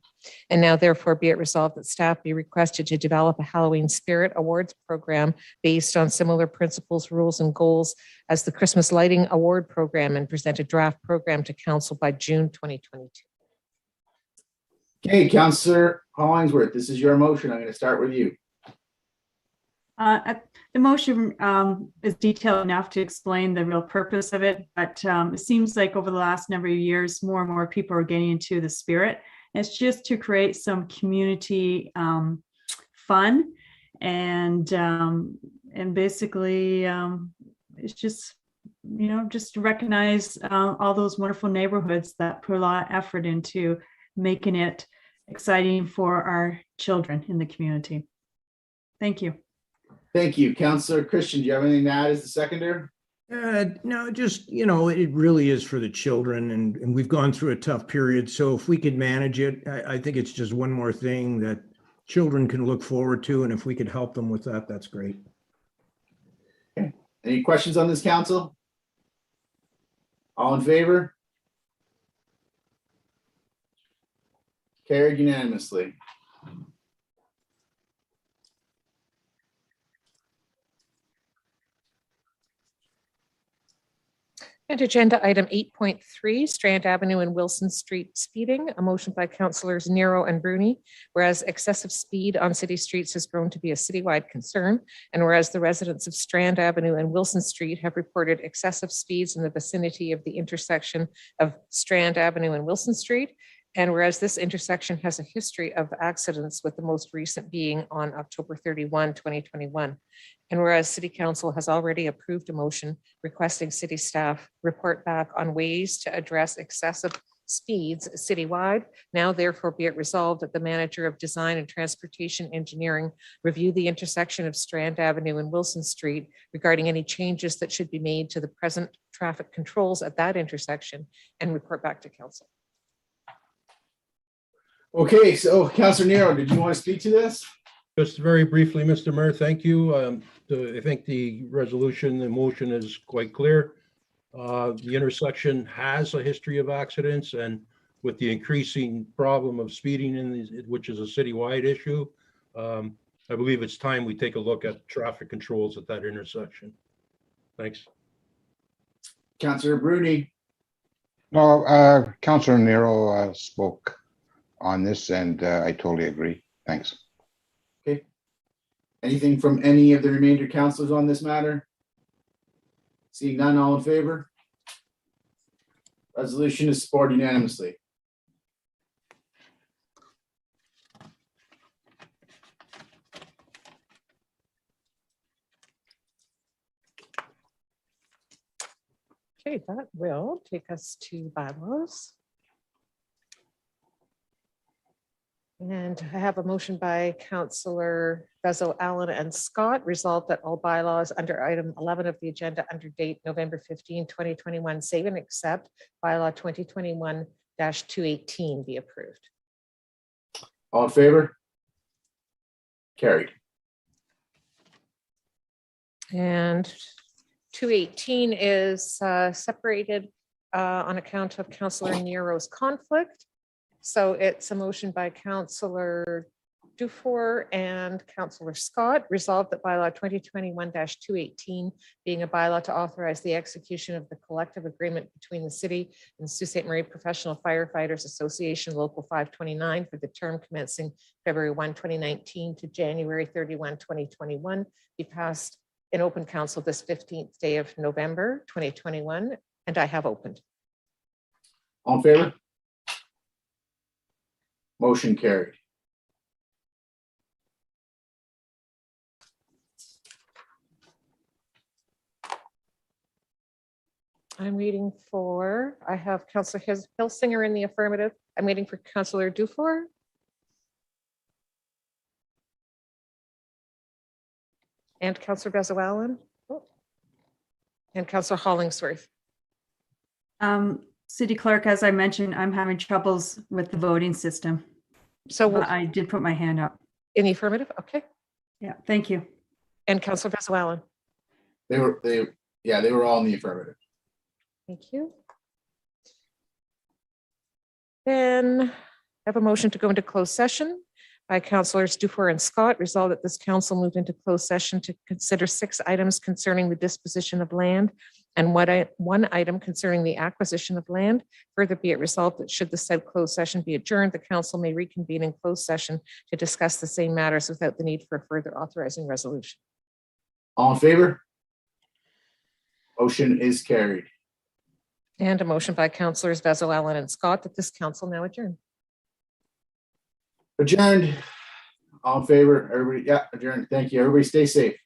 And now therefore be it resolved that staff be requested to develop a Halloween Spirit Awards program based on similar principles, rules, and goals as the Christmas Lighting Award program and present a draft program to council by June 2022. Okay, Councillor Hollingsworth, this is your motion. I'm going to start with you. The motion is detailed enough to explain the real purpose of it, but it seems like over the last number of years, more and more people are getting into the spirit. It's just to create some community fun and basically it's just, just to recognize all those wonderful neighborhoods that put a lot of effort into making it exciting for our children in the community. Thank you. Thank you. Councillor Christian, do you have anything to add as the seconder? No, just, it really is for the children and we've gone through a tough period. So if we could manage it, I think it's just one more thing that children can look forward to. And if we could help them with that, that's great. Okay. Any questions on this, council? All in favor? Carried unanimously. And agenda item 8.3, Strand Avenue and Wilson Street speeding, a motion by councillors Nero and Bruni, whereas excessive speed on city streets has grown to be a citywide concern, and whereas the residents of Strand Avenue and Wilson Street have reported excessive speeds in the vicinity of the intersection of Strand Avenue and Wilson Street, and whereas this intersection has a history of accidents, with the most recent being on October 31, 2021. And whereas City Council has already approved a motion requesting city staff report back on ways to address excessive speeds citywide, now therefore be it resolved that the manager of design and transportation engineering review the intersection of Strand Avenue and Wilson Street regarding any changes that should be made to the present traffic controls at that intersection and report back to council. Okay, so Councillor Nero, did you want to speak to this? Just very briefly, Mr. Mayor, thank you. I think the resolution, the motion is quite clear. The intersection has a history of accidents, and with the increasing problem of speeding which is a citywide issue, I believe it's time we take a look at traffic controls at that intersection. Thanks. Councillor Bruni. No, Councillor Nero spoke on this, and I totally agree. Thanks. Okay. Anything from any of the remainder councillors on this matter? Seeing none, all in favor? Resolution is supported unanimously. Okay, that will take us to bylaws. And I have a motion by Councillor Bezo, Allen, and Scott. Resolved that all bylaws under item 11 of the agenda under date November 15, 2021, save and accept bylaw 2021-218 be approved. All in favor? Carried. And 218 is separated on account of Councillor Nero's conflict. So it's a motion by Councillor Dufour and Councillor Scott. Resolved that bylaw 2021-218 being a bylaw to authorize the execution of the collective agreement between the city and Sault Ste. Marie Professional Firefighters Association Local 529 for the term commencing February 1, 2019 to January 31, 2021 be passed in open council this 15th day of November 2021, and I have opened. All in favor? Motion carried. I'm waiting for, I have Councillor Hilsinger in the affirmative. I'm waiting for Councillor Dufour. And Councillor Bezo, Allen. And Councillor Hollingsworth. City Clerk, as I mentioned, I'm having troubles with the voting system. So I did put my hand up. In the affirmative, okay. Yeah, thank you. And Councillor Bezo, Allen. They were all in the affirmative. Thank you. Then I have a motion to go into closed session by Councillors Dufour and Scott. Resolved that this council move into closed session to consider 6 items concerning the disposition of land and one item concerning the acquisition of land. Further be it resolved that should the said closed session be adjourned, the council may reconvene in closed session to discuss the same matters without the need for a further authorizing resolution. All in favor? Motion is carried. And a motion by Councillors Bezo, Allen, and Scott that this council now adjourn. Adjourned. All in favor? Everybody, yeah, adjourned. Thank you. Everybody stay safe.